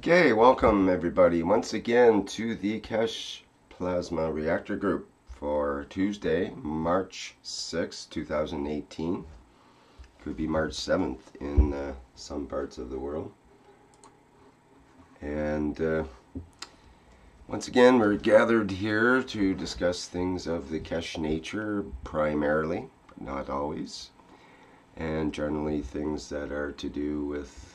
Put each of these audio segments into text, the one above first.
Okay, welcome everybody once again to the Keshe Plasma Reactor Group for Tuesday, March 6, 2018. Could be March 7th in some parts of the world. And once again, we're gathered here to discuss things of the Keshe nature primarily, but not always, and generally things that are to do with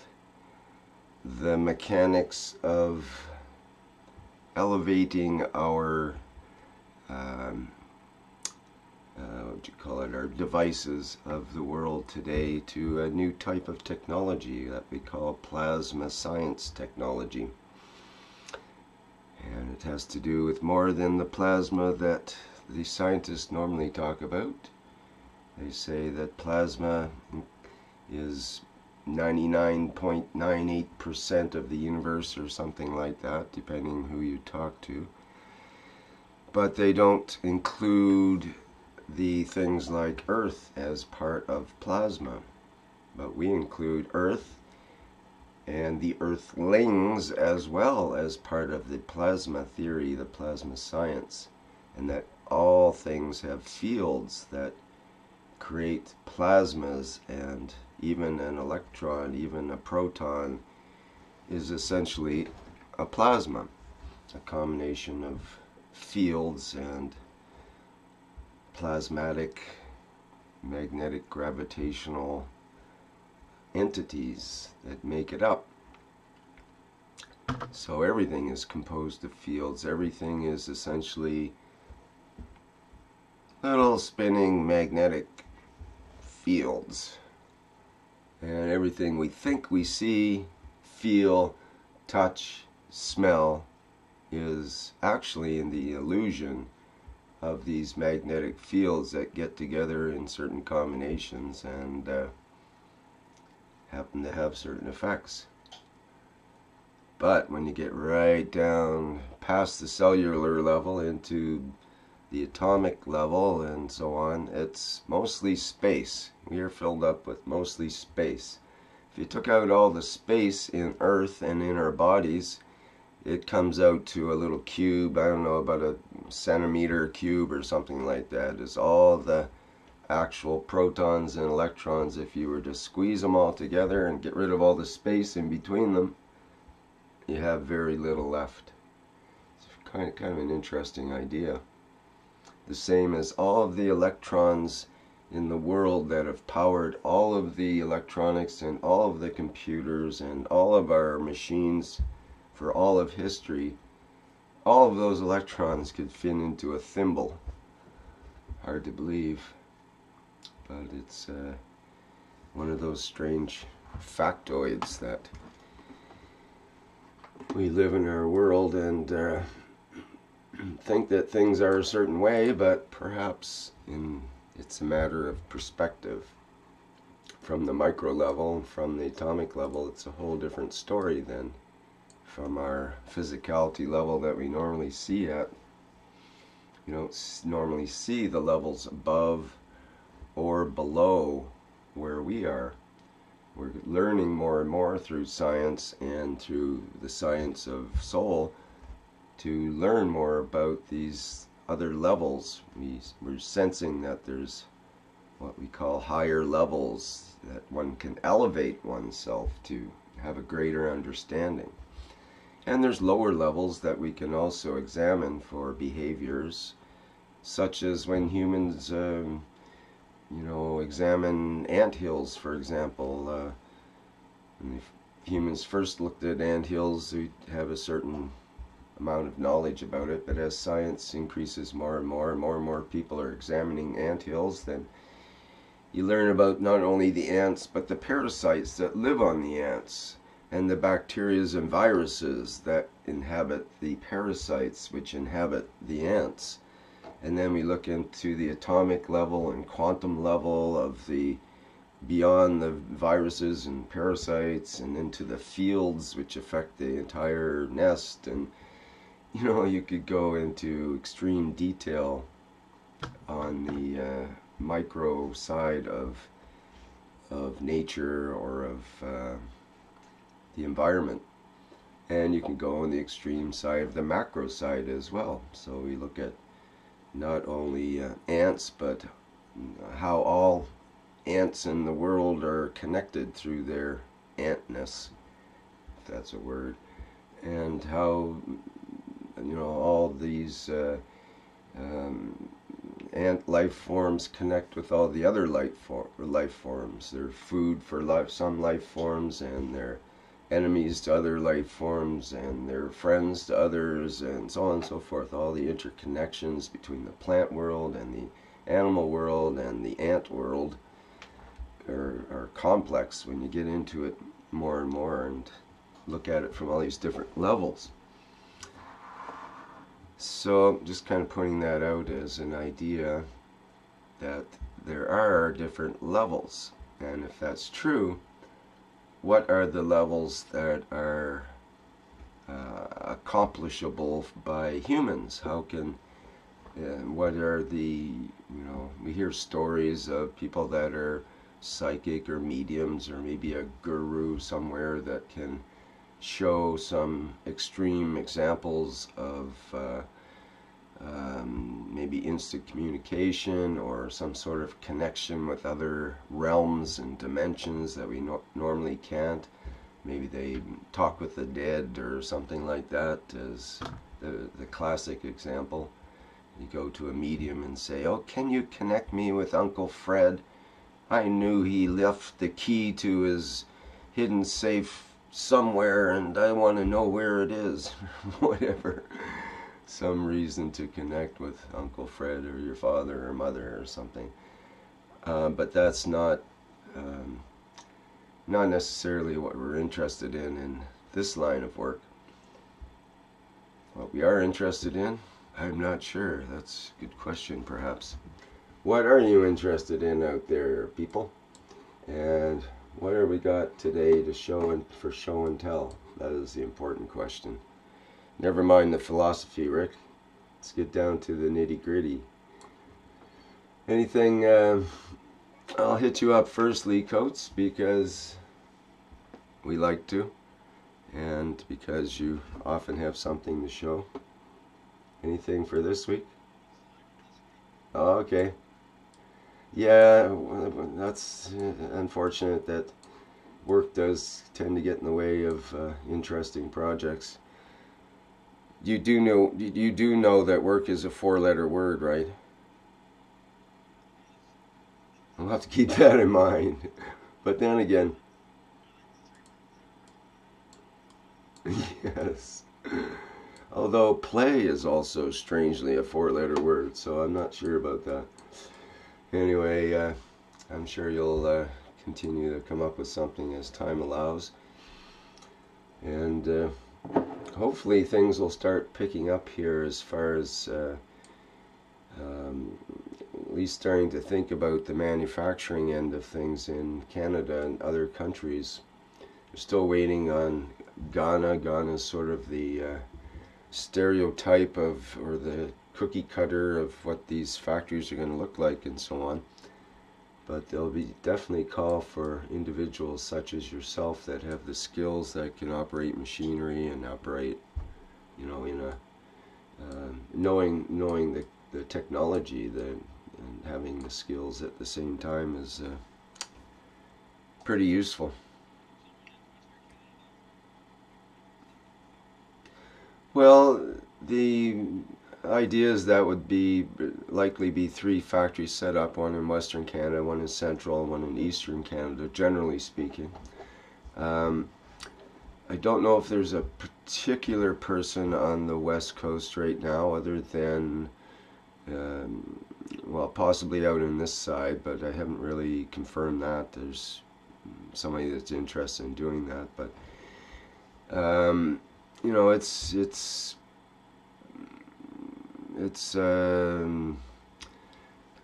the mechanics of elevating our our devices of the world today to a new type of technology that we call plasma science technology. And it has to do with more than the plasma that the scientists normally talk about. They say that plasma is 99.98% of the universe or something like that, depending who you talk to. But they don't include the things like Earth as part of plasma. But we include Earth and the Earthlings as well as part of the plasma theory, the plasma science, and that all things have fields that create plasmas, and even an electron, even a proton, is essentially a plasma, a combination of fields and plasmatic, magnetic, gravitational entities that make it up. So everything is composed of fields. Everything is essentially little spinning magnetic fields. And everything we think we see, feel, touch, smell is actually in the illusion of these magnetic fields that get together in certain combinations and happen to have certain effects. But when you get right down past the cellular level into the atomic level and so on, it's mostly space. We are filled up with mostly space. If you took out all the space in Earth and in our bodies, it comes out to a little cube, I don't know, about a centimeter cube or something like that. It's all the actual protons and electrons. If you were to squeeze them all together and get rid of all the space in between them, you have very little left. It's kind of an interesting idea. The same as all of the electrons in the world that have powered all of the electronics and all of the computers and all of our machines for all of history. All of those electrons could fit into a thimble. Hard to believe, but it's one of those strange factoids that we live in our world and think that things are a certain way, but perhaps it's a matter of perspective. From the micro level, from the atomic level, it's a whole different story than from our physicality level that we normally see at. You don't normally see the levels above or below where we are. We're learning more and more through science and through the science of soul to learn more about these other levels. We're sensing that there's what we call higher levels, that one can elevate oneself to have a greater understanding. And there's lower levels that we can also examine for behaviors, such as when humans examine anthills, for example. When humans first looked at anthills, we have a certain amount of knowledge about it, but as science increases more and more people are examining anthills, then you learn about not only the ants but the parasites that live on the ants and the bacteria and viruses that inhabit the parasites which inhabit the ants. And then we look into the atomic level and quantum level of the beyond the viruses and parasites, and into the fields which affect the entire nest. And you could go into extreme detail on the micro side of nature or of the environment. And you can go on the extreme side of the macro side as well. So we look at not only ants, but how all ants in the world are connected through their antness, if that's a word, and how, you know, all these ant life forms connect with all the other life forms. They're food for some life forms, and they're enemies to other life forms, and they're friends to others, and so on and so forth. All the interconnections between the plant world and the animal world and the ant world are complex when you get into it more and more and look at it from all these different levels. So just kind of pointing that out as an idea that there are different levels, and if that's true, what are the levels that are accomplishable by humans? How can, what are the, you know, we hear stories of people that are psychic or mediums, or maybe a guru somewhere that can show some extreme examples of maybe instant communication or some sort of connection with other realms and dimensions that we normally can't. Maybe they talk with the dead or something like that, as the classic example. You go to a medium and say, "Oh, can you connect me with Uncle Fred? I knew he left the key to his hidden safe somewhere, and I want to know where it is." Whatever. Some reason to connect with Uncle Fred or your father or mother or something. But that's not necessarily what we're interested in this line of work. What we are interested in, I'm not sure. That's a good question, perhaps. What are you interested in out there, people? And what have we got today to for show and tell? That is the important question. Never mind the philosophy, Rick. Let's get down to the nitty-gritty. Anything, I'll hit you up first, Lee Coates, because we like to, and because you often have something to show. Anything for this week? Oh, okay. Yeah, that's unfortunate that work does tend to get in the way of interesting projects. You do know that work is a 4-letter word, right? I'll have to keep that in mind. But then again, yes. Although play is also strangely a 4-letter word, so I'm not sure about that. Anyway, I'm sure you'll continue to come up with something as time allows. And hopefully things will start picking up here as far as at least starting to think about the manufacturing end of things in Canada and other countries. We're still waiting on Ghana. Ghana is sort of the stereotype of, or the cookie cutter of what these factories are going to look like and so on. But there'll be definitely call for individuals such as yourself that have the skills that can operate machinery and operate, you know, in a knowing the technology, and having the skills at the same time is pretty useful. Well, the idea is that would likely be 3 factories set up, one in Western Canada, one in Central, and one in Eastern Canada, generally speaking. I don't know if there's a particular person on the West Coast right now, other than, well, possibly out in this side, but I haven't really confirmed that. There's somebody that's interested in doing that, but you know, it's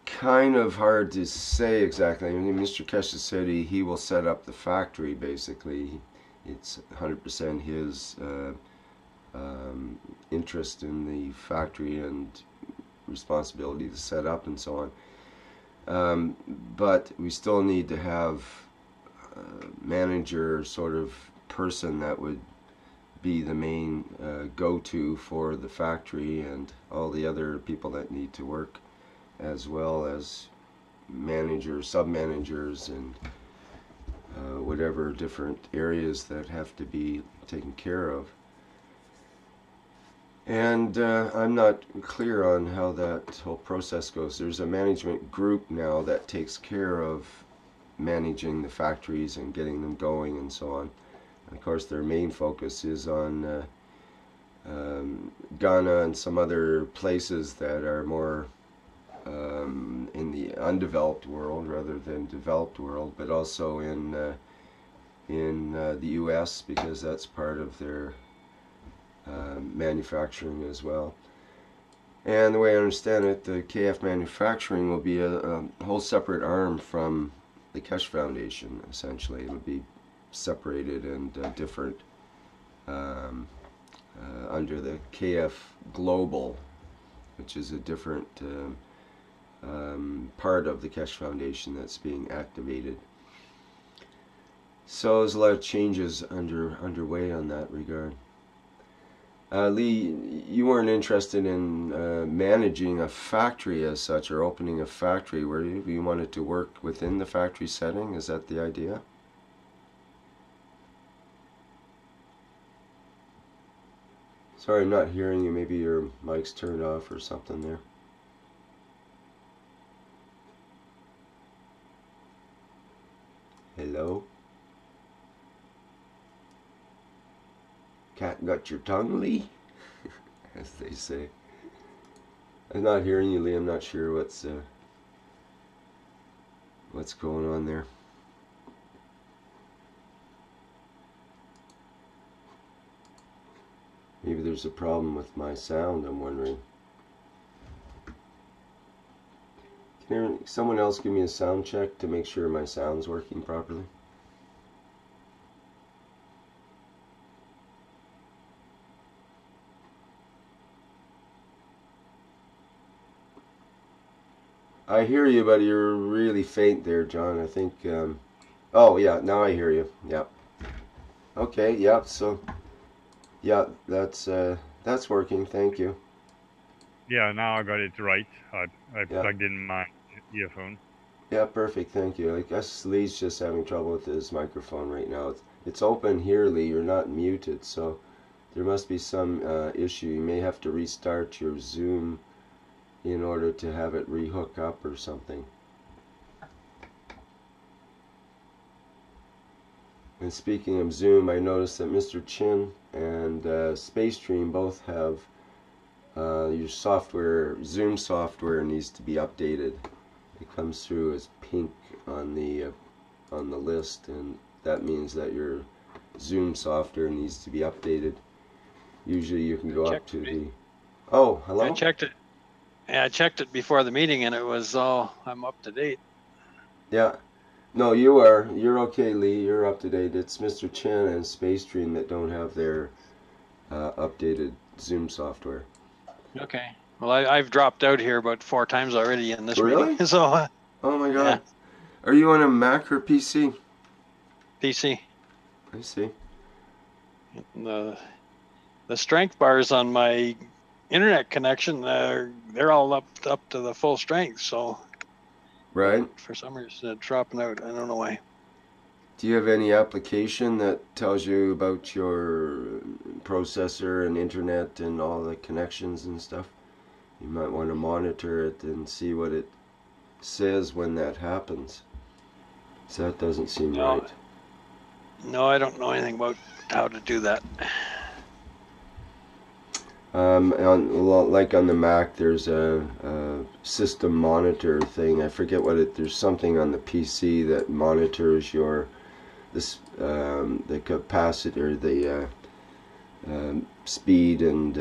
kind of hard to say exactly. I mean, Mr. Keshe said he will set up the factory, basically. It's 100% his interest in the factory and responsibility to set up and so on. But we still need to have a manager sort of person that would be the main go-to for the factory and all the other people that need to work, as well as managers, sub-managers, and whatever different areas that have to be taken care of. And I'm not clear on how that whole process goes. There's a management group now that takes care of managing the factories and getting them going and so on. And of course, their main focus is on Ghana and some other places that are more in the undeveloped world rather than developed world, but also in the U.S., because that's part of their manufacturing as well. And the way I understand it, the KF manufacturing will be a whole separate arm from the Keshe Foundation. Essentially, it would be separated and different under the KF Global, which is a different part of the Keshe Foundation that's being activated. So there's a lot of changes underway on that regard. Lee, you weren't interested in managing a factory as such, or opening a factory, were you? You wanted to work within the factory setting? Is that the idea? Sorry, I'm not hearing you. Maybe your mic's turned off or something there. Hello? Cat got your tongue, Lee? As they say. I'm not hearing you, Lee. I'm not sure what's going on there. Maybe there's a problem with my sound, I'm wondering. Can someone else give me a sound check to make sure my sound's working properly? I hear you, but you're really faint there, John. I think, oh yeah, now I hear you. Yeah. Okay, yeah, so, yeah, that's working, thank you. Yeah, now I got it right. I plugged in my earphone. Yeah, perfect, thank you. I guess Lee's just having trouble with his microphone right now. It's open here, Lee, you're not muted, so there must be some issue. You may have to restart your Zoom in order to have it rehook up or something. And speaking of Zoom, I noticed that Mr. Chin and SpaceStream both have your software, Zoom software needs to be updated. It comes through as pink on the list, and that means that your Zoom software needs to be updated. Usually you can go up to the... Oh, hello? I checked it. Yeah, I checked it before the meeting, and it was all, I'm up to date. Yeah. No, you are. You're okay, Lee. You're up to date. It's Mr. Chen and SpaceStream that don't have their updated Zoom software. Okay. Well, I've dropped out here about 4 times already in this Really? meeting. So, oh my God. Yeah. Are you on a Mac or PC? PC. I see. The strength bars on my internet connection, they're all up to the full strength. So, right. For some reason, it's dropping out. I don't know why. Do you have any application that tells you about your processor and internet and all the connections and stuff? You might want to monitor it and see what it says when that happens. So that doesn't seem right. No, I don't know anything about how to do that. Like on the Mac, there's a system monitor thing. I forget what it. There's something on the PC that monitors your the capacitor, the speed and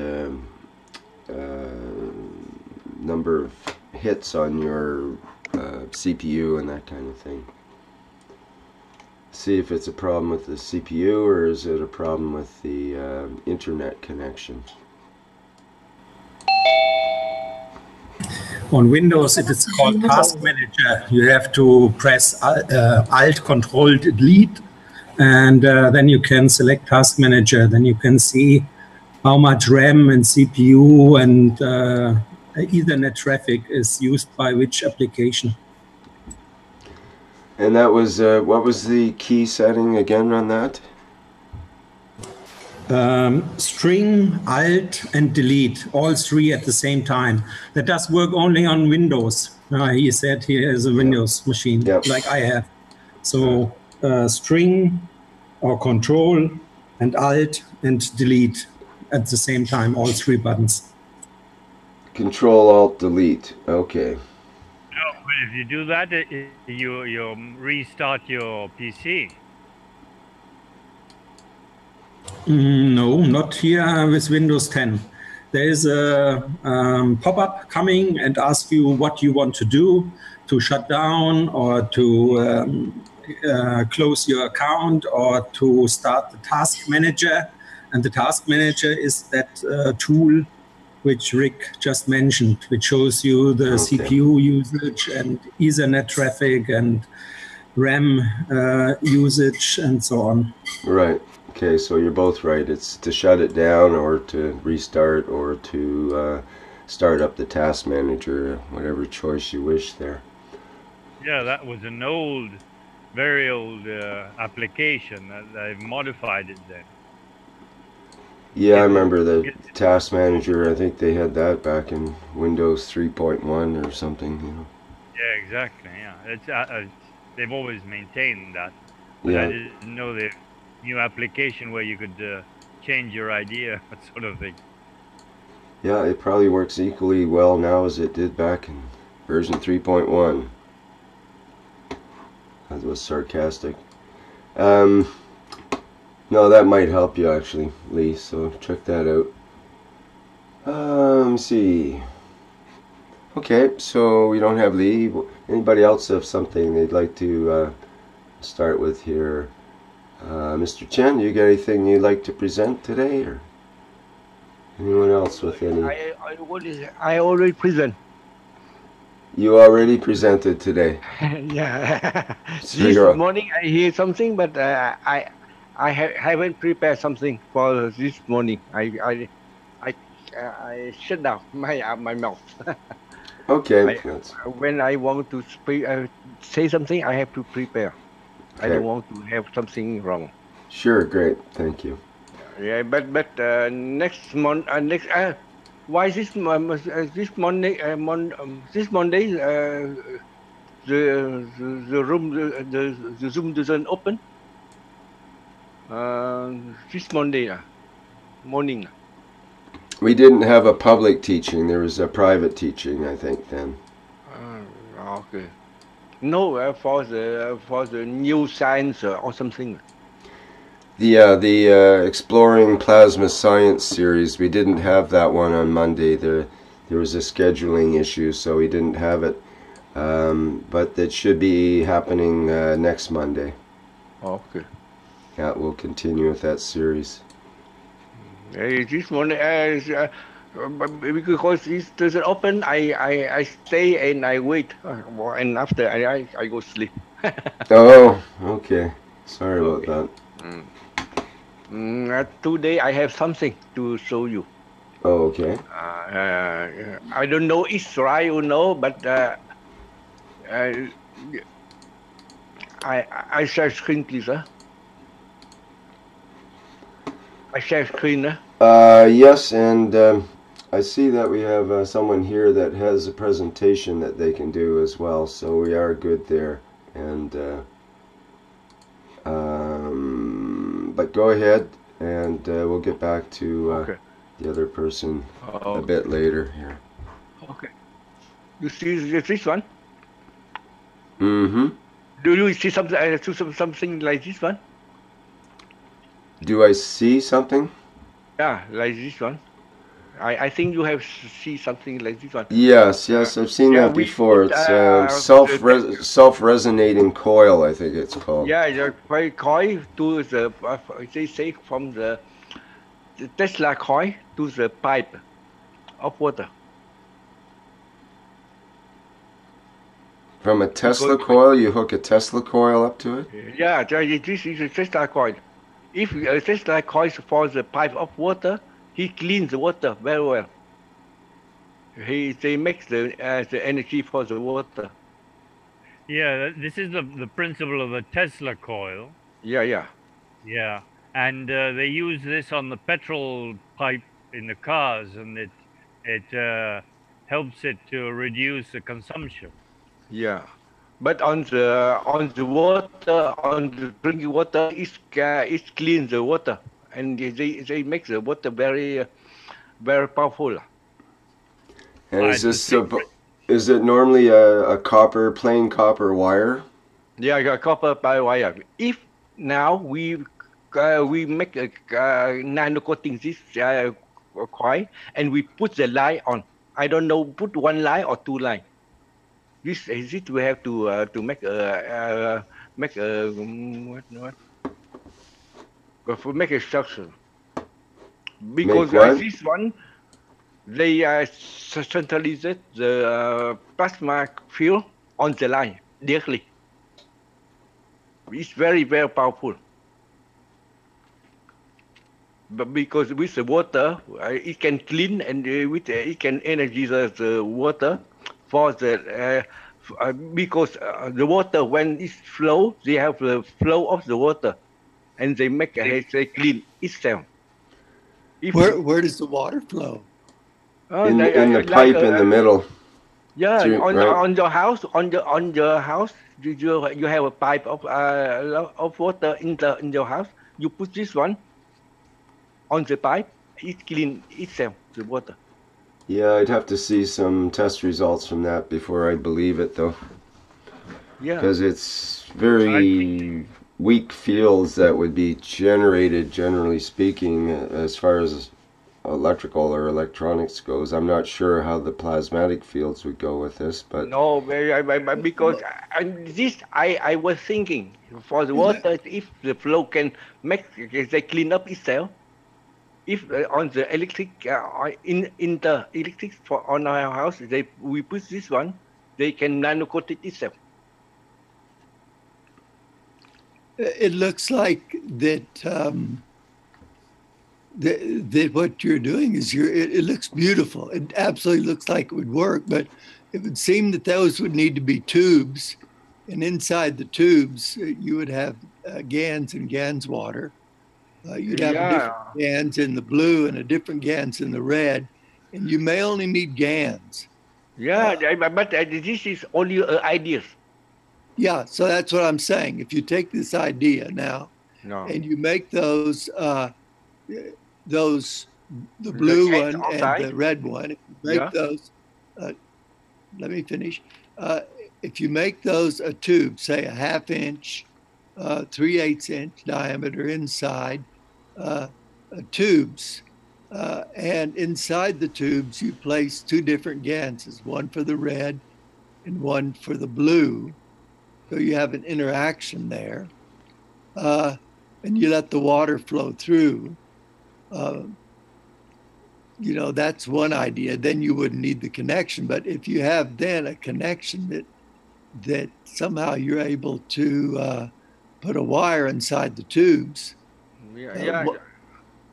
number of hits on your CPU and that kind of thing. See if it's a problem with the CPU or is it a problem with the internet connection. On Windows, it is called Task Manager. You have to press Alt, Control, Delete, and then you can select Task Manager. Then you can see how much RAM and CPU and Ethernet traffic is used by which application. And that was, what was the key setting again on that? String, Alt, and Delete, all three at the same time. That does work only on Windows. He said he has a Windows machine, like I have. So string or Control and Alt and Delete at the same time, all three buttons. Control, Alt, Delete. Okay. No, but if you do that, you restart your PC. No, not here with Windows 10. There is a pop-up coming and ask you what you want to do, to shut down or to close your account or to start the task manager. And the task manager is that tool which Rick just mentioned, which shows you the CPU usage and Ethernet traffic and RAM usage and so on. Right. Okay, so you're both right. It's to shut it down or to restart or to start up the task manager, whatever choice you wish there. Yeah, that was an old, very old application. I've modified it then. Yeah, I remember the task manager. I think they had that back in Windows 3.1 or something, you know. Yeah, exactly. Yeah, it's they've always maintained that. But Yeah. I didn't know the new application where you could change your idea, that sort of thing. Yeah, it probably works equally well now as it did back in version 3.1. That was sarcastic. No, that might help you actually, Lee, so check that out. Let me see. Okay, so we don't have Lee. Anybody else have something they'd like to start with here? Mr. Chen, you got anything you'd like to present today, or anyone else with any? I already present. You already presented today. Yeah. So This morning I hear something, but I haven't prepared something for this morning. I shut down my mouth. Okay. When I want to speak, say something, I have to prepare. Okay. I don't want to have something wrong. Sure, great, thank you. Yeah, but next month, why this Monday, this Monday, the room, the Zoom doesn't open. This Monday morning. We didn't have a public teaching. There was a private teaching, I think, then. Okay. No, for the new science or something. The Exploring Plasma Science series, we didn't have that one on Monday. There was a scheduling issue, so we didn't have it. But it should be happening next Monday. Okay. Yeah, we'll continue with that series. This morning, because it doesn't open, I stay and I wait, and after I go sleep. Oh, okay. Sorry about that. Today I have something to show you. Oh, okay. I don't know it's right or no, but I share screen, please. I share screen. Yes, and I see that we have someone here that has a presentation that they can do as well, so we are good there. And but go ahead, and we'll get back to the other person a bit later here. Okay. You see this one? Mm-hmm. Do you see something like this one? Do I see something? Yeah, like this one. I think you have see something like this one. Yes, I've seen that before. It's self-resonating coil, I think it's called. Yeah, the coil to the they say from the Tesla coil to the pipe of water. From a Tesla coil, you hook a Tesla coil up to it? Yeah, this is a Tesla coil. If a Tesla coil for the pipe of water, he cleans the water very well. They make the energy for the water. Yeah, this is the principle of a Tesla coil. Yeah. Yeah, and they use this on the petrol pipe in the cars, and it helps it to reduce the consumption. Yeah, but on the water, on the drinking water, it's clean the water, and they make the water very powerful. And is it normally a plain copper wire? Yeah, copper by wire. If now we make a nano coating this coil, and we put the line on. I don't know, put one line or two line. This we have to make a make a structure, because this one they centralize the plasma field on the line directly. It's very powerful. But because with the water, it can clean, and with it can energize the water for the because the water, when it flow, they have the flow of the water, and they make they clean itself. Where does the water flow? In the pipe in the middle. Yeah, on your house, on your house, you have a pipe of water in your house. You put this one on the pipe, it clean itself, the water. Yeah, I'd have to see some test results from that before I believe it, though. Yeah. Because it's very weak fields that would be generated, generally speaking, as far as electrical or electronics goes. I'm not sure how the plasmatic fields would go with this, but... No, because this, I was thinking, for the water, if the flow can make, they clean up itself, if on the electric, in the electric on our house, we put this one, they can nano-coat it itself. It looks like that that what you're doing is it looks beautiful. It absolutely looks like it would work, but it would seem that those would need to be tubes, and inside the tubes you would have Gans and Gans water. You'd have a different Gans in the blue and a different Gans in the red, and you may only need Gans. Yeah, but this is only ideas. Yeah, so that's what I'm saying. If you take this idea now and you make those the blue one and the red one, if you make those, let me finish. If you make those a tube, say a 1/2 inch, 3/8 inch diameter inside tubes, and inside the tubes you place two different Ganses, one for the red and one for the blue. So you have an interaction there, and you let the water flow through. You know, that's one idea. Then you wouldn't need the connection. But if you have then a connection that somehow you're able to put a wire inside the tubes,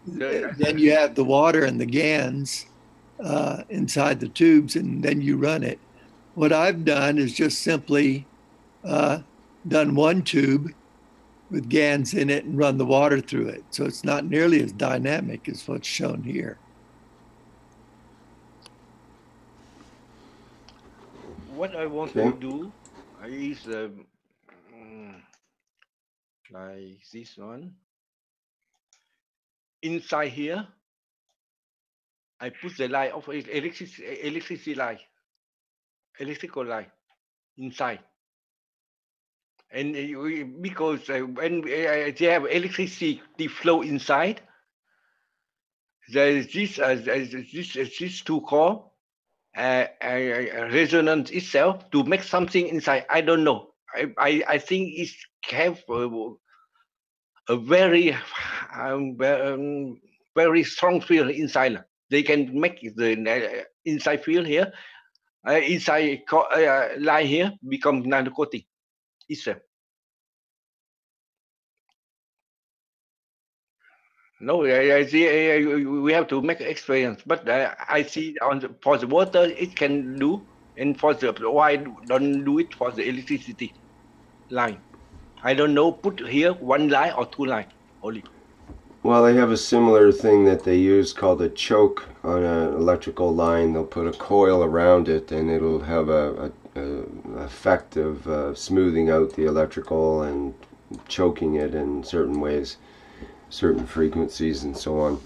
then you have the water and the Gans inside the tubes, and then you run it. What I've done is just simply done one tube with Gans in it and run the water through it. So it's not nearly as dynamic as what's shown here. What I want to do is like this one. Inside here, I put the line of electrical line inside. And because when they have electricity flow inside, there is this two core resonance itself to make something inside. I don't know. I think it have a very very strong field inside. They can make the inside field here inside line here become nano-coating itself. No, I see. We have to make experience, but I see for the water it can do, and for the why don't do it for the electricity line? I don't know. Put here one line or two line only. Well, they have a similar thing that they use called a choke on an electrical line. They'll put a coil around it, and it'll have a effect of smoothing out the electrical and choking it in certain ways, certain frequencies and so on.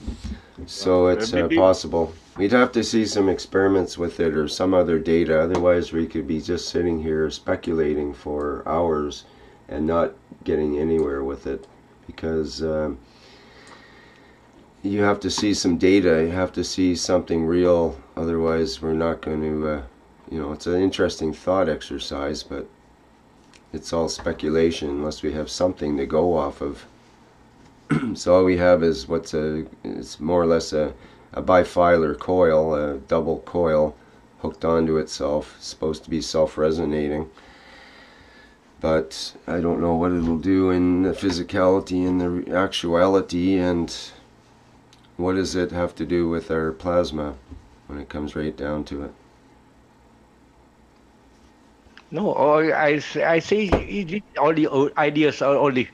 So it's possible. We'd have to see some experiments with it or some other data, otherwise we could be just sitting here speculating for hours and not getting anywhere with it, because you have to see some data, you have to see something real, otherwise we're not going to, you know, it's an interesting thought exercise, but it's all speculation unless we have something to go off of. So all we have is it's more or less a bifilar coil, a double coil hooked onto itself. It's supposed to be self-resonating, but I don't know what it'll do in the physicality and the actuality, and what does it have to do with our plasma when it comes right down to it. No, I see it only ideas only.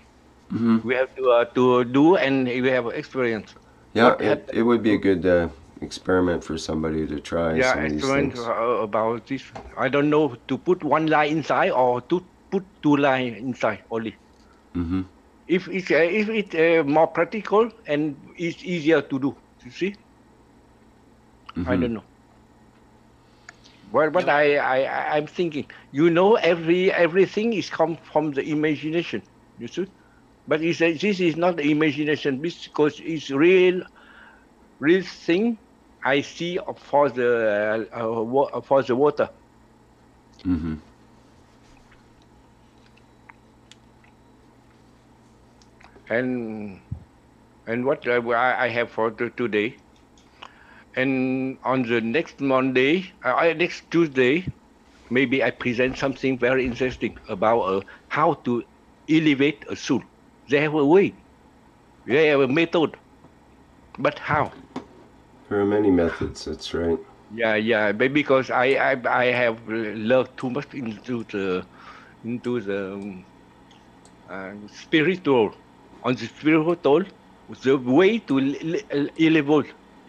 Mm-hmm. We have to do, and we have experience. Yeah, it would be a good experiment for somebody to try. Yeah, some of these experiment things. About this. I don't know to put one line inside or to put two lines inside only. Mm-hmm. If it's more practical and it's easier to do, you see. Mm-hmm. I don't know. But I'm thinking, you know, everything is come from the imagination, you see. But this is not the imagination, because it's real thing I see for the water. Mm-hmm. And what I have for today. And on the next Monday, next Tuesday, maybe I present something very interesting about how to elevate a soul. They have a way, they have a method, but how? There are many methods. That's right. Yeah, but because I have learned too much into the spiritual. On the spiritual, the way to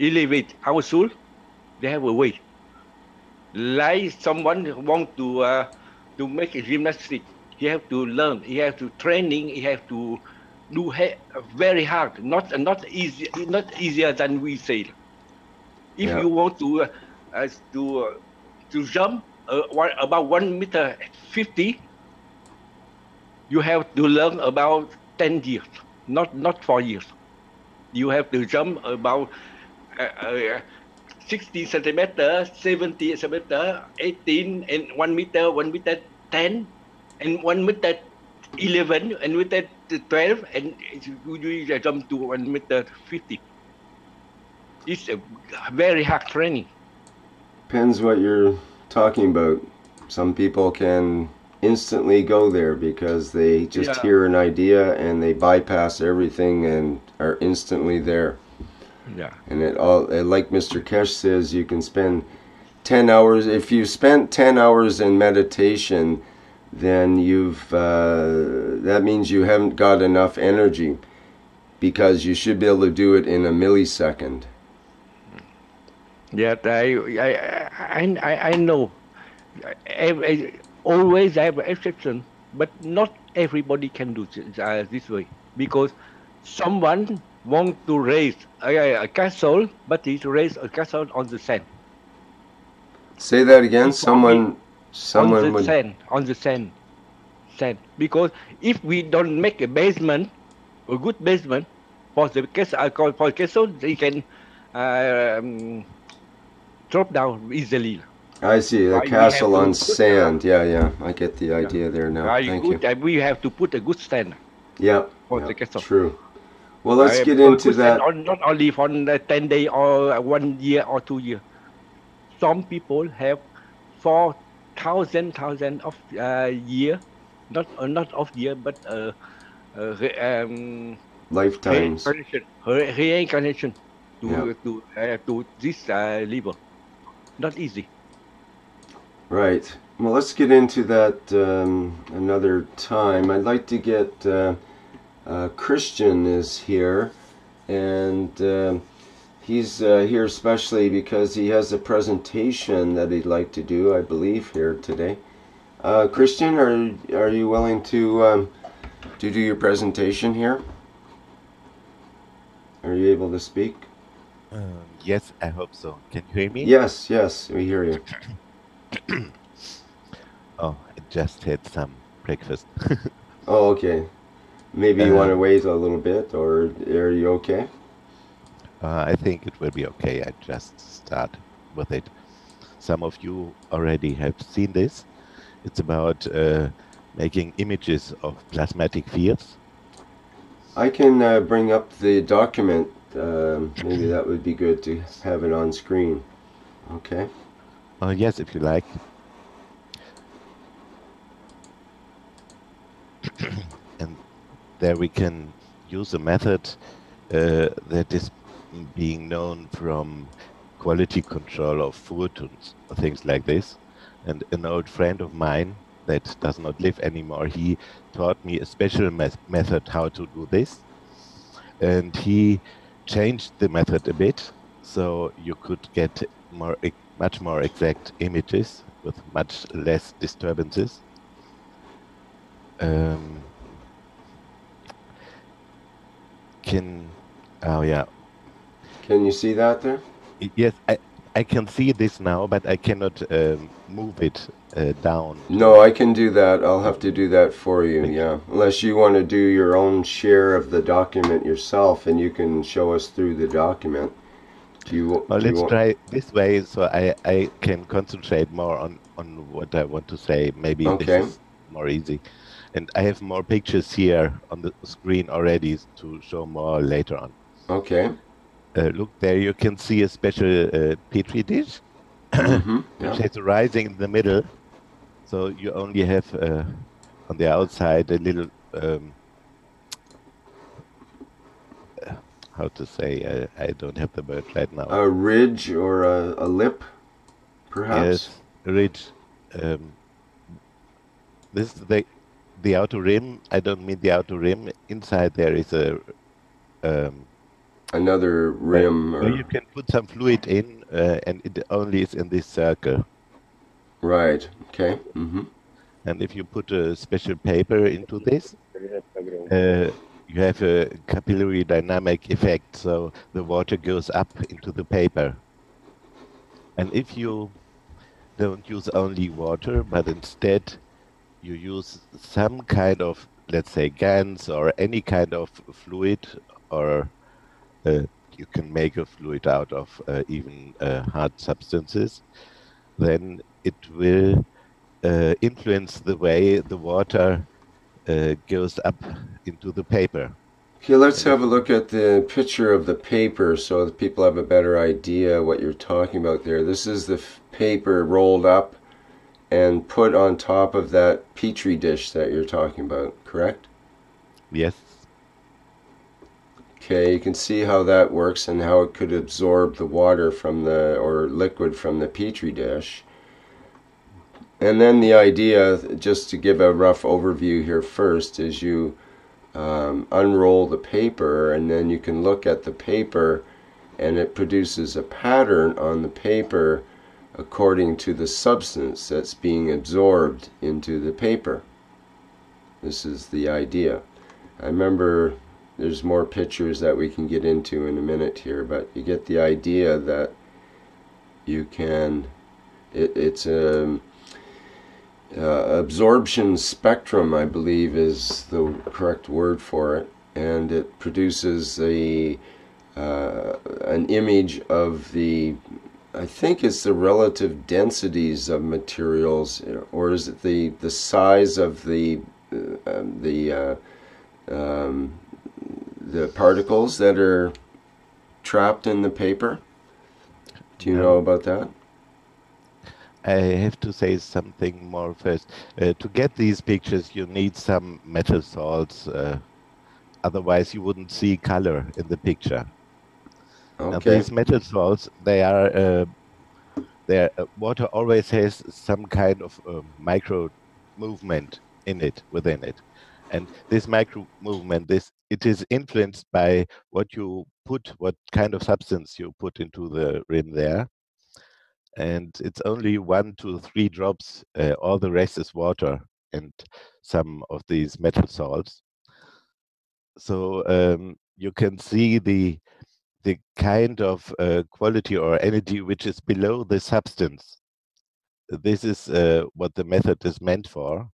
elevate our soul, they have a way. Like someone want to make a gymnastic, he have to learn, he have to training, he have to do very hard, not easy, not easier than we say. If you want to jump about 1.50 meters, you have to learn about 10 years, not 4 years. You have to jump about 60 centimeters, 70 centimeters, 18, and 1 meter, 10, and 1 meter 11, and 1 meter 12, and you jump to 1 meter 50. It's a very hard training. Depends what you're talking about. Some people can instantly go there because they just hear an idea and they bypass everything and are instantly there. Yeah. And like Mr. Keshe says, you can spend 10 hours. If you spent 10 hours in meditation, then that means you haven't got enough energy, because you should be able to do it in a millisecond. Yeah, I know. Always have an exception, but not everybody can do this way, because someone wants to raise a castle, but he raise a castle on the sand. Say that again. Someone on the sand. Because if we don't make a basement, a good basement for the castle, they can drop down easily. I see, a castle on sand. Yeah, I get the idea there now. Thank you. We have to put a good stand. Yeah, for the castle. True. Well, let's get into that. Not only for 10 days or 1 year or 2 years. Some people have for thousand of year, not of year, but Lifetimes. reincarnation Yeah. to this level. Not easy. Right. Well, let's get into that another time. I'd like to get Christian is here, and he's here especially because he has a presentation that he'd like to do, I believe, here today. Christian, are you willing to do your presentation here? Are you able to speak? Yes, I hope so. Can you hear me? Yes, yes, we hear you. Oh, I just had some breakfast. Oh, okay. Maybe you want to wait a little bit, or are you okay? I think it will be okay. I just start with it. Some of you already have seen this. It's about making images of plasmatic fields. I can bring up the document. Maybe that would be good to have it on screen. Okay. Oh, yes, if you like. And there we can use a method that is being known from quality control of food and things like this. And an old friend of mine that does not live anymore, he taught me a special method how to do this. And he changed the method a bit, so you could get much more exact images with much less disturbances. Oh yeah. Can you see that there? Yes, I can see this now, but I cannot move it down. No, I can do that. I'll have to do that for you, yeah. Unless you want to do your own share of the document yourself and you can show us through the document. Let's try this way so I can concentrate more on what I want to say. Maybe this is more easy. And I have more pictures here on the screen already to show more later on. Okay. Look there, you can see a special petri dish, which has a rising in the middle. So you only have on the outside a little, how to say, I don't have the word right now. A ridge or a lip, perhaps? Yes, a ridge. This is the outer rim. I don't mean the outer rim. Inside there is a another rim. Where you can put some fluid in, and it only is in this circle. Right. Okay. And if you put a special paper into this, you have a capillary dynamic effect. So the water goes up into the paper. And if you don't use only water, but instead you use some kind of, let's say, Gans or any kind of fluid, or you can make a fluid out of even hard substances, then it will influence the way the water goes up into the paper. Okay, let's have a look at the picture of the paper so that people have a better idea what you're talking about there. This is the paper rolled up and put on top of that petri dish that you're talking about, correct? Yes. Okay, you can see how that works and how it could absorb the water from or liquid from the petri dish. And then the idea, just to give a rough overview here first, is you unroll the paper and then you can look at the paper and it produces a pattern on the paper according to the substance that's being absorbed into the paper. This is the idea. I remember there's more pictures that we can get into in a minute here, but you get the idea that you can, it's a absorption spectrum, I believe is the correct word for it, and it produces an image of the, I think it's the relative densities of materials, or is it the size of the particles that are trapped in the paper? Do you know about that? I have to say something more first. To get these pictures, you need some metal salts. Otherwise, you wouldn't see color in the picture. Okay. And these metal salts, water always has some kind of micro movement within it. And this micro movement, it is influenced by what kind of substance you put into the rim there. And it's only 1 to 3 drops. All the rest is water and some of these metal salts. So you can see the kind of quality or energy which is below the substance. This is what the method is meant for.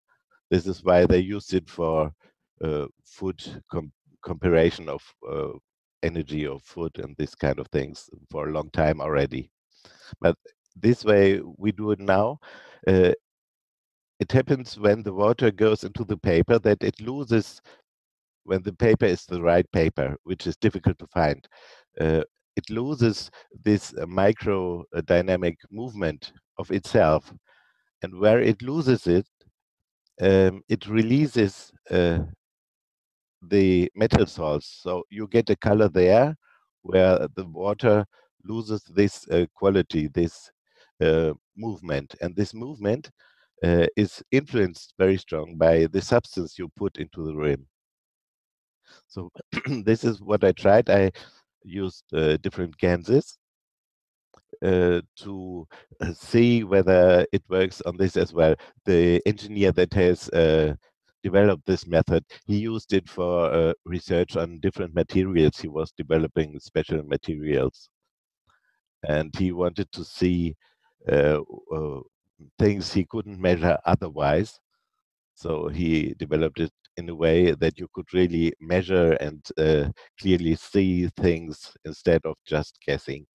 This is why they used it for food comparison of energy of food and this kind of things for a long time already. But this way we do it now. It happens when the water goes into the paper that it loses, when the paper is the right paper, which is difficult to find. It loses this micro dynamic movement of itself. And where it loses it, it releases the metal salts. So you get a color there where the water loses this quality, this movement. And this movement is influenced very strong by the substance you put into the rim. So this is what I tried. I used different Ganses to see whether it works on this as well. The engineer that has developed this method, he used it for research on different materials. He was developing special materials. And he wanted to see things he couldn't measure otherwise. So he developed it in a way that you could really measure and clearly see things instead of just guessing.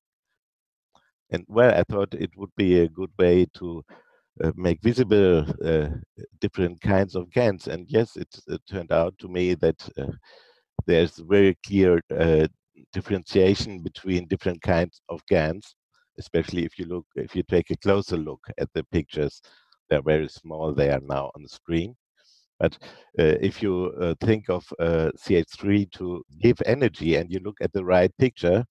And well, I thought it would be a good way to make visible different kinds of GANs. And yes, it turned out to me that there's very clear differentiation between different kinds of GANs, especially if you take a closer look at the pictures. They're very small. They are now on the screen. But if you think of CH3 to give energy and you look at the right picture,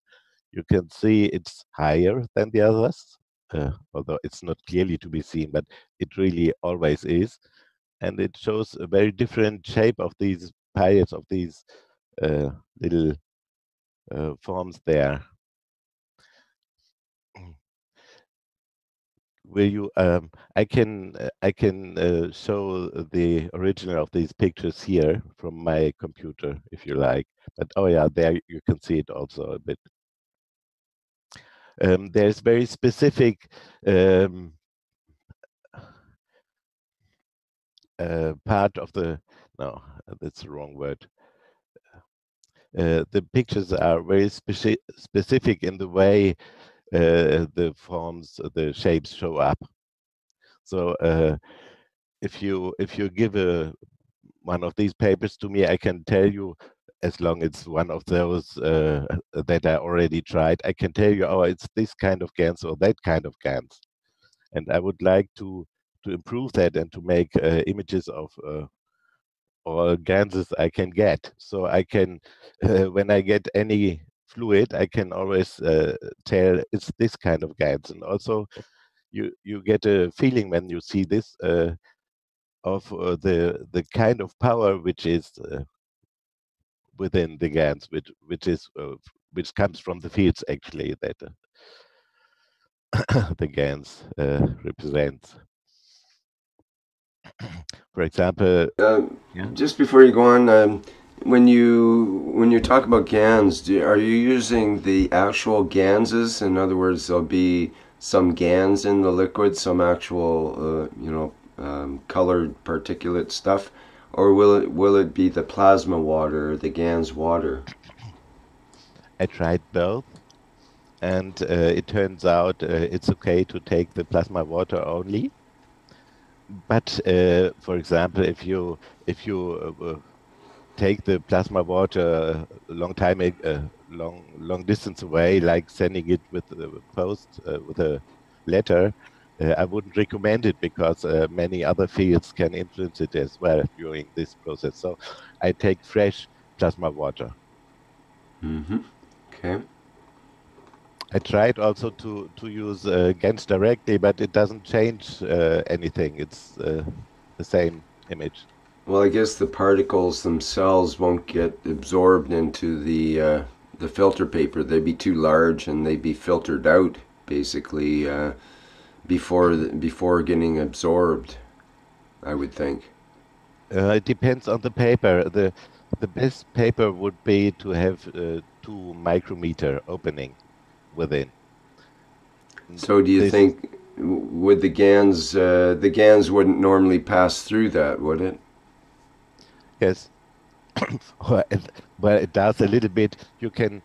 you can see it's higher than the others, although it's not clearly to be seen, but it really always is. And it shows a very different shape of these pyrets, of these little forms there. Will you? I can show the original of these pictures here from my computer, if you like. But oh yeah, there you can see it also a bit. There's very specific part of the. No, that's the wrong word. The pictures are very specific in the way the forms, the shapes show up. So if you give one of these papers to me, I can tell you, as long as it's one of those that I already tried, I can tell you, oh, it's this kind of Gans or that kind of Gans. And I would like to improve that and to make images of all Ganses I can get. So I can, when I get any fluid, I can always tell it's this kind of Gans. And also, you get a feeling when you see this of the kind of power which is within the Gans, which comes from the fields actually that the Gans represents. For example, just before you go on, when you talk about GANs, are you using the actual GANses? In other words, there'll be some GANs in the liquid, some actual colored particulate stuff, or will it be the plasma water or the Gans water? I tried both, and it turns out it's okay to take the plasma water only. But for example, if you take the plasma water a long distance away, like sending it with the post with a letter, I wouldn't recommend it because many other fields can influence it as well during this process. So I take fresh plasma water. Mm-hmm. Okay. I tried also to use Gans directly, but it doesn't change anything. It's the same image. Well, I guess the particles themselves won't get absorbed into the filter paper. They'd be too large, and they'd be filtered out basically before getting absorbed, I would think. It depends on the paper. The best paper would be to have 2 micrometer opening within. So do you think would the Gans wouldn't normally pass through that, would it? Yes. Well, it does a little bit. You can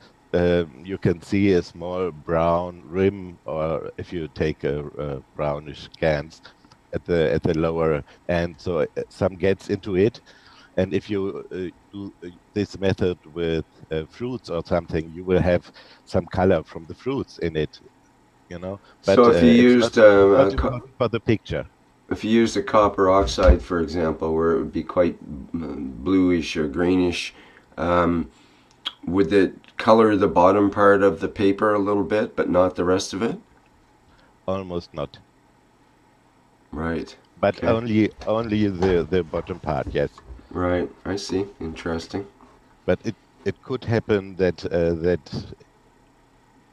see a small brown rim, or if you take a brownish Gans at the lower end, so some gets into it. And if you do this method with fruits or something, you will have some color from the fruits in it, you know. But so if you used not for the picture. If you used a copper oxide, for example, where it would be quite bluish or greenish, would it color the bottom part of the paper a little bit, but not the rest of it? Almost not. Right. But okay. only the bottom part, yes. Right. I see. Interesting. But it could happen that that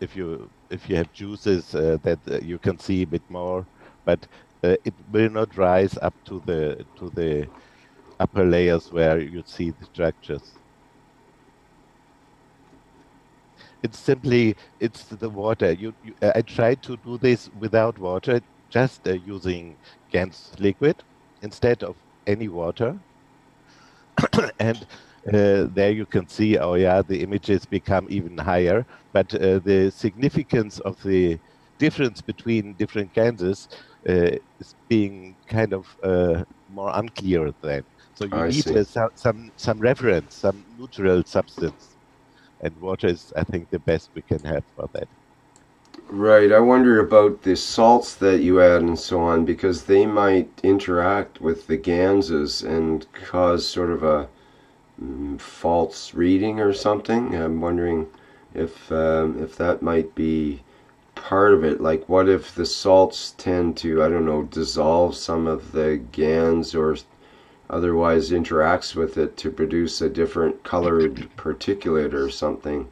if you have juices that you can see a bit more, but it will not rise up to the upper layers where you see the structures. It's the water. I tried to do this without water, just using Gans liquid instead of any water. And there you can see, oh yeah, the images become even higher, but the significance of the difference between different Ganses is being kind of more unclear then. So you need some reference, some neutral substance. And water is, I think, the best we can have for that. Right. I wonder about the salts that you add and so on, because they might interact with the Ganses and cause sort of a false reading or something. I'm wondering if that might be part of it. Like, what if the salts tend to, I don't know, dissolve some of the Gans or otherwise interacts with it to produce a different colored particulate or something?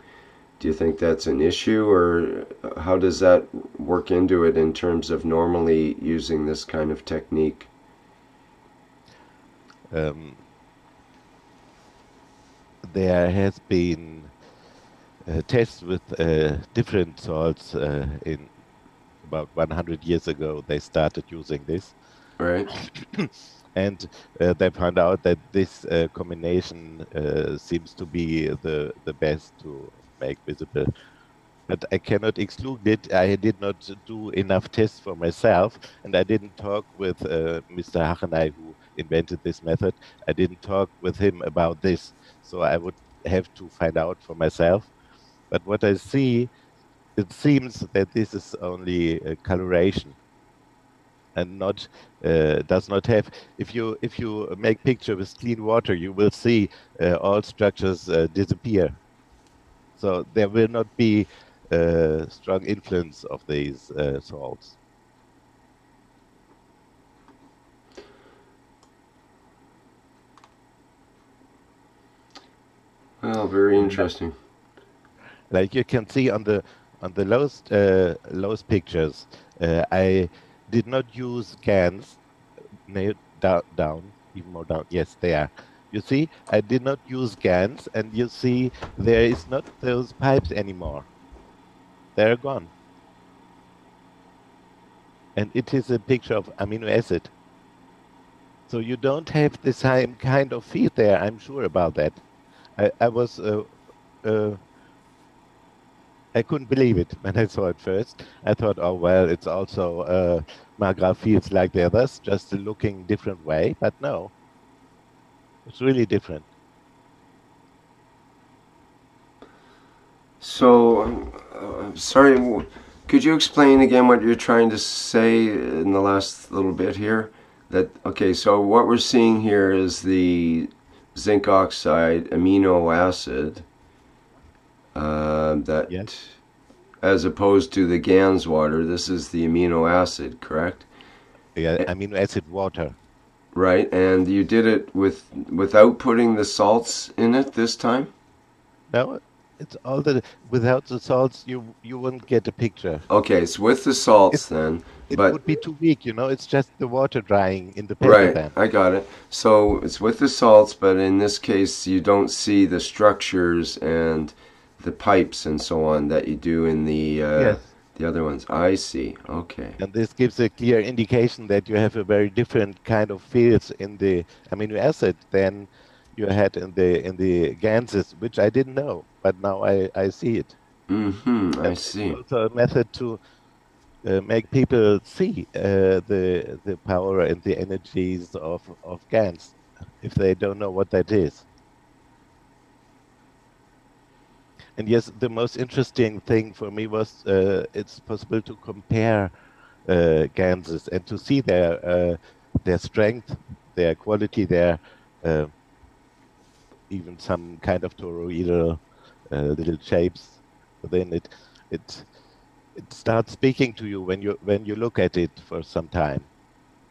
Do you think that's an issue, or how does that work into it in terms of normally using this kind of technique? There has been tests with different salts in about 100 years ago. They started using this. Right. And they found out that this combination seems to be the best to make visible. But I cannot exclude it. I did not do enough tests for myself, and I didn't talk with Mr. Hachenay, who invented this method. I didn't talk with him about this, so I would have to find out for myself. But what I see, it seems that this is only a coloration, and not does not have. If you make picture with clean water, you will see all structures disappear. So there will not be strong influence of these salts. Well, very interesting. Like you can see on the lowest pictures, I did not use Gans. Down, even more down. Yes, there. You see, I did not use Gans, and you see there is not those pipes anymore. They're gone. And it is a picture of amino acid. So you don't have the same kind of field there. I'm sure about that. I was I couldn't believe it when I saw it first. I thought, oh well, it's also Margraf fields like the others, just looking different way. But no, it's really different. So, sorry, Could you explain again what you're trying to say in the last little bit here? That okay, so what we're seeing here is the zinc oxide amino acid that, Yes. as opposed to the Gans water, this is the amino acid, correct? Yeah, amino acid water. Right, and you did it without putting the salts in it this time? No, it's all without the salts you wouldn't get a picture. Okay, it's with the salts then. It But would be too weak, it's just the water drying in the paper right, then. I got it. So it's with the salts, but in this case you don't see the structures and the pipes and so on that you do in the Yes. the other ones. I see. Okay. And this gives a clear indication that you have a very different kind of fields in the amino acid than you had in the Ganses, which I didn't know, but now I see it. I see. It's also a method to make people see the power and the energies of Gans if they don't know what that is. And yes, the most interesting thing for me was it's possible to compare Ganses and to see their strength, their quality, their even some kind of toroidal little shapes within it. It starts speaking to you when you look at it for some time.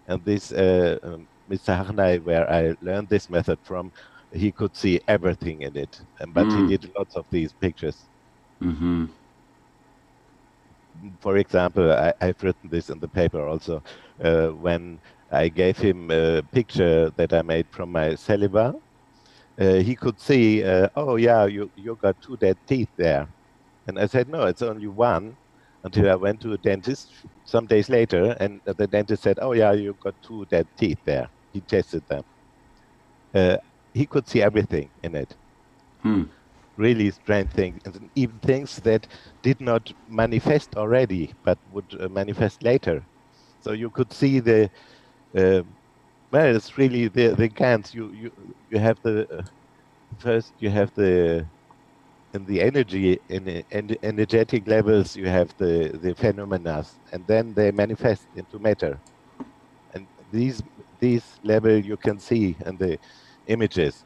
And this Mr. Harnay, where I learned this method from, he could see everything in it, but he did lots of these pictures. For example, I've written this in the paper also. When I gave him a picture that I made from my saliva, he could see, oh yeah, you got 2 dead teeth there. And I said, no, it's only 1, until I went to a dentist some days later, and the dentist said, oh yeah, you got 2 dead teeth there. He tested them. He could see everything in it. Really strange things, and even things that did not manifest already, but would manifest later. So you could see the, well, it's really the Gans. You have the, first you have the, in the energy, in the energetic levels, you have the phenomena, and then they manifest into matter. And these level you can see in the images.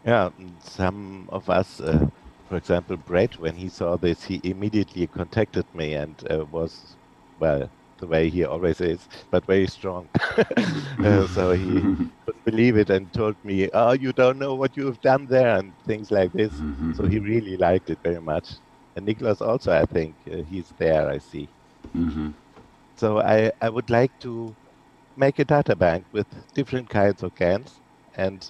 Yeah, some of us, for example, Brett, when he saw this, he immediately contacted me and was, well, the way he always is, but very strong. So he couldn't believe it and told me, oh, you don't know what you've done there, and things like this. So he really liked it very much. And Nicholas also, I think, he's there, I see. So I would like to make a data bank with different kinds of Gans, and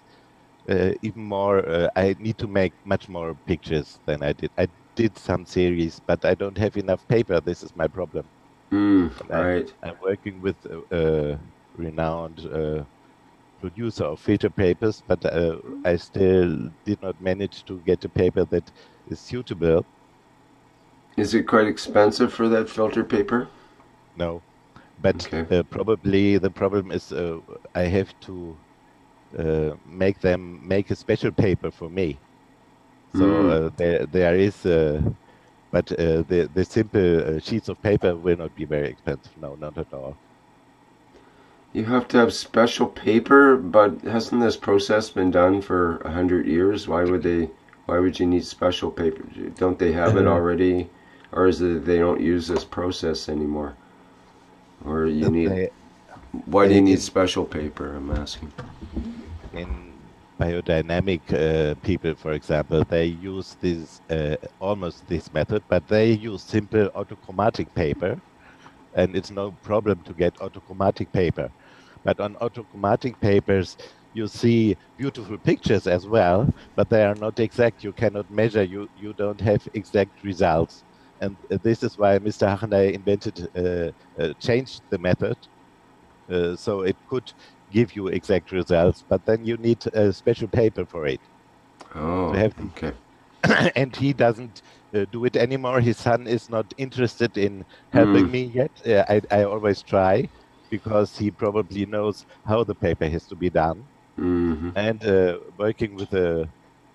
even more, I need to make much more pictures than I did. I did some series, but I don't have enough paper. This is my problem. Right. I'm working with a renowned producer of filter papers, but I still did not manage to get a paper that is suitable. Is it quite expensive for that filter paper? No, but probably the problem is I have to make a special paper for me. So there is, but the simple sheets of paper will not be very expensive. No, not at all. You have to have special paper, but hasn't this process been done for 100 years? Why would you need special paper? Don't they have it already, or is it they don't use this process anymore? Or you need? Why do you need special paper? I'm asking. In biodynamic people, for example, they use this almost this method, but they use simple autochromatic paper, and it's no problem to get autochromatic paper. But on autochromatic papers, you see beautiful pictures as well, but they are not exact. You cannot measure. You don't have exact results, and this is why Mr. Harnay invented changed the method, so it could give you exact results, but then you need a special paper for it. Oh, okay. And he doesn't do it anymore. His son is not interested in helping me yet. I always try, because he probably knows how the paper has to be done. and working with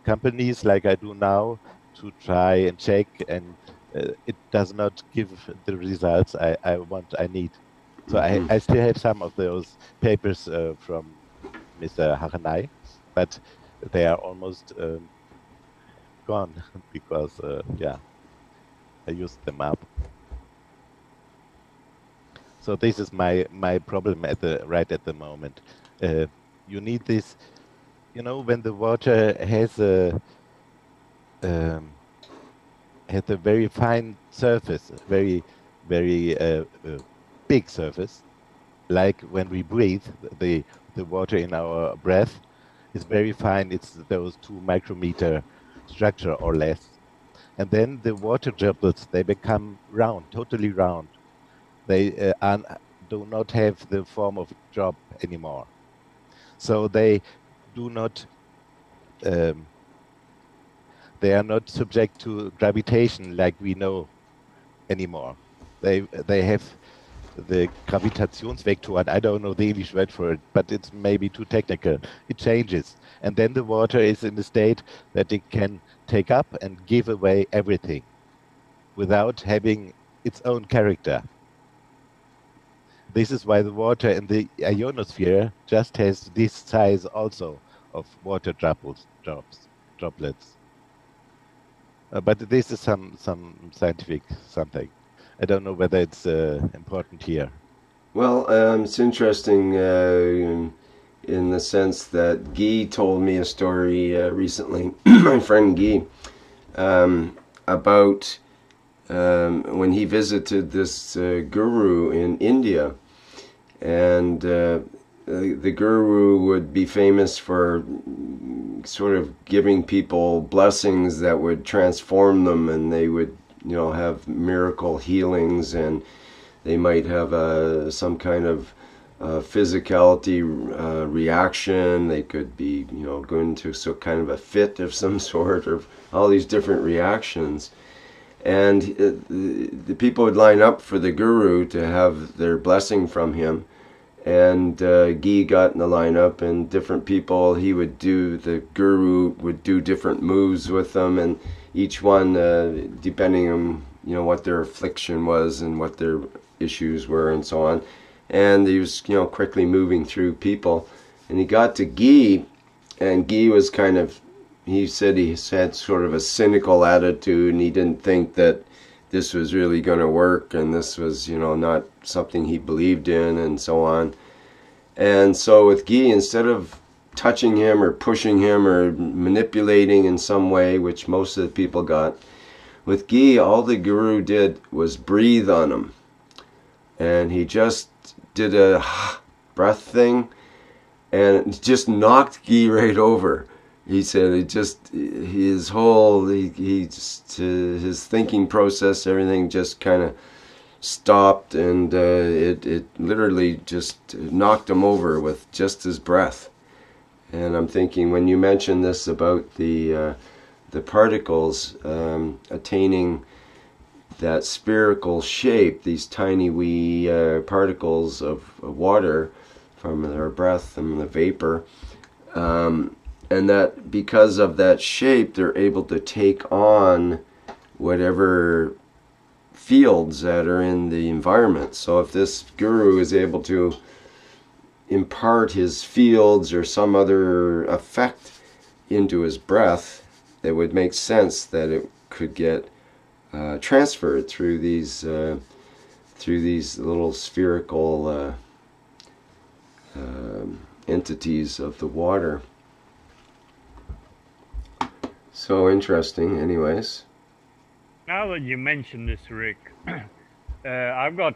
companies like I do now to try and check, and it does not give the results I need. So I still have some of those papers from Mr. Haranai, but they are almost gone because, yeah, I used them up. So this is my problem right at the moment. You need this, you know, when the water has a very fine surface, very big surface, like when we breathe, the water in our breath is very fine. It's those 2 micrometer structure or less. And then the water droplets, they become round, totally round. They do not have the form of drop anymore. So they do not, they are not subject to gravitation like we know anymore. They have the Gravitationsvektoren. I don't know the English word for it, but it's maybe too technical. It changes. And then the water is in a state that it can take up and give away everything without having its own character. This is why the water in the ionosphere just has this size also of water droplets. But this is some scientific something. I don't know whether it's important here. Well, it's interesting in the sense that Guy told me a story recently, my friend Guy, about when he visited this guru in India. And the guru would be famous for sort of giving people blessings that would transform them, and they would, you know, have miracle healings, and they might have some kind of physicality reaction. They could be, you know, going into some kind of a fit of some sort, or all these different reactions. And the people would line up for the guru to have their blessing from him. And Guy got in the lineup, and different people, the guru would do different moves with them, and each one, depending on, you know, what their affliction was and what their issues were and so on. And he was, you know, quickly moving through people. And he got to Guy, and Guy was kind of, he said he had sort of a cynical attitude, and he didn't think that this was really going to work, and this was, you know, not something he believed in, and so on. And so with Guy, instead of touching him or pushing him or manipulating in some way, which most of the people got, with Guy, all the guru did was breathe on him. And he just did a breath thing, and it just knocked Guy right over. He said it just, his whole, his thinking process, everything just kind of stopped, and it literally just knocked him over with just his breath. And I'm thinking, when you mentioned this about the particles attaining that spherical shape, these tiny wee particles of water from their breath and the vapor, and that because of that shape, they're able to take on whatever fields that are in the environment. So if this guru is able to impart his fields or some other effect into his breath, it would make sense that it could get transferred through these little spherical entities of the water. So interesting, anyways. Now that you mention this, Rick, I've got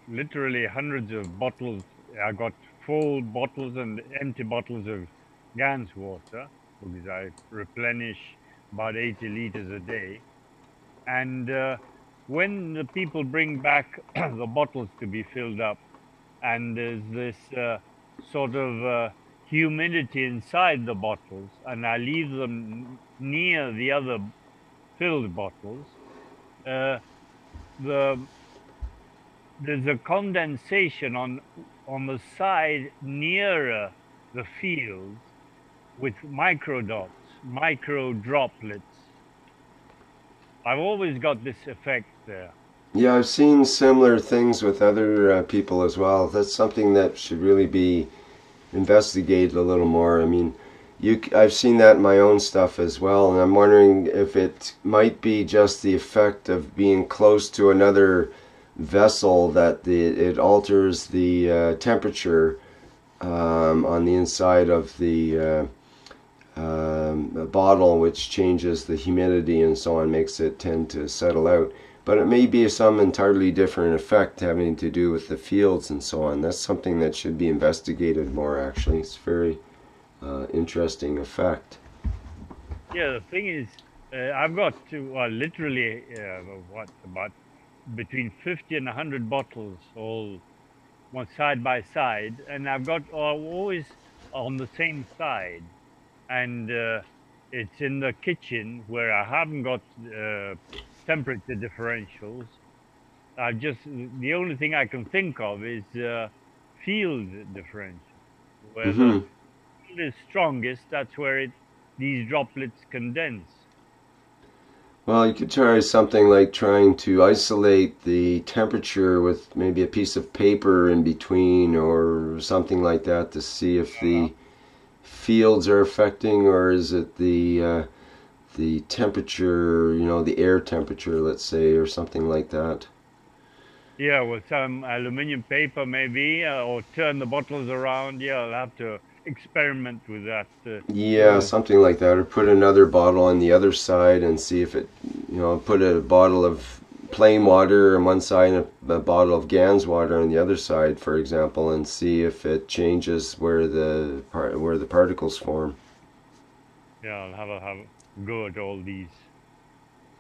literally hundreds of bottles. I've got full bottles and empty bottles of Gans water, because I replenish about 80 liters a day. And when the people bring back the bottles to be filled up, and there's this sort of humidity inside the bottles, and I leave them near the other filled bottles, there's a condensation on the side nearer the fields with micro dots, micro droplets. I've always got this effect there. Yeah, I've seen similar things with other people as well. That's something that should really be investigated a little more. I mean, I've seen that in my own stuff as well, and I'm wondering if it might be just the effect of being close to another vessel that it alters the temperature on the inside of the bottle, which changes the humidity and so on, makes it tend to settle out. But it may be some entirely different effect having to do with the fields and so on. That's something that should be investigated more, actually. It's a very interesting effect. Yeah, the thing is, I've got to literally, about between 50 and 100 bottles all one side by side, and I've got always on the same side. And it's in the kitchen where I haven't got temperature differentials. The only thing I can think of is field differential. Where the field is strongest, that's where these droplets condense. Well, you could try something like trying to isolate the temperature with maybe a piece of paper in between or something like that to see if the fields are affecting, or is it the temperature, the air temperature, let's say, or something like that. Yeah, with some aluminium paper maybe, or turn the bottles around. Yeah, I'll have to experiment with that. Yeah, something like that, or put another bottle on the other side and see if it, put a bottle of plain water on one side and a bottle of Gans water on the other side, for example, and see if it changes where the particles form. Yeah, I'll have a go at all these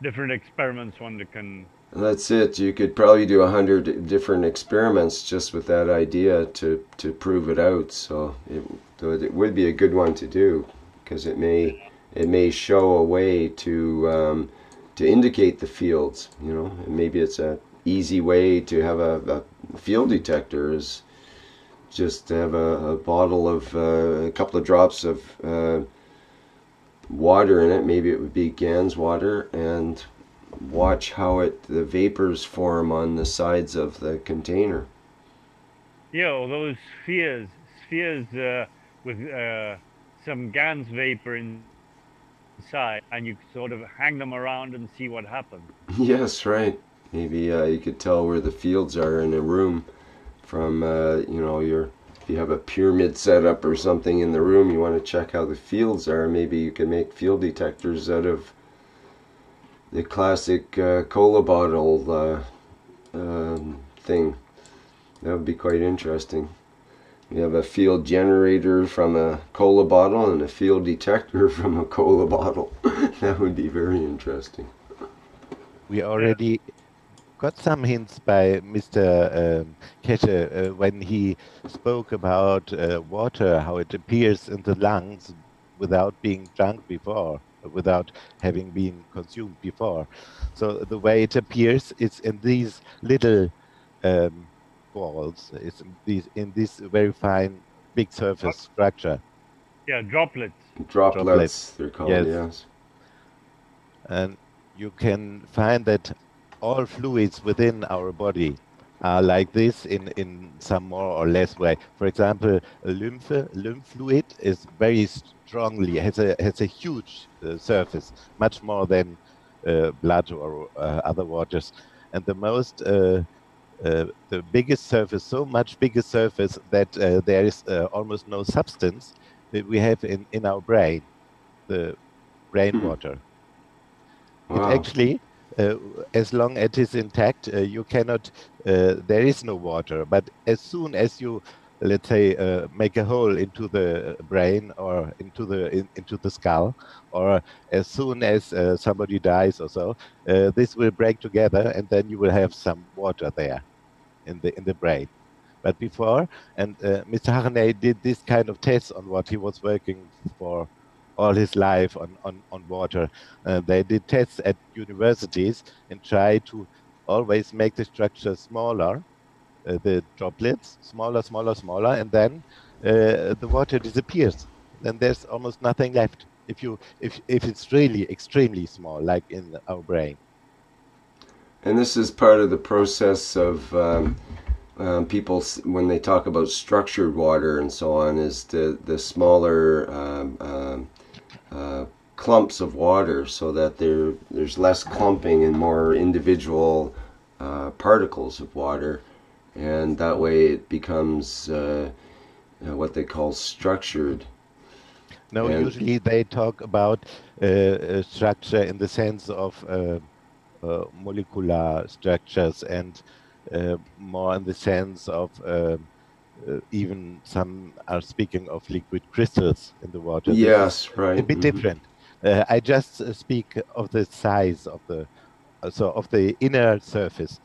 different experiments one that can. That's it. You could probably do 100 different experiments just with that idea to prove it out. So it would be a good one to do, because it may show a way to indicate the fields. And maybe it's a easy way to have a field detector is just to have a bottle of a couple of drops of water in it. Maybe it would be Gans water, and watch how the vapors form on the sides of the container. Yeah, or those spheres with some Gans vapor inside, and you sort of hang them around and see what happens. Yes, right. Maybe you could tell where the fields are in a room from if you have a pyramid set up or something in the room, you want to check how the fields are. Maybe you can make field detectors out of the classic cola bottle thing. That would be quite interesting. You have a field generator from a cola bottle and a field detector from a cola bottle. That would be very interesting. We already got some hints by Mr. Keshe when he spoke about water, how it appears in the lungs without being drunk before, without having been consumed before. So the way it appears is in these little balls, it's in this very fine big surface structure. Yeah, droplets. Droplets, they're called, yes. And you can find that all fluids within our body are like this in some more or less way. For example, lymph fluid is very strongly, has a huge surface, much more than blood or other waters. And the biggest surface, so much bigger surface that there is almost no substance that we have in our brain, the brain water. Wow. It actually, as long as it is intact, you cannot, there is no water. But as soon as you, let's say, make a hole into the brain or into the skull, or as soon as somebody dies or so, this will break together, and then you will have some water there in the brain. But before, and Mr. Harney did this kind of tests on what he was working for all his life on water. They did tests at universities and tried to always make the structure smaller, the droplets smaller, and then the water disappears. Then there's almost nothing left. If it's really extremely small, like in our brain. And this is part of the process of people, when they talk about structured water and so on, is the smaller clumps of water, so that there's less clumping and more individual particles of water, and that way it becomes what they call structured. No, usually they talk about structure in the sense of molecular structures, and more in the sense of even some are speaking of liquid crystals in the water. Yes, right. A bit different. I just speak of the size of the of the inner surface.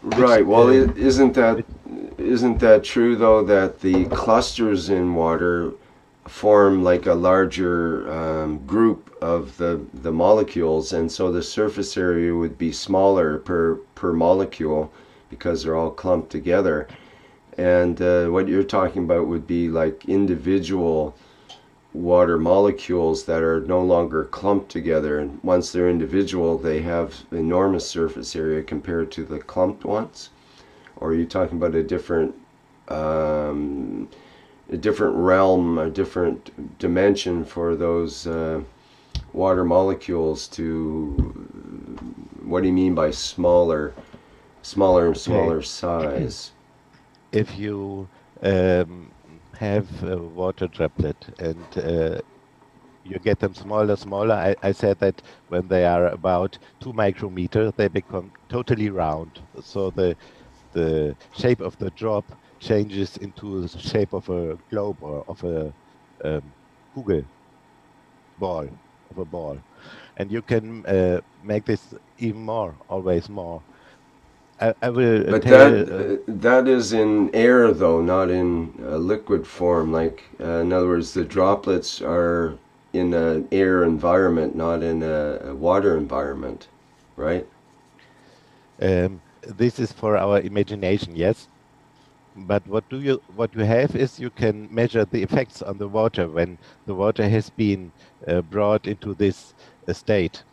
Right. Well, isn't that true though, that the clusters in water form like a larger group of the molecules, and so the surface area would be smaller per molecule because they're all clumped together. And what you're talking about would be like individual water molecules that are no longer clumped together, and once they're individual they have enormous surface area compared to the clumped ones. Or are you talking about a different realm, a different dimension for those water molecules to, what do you mean by smaller and smaller size? If you have a water droplet and you get them smaller. I said that when they are about 2 micrometers, they become totally round. So the shape of the drop changes into the shape of a globe or of a kugel, ball. And you can make this even more, always more. I will. But that is in air, though, not in liquid form. Like in other words, the droplets are in an air environment, not in a water environment, right? This is for our imagination, yes. But what you have is you can measure the effects on the water when the water has been brought into this state.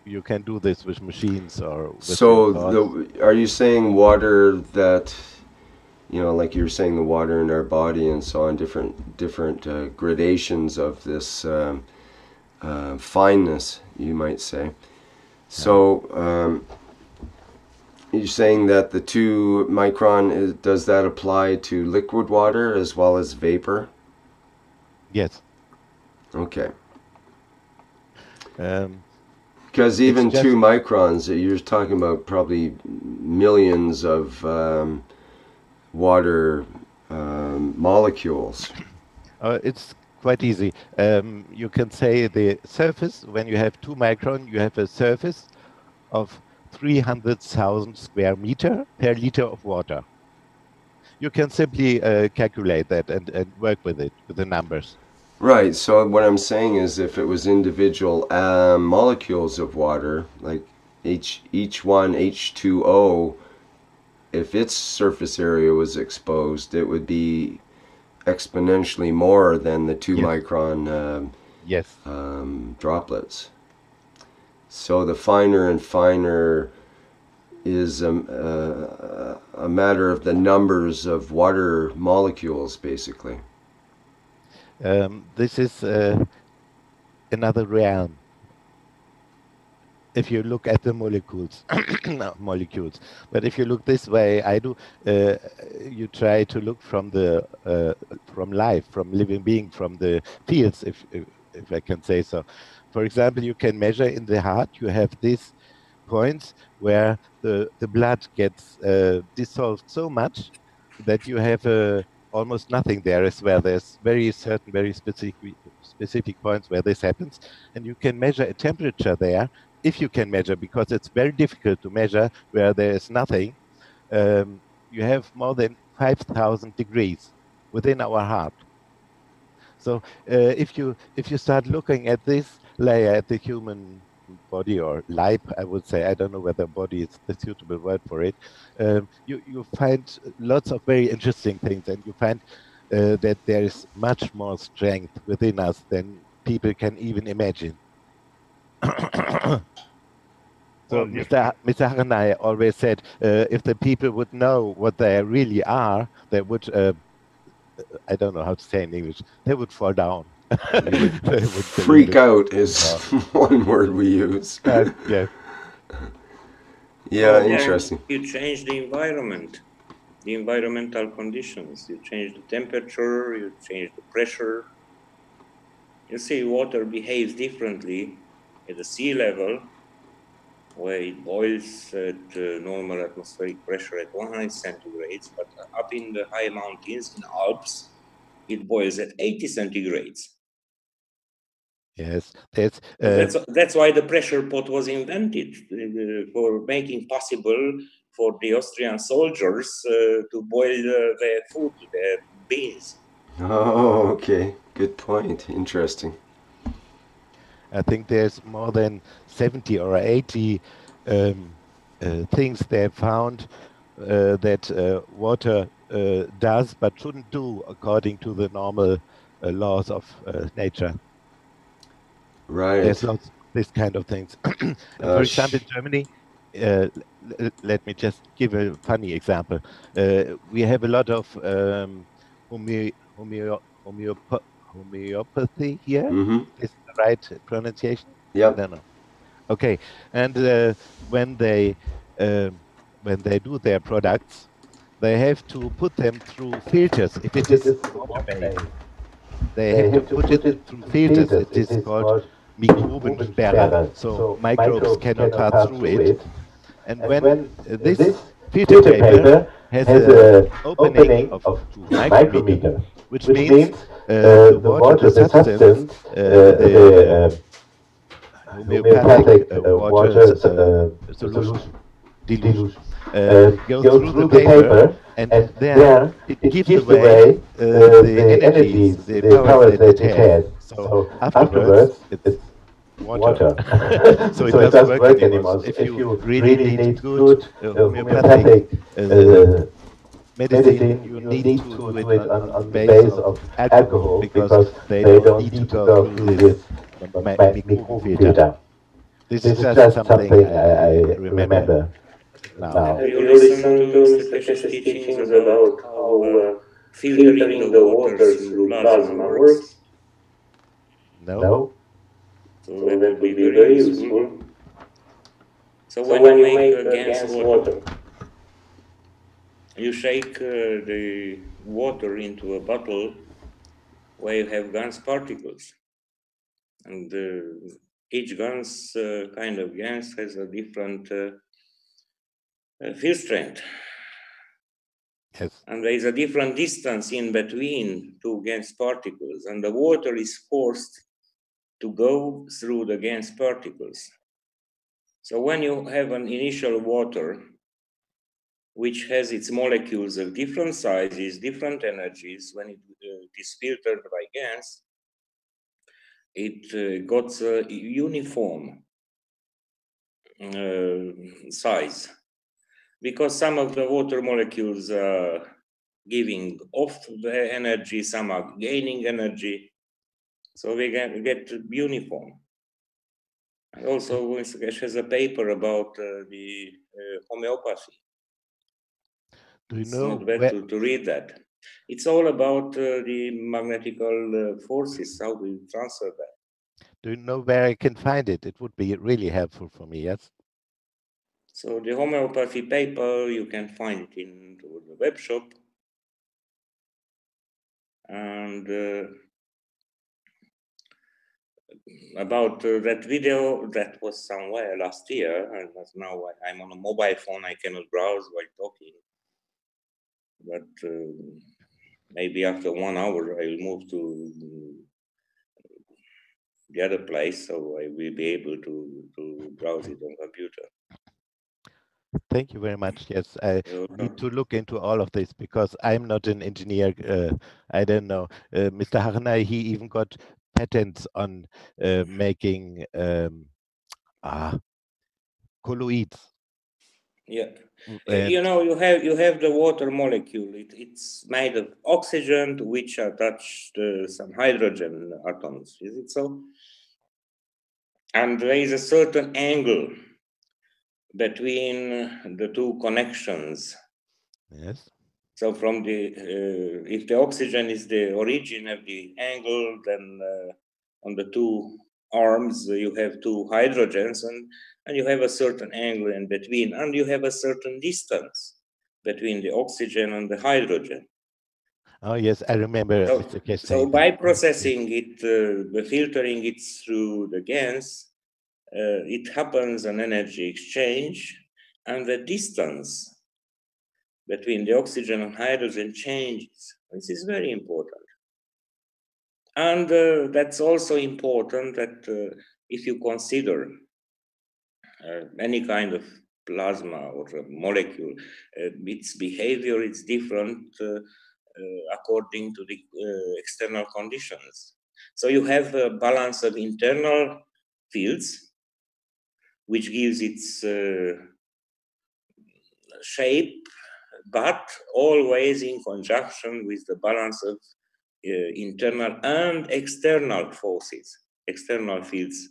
You can do this with machines or with so are you saying water that, you know, like you're saying the water in our body and so on, different gradations of this fineness, you might say. So you're saying that the 2 micron, does that apply to liquid water as well as vapor? Yes. Okay. Because even 2 microns, you're talking about probably millions of water molecules. It's quite easy. You can say the surface, when you have 2 micron, you have a surface of 300,000 square meter per liter of water. You can simply calculate that and work with it, with the numbers. Right, so what I'm saying is if it was individual molecules of water, like each one, H2O, if its surface area was exposed, it would be exponentially more than the 2 micron droplets. So the finer and finer is a matter of the numbers of water molecules, basically. This is another realm. If you look at the molecules, but if you look this way, I do. You try to look from the from life, from living being, from the fields, if I can say so. For example, you can measure in the heart. You have these points where the blood gets dissolved so much that you have almost nothing there as well. There's very specific points where this happens, and you can measure a temperature there, if you can measure, because it's very difficult to measure where there is nothing. You have more than 5,000 degrees within our heart. So if you start looking at this layer, at the human body or Leib, I would say. I don't know whether body is the suitable word for it. You find lots of very interesting things, and you find that there is much more strength within us than people can even imagine. So Mr. Harnay always said, if the people would know what they really are, they would, I don't know how to say in English, they would fall down. They would freak out is one word we use. Yeah. Yeah, interesting. You change the environment, the environmental conditions. You change the temperature, you change the pressure. You see, water behaves differently at the sea level, where it boils at normal atmospheric pressure at 100 centigrades, but up in the high mountains, in Alps, it boils at 80 centigrades. Yes, that's why the pressure pot was invented, for making possible for the Austrian soldiers to boil their food, their beans. Oh, okay. Good point. Interesting. I think there's more than 70 or 80 things they found that water does but shouldn't do according to the normal laws of nature. Right. There's lots of this kind of things. And for example, in Germany, let me just give a funny example. We have a lot of homeopathy here. Is the right pronunciation? Yeah. I don't know. Okay, and when they do their products, they have to put them through filters. If it is water-based, they have to put it through filters. It is called Mikrobensperre, so microbes cannot pass through it. And when this filter paper has an opening of 2 micrometers, which means the water, the substance, the homeopathic water solution, dilution, goes through the paper, and there it gives away the energies, the powers that it has. So afterwards, it's water. So it doesn't work anymore. If you really need good homeopathic medicine, you need to do it on the base of alcohol, because they don't need to go through this microfilter. This is just something I remember now. Have you listened to Mr. Keshe's teachings about how filtering the water through plasma works? No. So that would be very useful. So when you make Gans water, you shake the water into a bottle where you have Gans particles. And each Gans kind of Gans has a different field strength. Yes. And there is a different distance in between two Gans particles, and the water is forced to go through the Gans particles. So when you have an initial water, which has its molecules of different sizes, different energies, when it is filtered by Gans, it got a uniform size, because some of the water molecules are giving off the energy, some are gaining energy, so we get uniform. And also, Mr. Keshe has a paper about the homeopathy. Do you it's know not bad to read that. It's all about the magnetical forces, how we transfer that. Do you know where I can find it? It would be really helpful for me, yes? So the homeopathy paper, you can find it in the web shop. And about that video, that was somewhere last year, and now I'm on a mobile phone, I cannot browse while talking. But maybe after 1 hour, I will move to the other place, so I will be able to browse it on computer. Thank you very much. Yes, I need to look into all of this, because I'm not an engineer. I don't know. Mr. Harnay, he even got patents on making Colloids. Yeah. You know, you have the water molecule. It's made of oxygen to which are attached some hydrogen atoms. Is it so? And there is a certain angle between the two connections. Yes. So from the if the oxygen is the origin of the angle, then on the two arms you have two hydrogens, and you have a certain angle in between, and you have a certain distance between the oxygen and the hydrogen. Oh yes, I remember Mr. Keshe. So by processing it, filtering it through the Gans, it happens an energy exchange, and the distance between the oxygen and hydrogen changes. This is very important. And that's also important that if you consider any kind of plasma or molecule, its behavior is different according to the external conditions. So you have a balance of internal fields, which gives its shape, but always in conjunction with the balance of internal and external forces, external fields.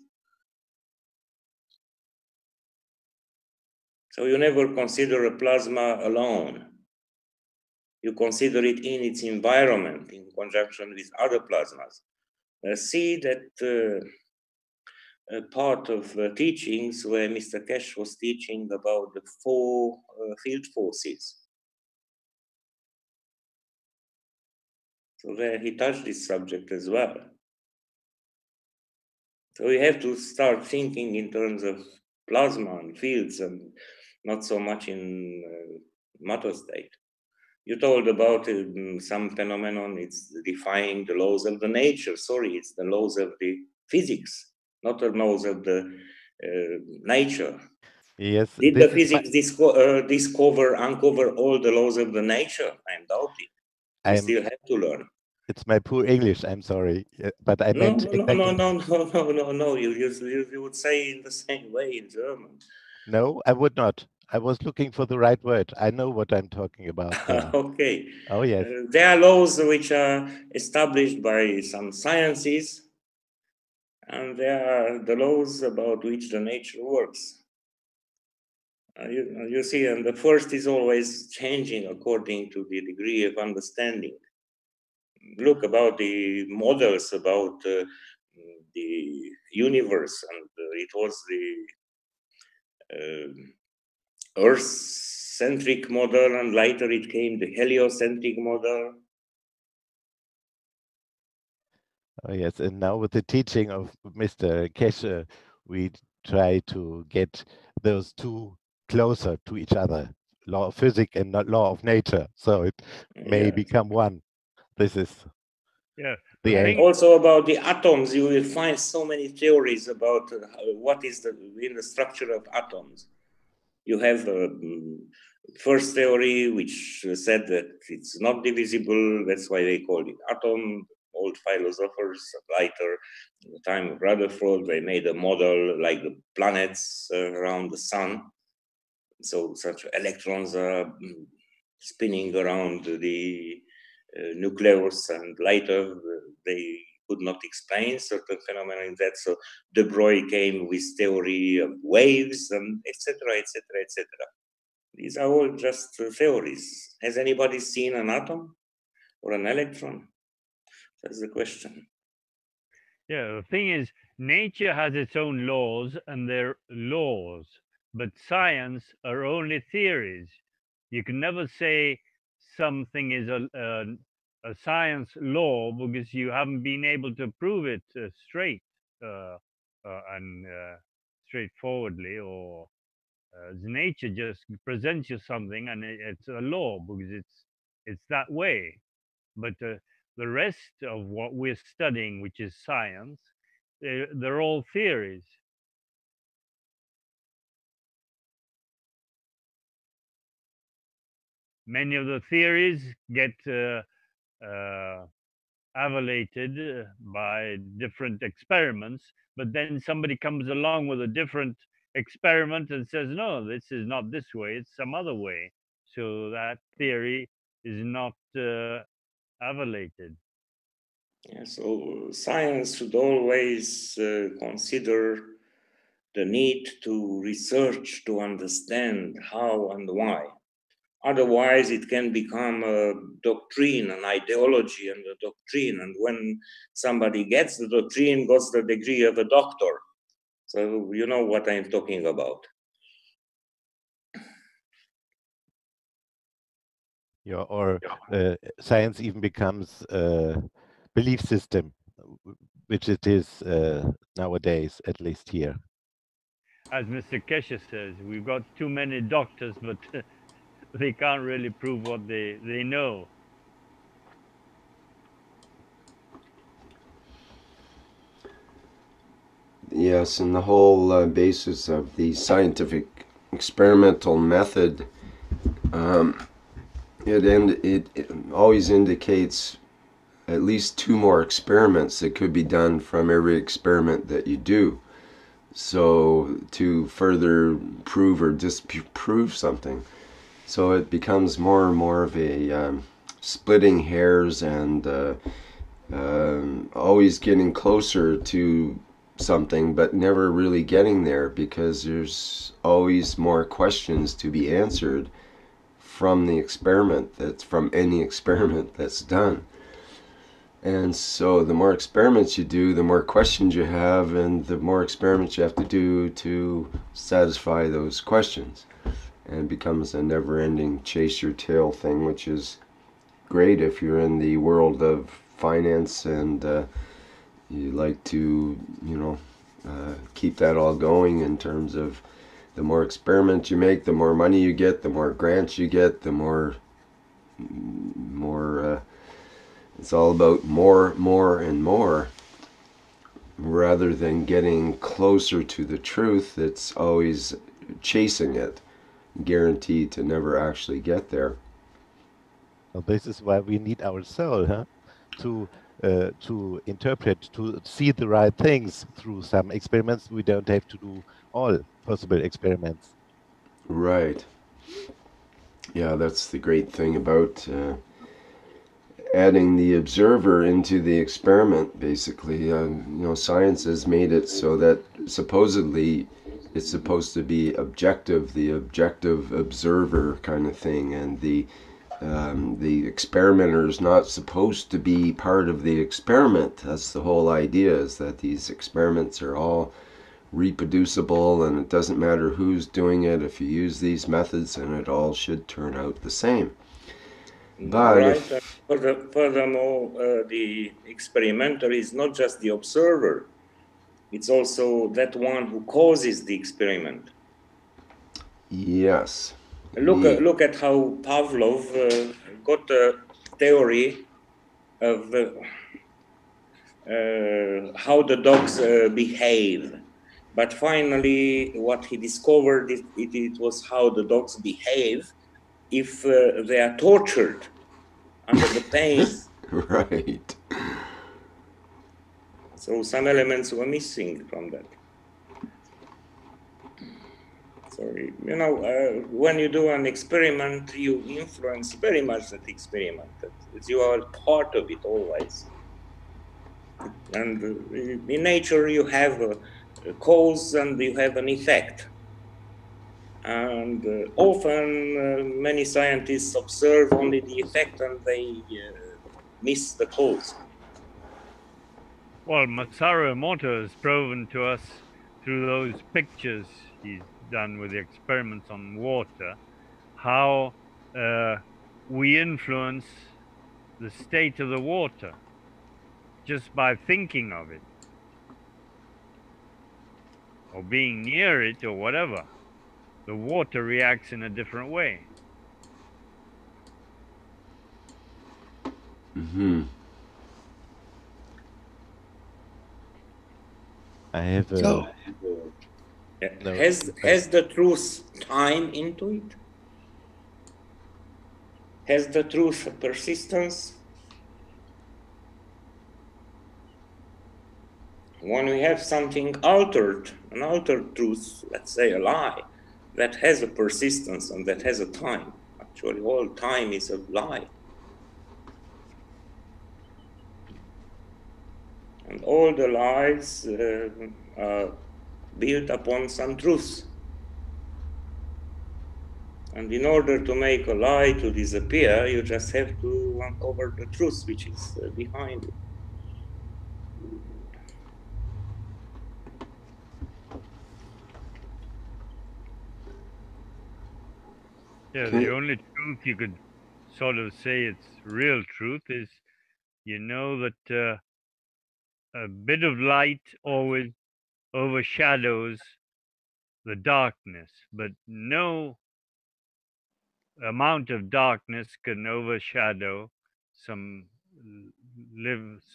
So you never consider a plasma alone. You consider it in its environment in conjunction with other plasmas. See that part of teachings where Mr. Keshe was teaching about the four field forces. So there he touched this subject as well. So we have to start thinking in terms of plasma and fields and not so much in matter state. You told about some phenomenon, it's defying the laws of the nature. Sorry, it's the laws of the physics, not the laws of the nature. Yes. Did the physics uncover all the laws of the nature? I'm doubting. We still have to learn. It's my poor English, I'm sorry. But I meant No. You would say in the same way in German. No, I would not. I was looking for the right word. I know what I'm talking about. Okay. Oh, yes. There are laws which are established by some sciences, and there are the laws about which the nature works. You see, and the first is always changing according to the degree of understanding. Look about the models about the universe, and it was the Earth-centric model, and later it came the heliocentric model. Oh, yes, and now with the teaching of Mr. Keshe, we try to get those two closer to each other, law of physics and not law of nature, so it may become one. This is the aim. Also about the atoms, you will find so many theories about what is in the structure of atoms. You have first theory, which said that it's not divisible, that's why they called it atom. Old philosophers later, in the time of Rutherford, they made a model like the planets around the sun. So such electrons are spinning around the nucleus, and later they could not explain certain phenomena in that. So De Broglie came with theory of waves and etc., etc., etc. These are all just theories. Has anybody seen an atom or an electron? That's the question. Yeah, the thing is, nature has its own laws, and they're laws, but science are only theories. You can never say something is a science law because you haven't been able to prove it straight and straightforwardly, or nature just presents you something and it's a law because it's that way. But the rest of what we're studying, which is science, they're all theories. Many of the theories get evaluated by different experiments, but then somebody comes along with a different experiment and says, no, this is not this way, it's some other way. So that theory is not evaluated. Yeah, so science should always consider the need to research to understand how and why. Otherwise, it can become a doctrine, an ideology and a doctrine. And when somebody gets the doctrine, gets the degree of a doctor. So you know what I'm talking about. Yeah, or science even becomes a belief system, which it is nowadays, at least here. As Mr. Keshe says, we've got too many doctors, but they can't really prove what they know. Yes, and the whole basis of the scientific experimental method, it always indicates at least 2 more experiments that could be done from every experiment that you do. So to further prove or disprove something. So it becomes more and more of a splitting hairs and always getting closer to something but never really getting there, because there's always more questions to be answered from the experiment, that's from any experiment that's done. And so the more experiments you do, the more questions you have, and the more experiments you have to do to satisfy those questions. And it becomes a never-ending chase your tail thing, which is great if you're in the world of finance and you like to, keep that all going in terms of the more experiments you make, the more money you get, the more grants you get, the more it's all about more and more, rather than getting closer to the truth. It's always chasing it, guaranteed to never actually get there. Well, this is why we need our soul, huh? To interpret, to see the right things through some experiments. We don't have to do all possible experiments. Right. Yeah, that's the great thing about adding the observer into the experiment, basically. Science has made it so that supposedly it's supposed to be objective, the objective observer kind of thing, and the experimenter is not supposed to be part of the experiment. That's the whole idea, is that these experiments are all reproducible, and it doesn't matter who's doing it. If you use these methods, and it all should turn out the same. But right. Furthermore, the experimenter is not just the observer, it's also that one who causes the experiment. Yes. Look at how Pavlov got a theory of how the dogs behave. But finally, what he discovered, it was how the dogs behave if they are tortured under the pain. Right. So some elements were missing from that. So, when you do an experiment, you influence very much that experiment. You are part of it always. And in nature, you have a cause and you have an effect. And often, many scientists observe only the effect and they miss the cause. Well, Masaru Emoto has proven to us through those pictures he's done with the experiments on water how we influence the state of the water just by thinking of it or being near it or whatever. The water reacts in a different way. Mm-hmm. I have no. Has the truth time into it? Has the truth persistence? when we have something altered, an altered truth, let's say a lie, that has a persistence and that has a time. Actually, all time is a lie. And all the lies are built upon some truth. And in order to make a lie to disappear, you just have to uncover the truth which is behind it. Yeah, the only truth you could sort of say it's real truth is, you know, that a bit of light always overshadows the darkness, but no amount of darkness can overshadow some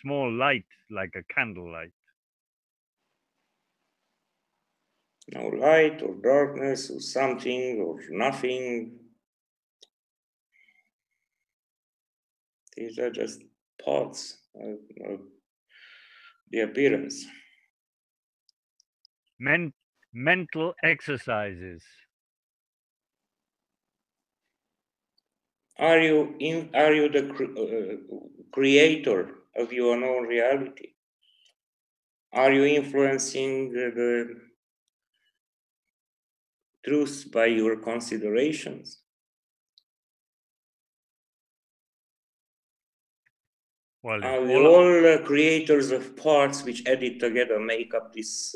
small light, like a candlelight. No light or darkness or something or nothing. These are just parts of the appearance. Mental exercises. Are you the creator of your own reality? Are you influencing the truth by your considerations? Well, are we all creators of parts which added together make up this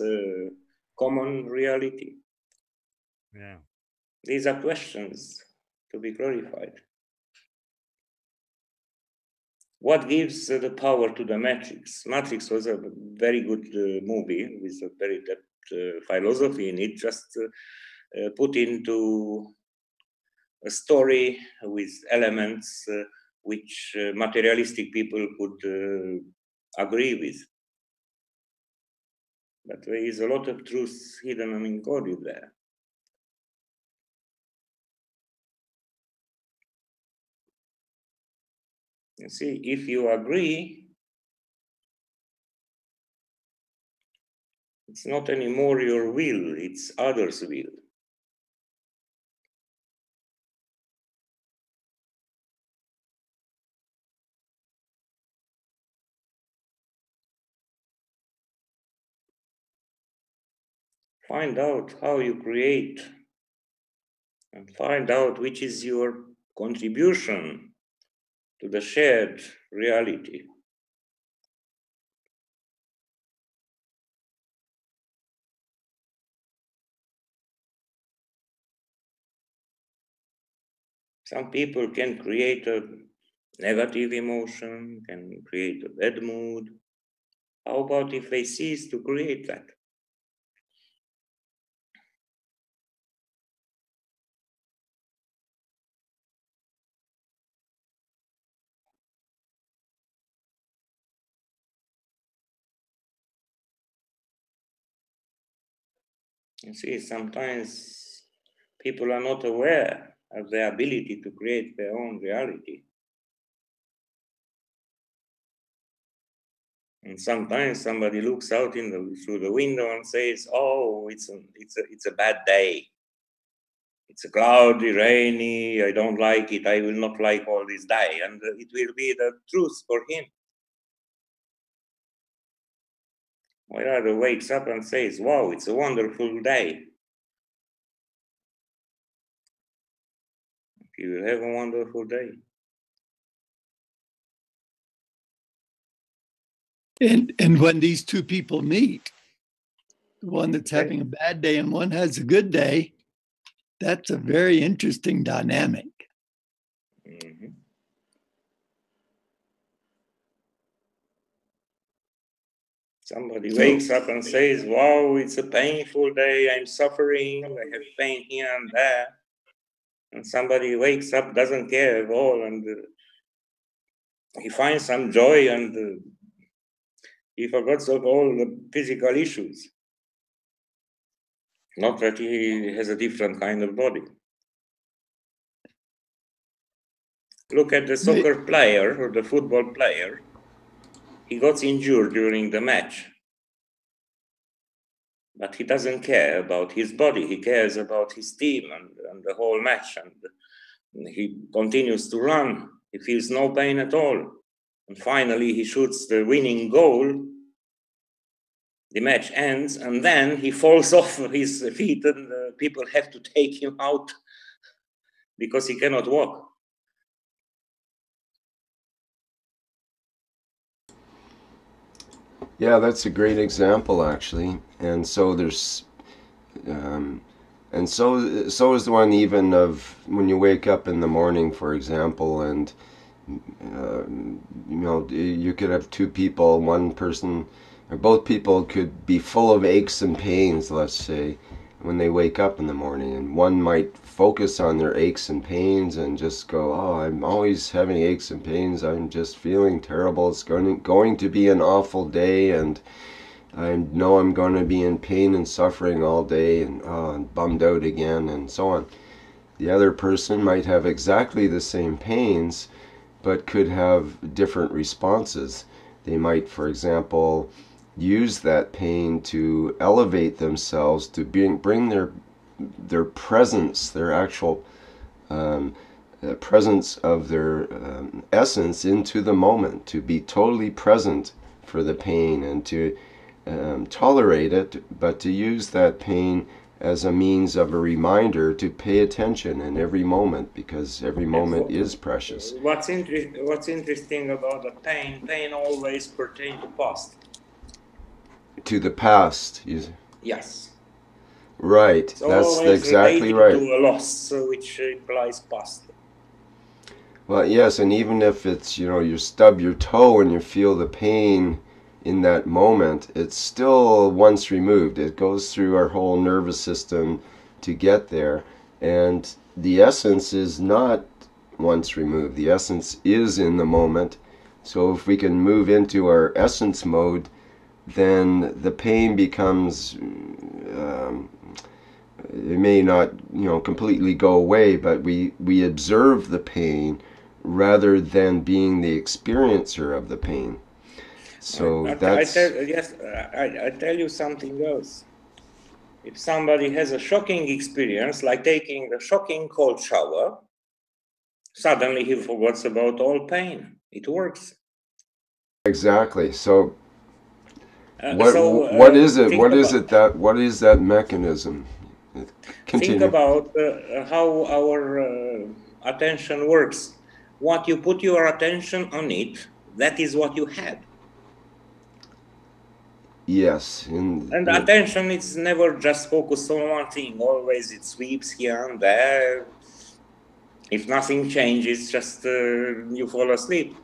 common reality? Yeah. These are questions to be clarified. What gives the power to the Matrix? Matrix was a very good movie with a very depth philosophy in it, just put into a story with elements which materialistic people could agree with. But there is a lot of truth hidden and encoded there. You see, if you agree, it's not anymore your will, it's others' will. Find out how you create and find out which is your contribution to the shared reality. Some people can create a negative emotion, can create a bad mood. How about if they cease to create that? You see, sometimes people are not aware of their ability to create their own reality. And sometimes somebody looks out through the window and says, "Oh, it's a bad day. It's a cloudy, rainy. I don't like it. I will not like all this day." And it will be the truth for him. Or other wakes up and says, "Wow, it's a wonderful day." You will have a wonderful day. And when these two people meet, the one that's having a bad day and one has a good day, that's a very interesting dynamic. Mm-hmm. Somebody wakes up and says, "Wow, it's a painful day. I'm suffering. I have pain here and there." And somebody wakes up, doesn't care at all, and he finds some joy, and he forgets of all the physical issues. Not that he has a different kind of body. Look at the soccer player or the football player. He got injured during the match. but he doesn't care about his body. He cares about his team and the whole match. And he continues to run. He feels no pain at all. And finally, he shoots the winning goal. The match ends, and then he falls off his feet, and people have to take him out because he cannot walk. Yeah, that's a great example, actually. And so there's, and so is the one even of when you wake up in the morning, for example, and you know, you could have two people, one person or both people could be full of aches and pains, let's say, when they wake up in the morning, and one might focus on their aches and pains and just go, oh, I'm always having aches and pains, I'm just feeling terrible, it's going to be an awful day, and I know I'm going to be in pain and suffering all day, and I'm bummed out again, and so on. The other person might have exactly the same pains, but could have different responses. They might, for example, use that pain to elevate themselves, to bring their presence, their actual presence of their essence into the moment, to be totally present for the pain and to tolerate it, but to use that pain as a means of a reminder to pay attention in every moment, because every moment is precious. What's interesting about the pain always pertains to past. To the past. Yes. Right. So that's exactly right. To a loss, which implies past. Well, yes, and even if it's, you know, you stub your toe and you feel the pain in that moment, it's still once removed. It goes through our whole nervous system to get there, and the essence is not once removed. The essence is in the moment. So if we can move into our essence mode, then the pain becomes, it may not, you know, completely go away, but we observe the pain rather than being the experiencer of the pain. So that's... I tell you something else. If somebody has a shocking experience, like taking a shocking cold shower, suddenly he forgets about all pain. It works. Exactly. So what is that mechanism? Continue. Think about how our attention works. What you put your attention on it, that is what you had. Yes. And attention is never just focused on one thing. Always it sweeps here and there. If nothing changes, just you fall asleep.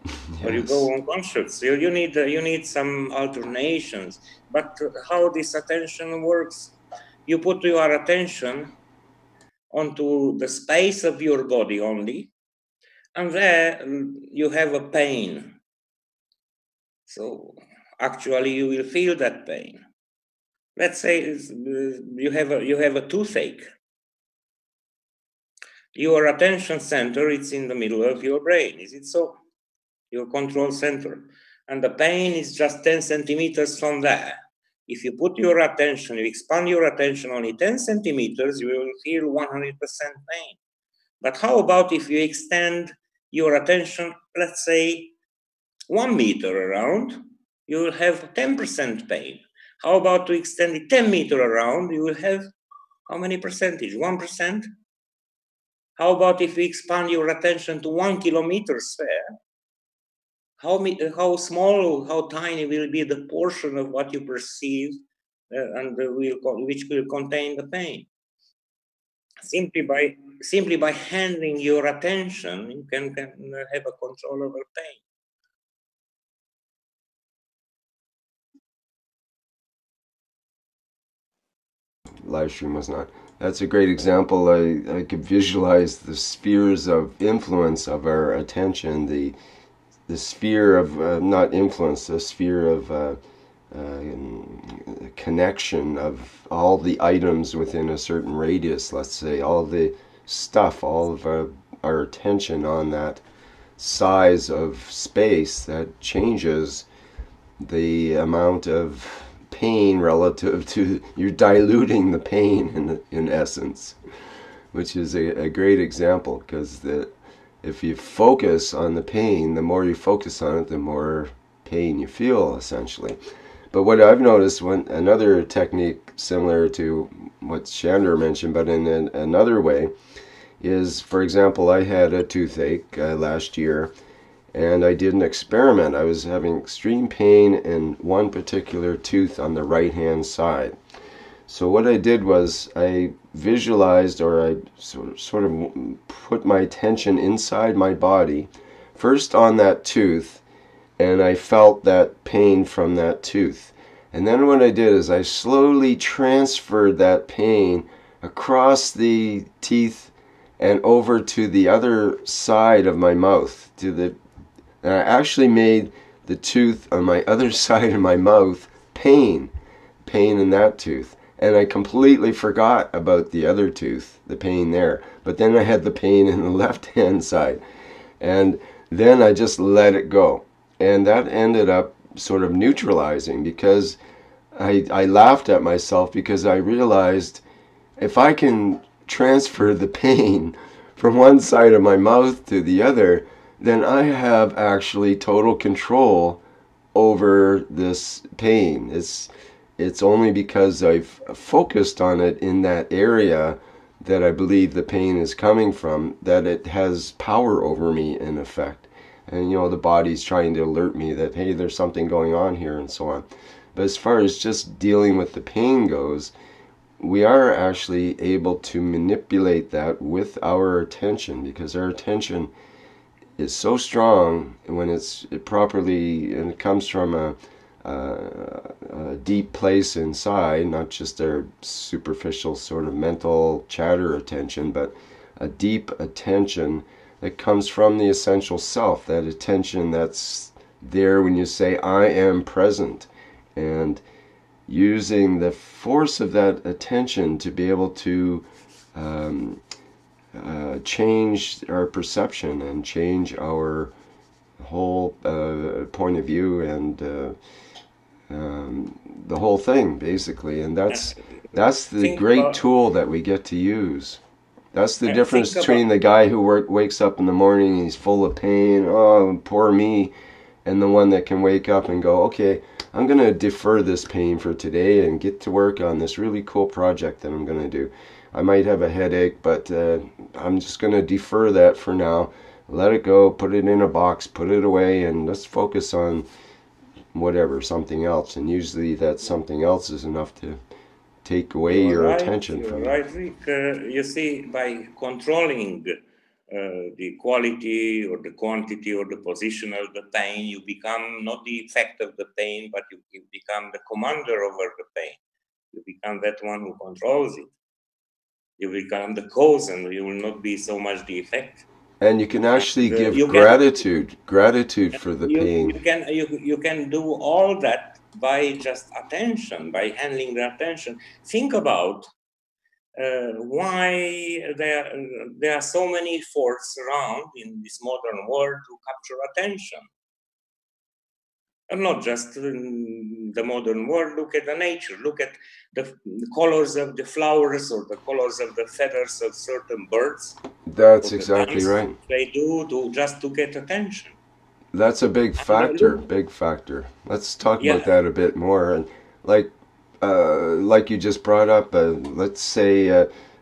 Yes. Or you go unconscious. You need some alternations. But how this attention works, you put your attention onto the space of your body only, and there you have a pain. So actually you will feel that pain. Let's say you have a toothache. Your attention center, it's in the middle of your brain, is it so? Your control center. And the pain is just 10 centimeters from there. If you put your attention, you expand your attention only 10 centimeters, you will feel 100% pain. But how about if you extend your attention, let's say 1 meter around, you will have 10% pain. How about to extend it 10 meters around, you will have how many percentage? 1%? How about if you expand your attention to 1 kilometer sphere? How small, how tiny will be the portion of what you perceive which will contain the pain? Simply by handling your attention, you can have a control over pain. Live stream was not. That's a great example. I could visualize the spheres of influence of our attention, the sphere of not influence, the sphere of connection of all the items within a certain radius, let's say, all the stuff, all of our attention on that size of space that changes the amount of pain relative to, you're diluting the pain in essence, which is a great example, because if you focus on the pain, the more you focus on it, the more pain you feel, essentially. But what I've noticed, another technique similar to what Chandra mentioned, but in another way, is, for example, I had a toothache last year, and I did an experiment. I was having extreme pain in one particular tooth on the right-hand side. So what I did was I visualized, or I sort of put my attention inside my body, first on that tooth, and I felt that pain from that tooth. And then what I did is I slowly transferred that pain across the teeth and over to the other side of my mouth. And I actually made the tooth on my other side of my mouth pain in that tooth. And I completely forgot about the other tooth, the pain there. But then I had the pain in the left-hand side. And then I just let it go. And that ended up sort of neutralizing, because I laughed at myself, because I realized if I can transfer the pain from one side of my mouth to the other, then I have actually total control over this pain. It's only because I've focused on it in that area that I believe the pain is coming from, that it has power over me, in effect. And, the body's trying to alert me that, hey, there's something going on here, and so on. But as far as just dealing with the pain goes, we are actually able to manipulate that with our attention, because our attention is so strong when it's properly, and it comes from a deep place inside, not just our superficial sort of mental chatter attention, but a deep attention that comes from the essential self, that attention that's there when you say, I am present, and using the force of that attention to be able to change our perception and change our whole point of view, and the whole thing, basically. And that's the great tool that we get to use. That's the difference between the guy who wakes up in the morning and he's full of pain, oh, poor me, and the one that can wake up and go, okay, I'm going to defer this pain for today and get to work on this really cool project that I'm going to do. I might have a headache, but I'm just going to defer that for now. Let it go, put it in a box, put it away, and let's focus on whatever, something else. And usually that something else is enough to take away your attention from it. Right, Rick. You see, by controlling the quality or the quantity or the position of the pain, you become not the effect of the pain, but you become the commander over the pain. You become that one who controls it. You become the cause, and you will not be so much the effect. And you can actually give gratitude for the pain. You can do all that by just attention, by handling the attention. Think about why there are so many forces around in this modern world to capture attention. And not just in the modern world. Look at the nature. Look at the colors of the flowers or the colors of the feathers of certain birds. That's exactly right. They do just to get attention. That's a big factor. Big factor. Let's talk about that a bit more. And like you just brought up, let's say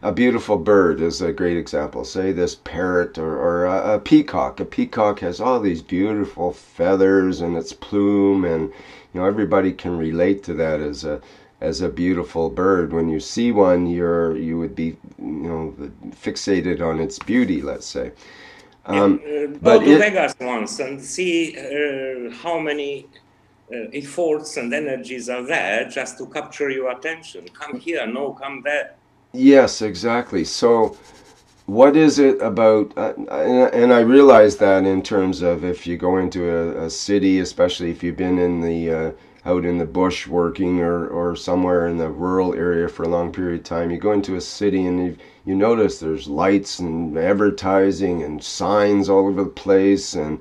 a beautiful bird is a great example. Say this parrot or a peacock. A peacock has all these beautiful feathers and its plume, and everybody can relate to that as a beautiful bird. When you see one, you would be fixated on its beauty, let's say. Go to Vegas once and see how many efforts and energies are there just to capture your attention. Come here, no, come there. Yes, exactly. So what is it about, and I realize that in terms of if you go into a city, especially if you've been in the out in the bush working or somewhere in the rural area for a long period of time, you go into a city and you notice there's lights and advertising and signs all over the place, and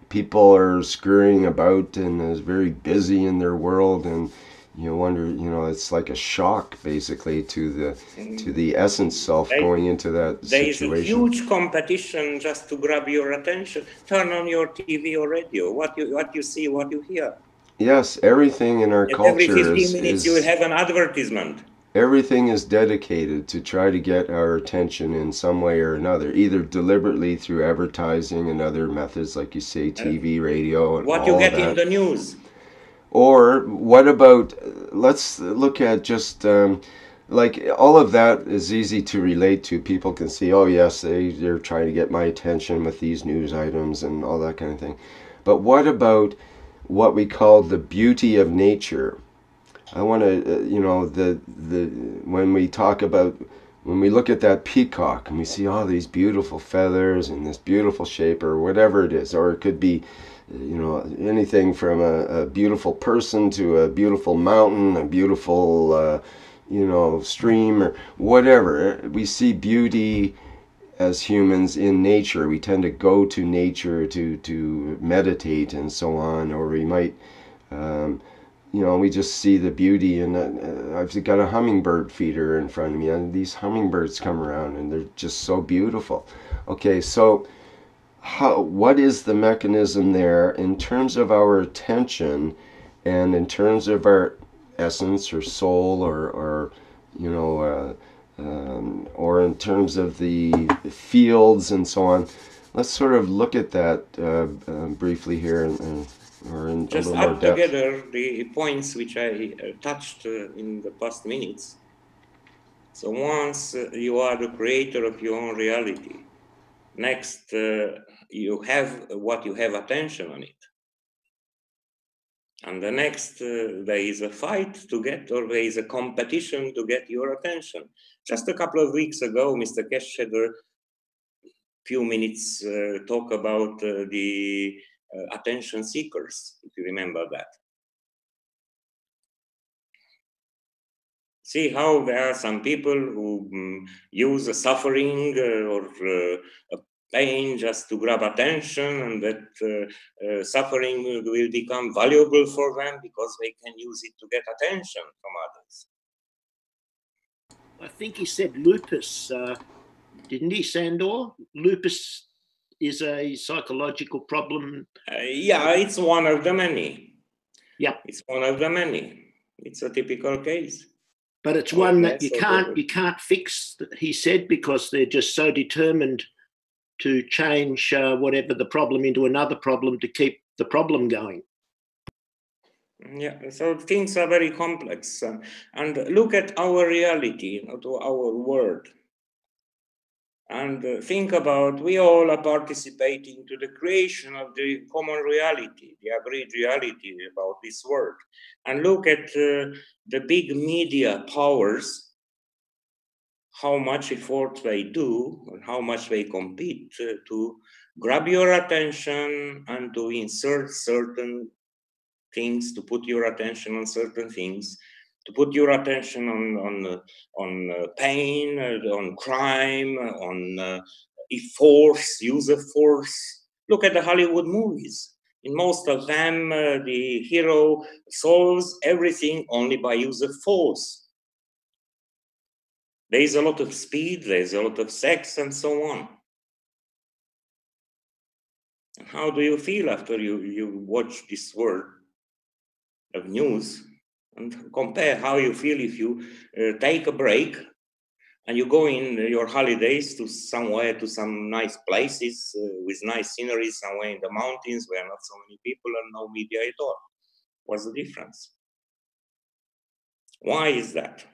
people are scurrying about and is very busy in their world, and you wonder, you know, it's like a shock basically to the essence self going into that situation. There is a huge competition just to grab your attention. Turn on your TV or radio. What you see, what you hear. Yes, everything in our culture every 15 minutes you will have an advertisement. Everything is dedicated to try to get our attention in some way or another, either deliberately through advertising and other methods, like you say, TV, radio, and what all you get that. in the news. Or what about, let's look at just, like, all of that is easy to relate to. People can see, oh yes, they're trying to get my attention with these news items and all that kind of thing. But what about what we call the beauty of nature? I want to, you know, when we talk about, when we look at that peacock and we see all these beautiful feathers and this beautiful shape or whatever it is, or it could be, you know, anything from a beautiful person to a beautiful mountain, a beautiful, you know, stream or whatever. We see beauty as humans in nature. We tend to go to nature to meditate and so on, or we might, you know, we just see the beauty. And I've got a hummingbird feeder in front of me, and these hummingbirds come around and they're just so beautiful. Okay, so what is the mechanism there in terms of our attention and in terms of our essence or soul or you know, or in terms of the fields and so on? Let's sort of look at that briefly here or in just a little more add depth. together the points which I touched in the past minutes. So once you are the creator of your own reality, next you have what you have attention on it. And the next, there is a fight to get, or there is a competition to get your attention. Just a couple of weeks ago, Mr. Keshe had a few minutes talk about the attention seekers, if you remember that. See how there are some people who use a suffering or a pain just to grab attention, and that suffering will become valuable for them because they can use it to get attention from others. I think he said lupus, didn't he, Sandor? Lupus is a psychological problem. Yeah, it's one of the many. Yeah, it's one of the many. It's a typical case. But it's one that you can't fix, he said, because they're just so determined to change whatever the problem into another problem to keep the problem going. Yeah, so things are very complex. And look at our reality, to our world. And think about, we all are participating to the creation of the common reality, the agreed reality about this world. And look at the big media powers, how much effort they do and how much they compete to grab your attention and to insert certain things, to put your attention on certain things, to put your attention on pain, on crime, on force, use of force. Look at the Hollywood movies. In most of them, the hero solves everything only by use of force. There is a lot of speed, there is a lot of sex, and so on. How do you feel after you watch this world of news? And compare how you feel if you take a break and you go in your holidays to somewhere, to some nice places with nice scenery, somewhere in the mountains where not so many people and no media at all. What's the difference? Why is that?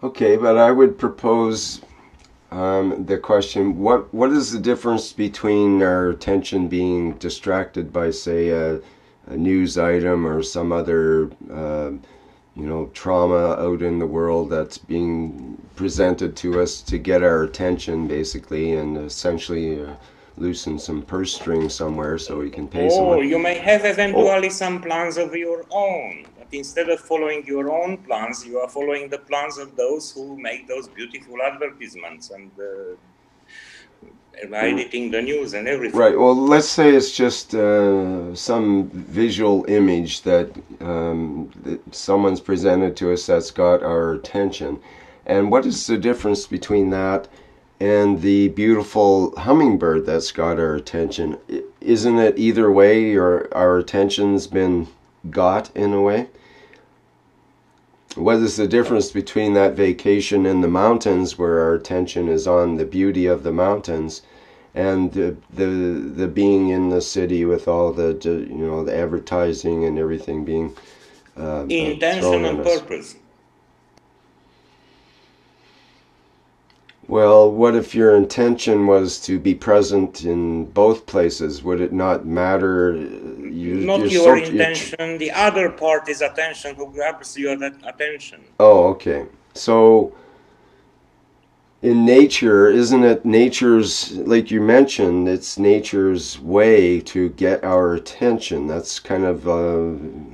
Okay, but I would propose the question, what is the difference between our attention being distracted by, say, a news item or some other, you know, trauma out in the world that's being presented to us to get our attention, basically, and essentially loosen some purse strings somewhere so we can pay someone. Oh, you may have eventually some plans of your own, but instead of following your own plans, you are following the plans of those who make those beautiful advertisements and editing the news and everything. Right. Well, let's say it's just some visual image that someone's presented to us that's got our attention. And what is the difference between that and the beautiful hummingbird that's got our attention? Isn't it either way, or our attention's been got in a way? What is the difference between that vacation in the mountains, where our attention is on the beauty of the mountains, and the being in the city with all the the advertising and everything being intention and purpose? Well, what if your intention was to be present in both places? Would it not matter? Not your intention. The other part is attention, who grabs your attention. Oh, okay. So in nature, isn't it nature's, like you mentioned, it's nature's way to get our attention? That's kind of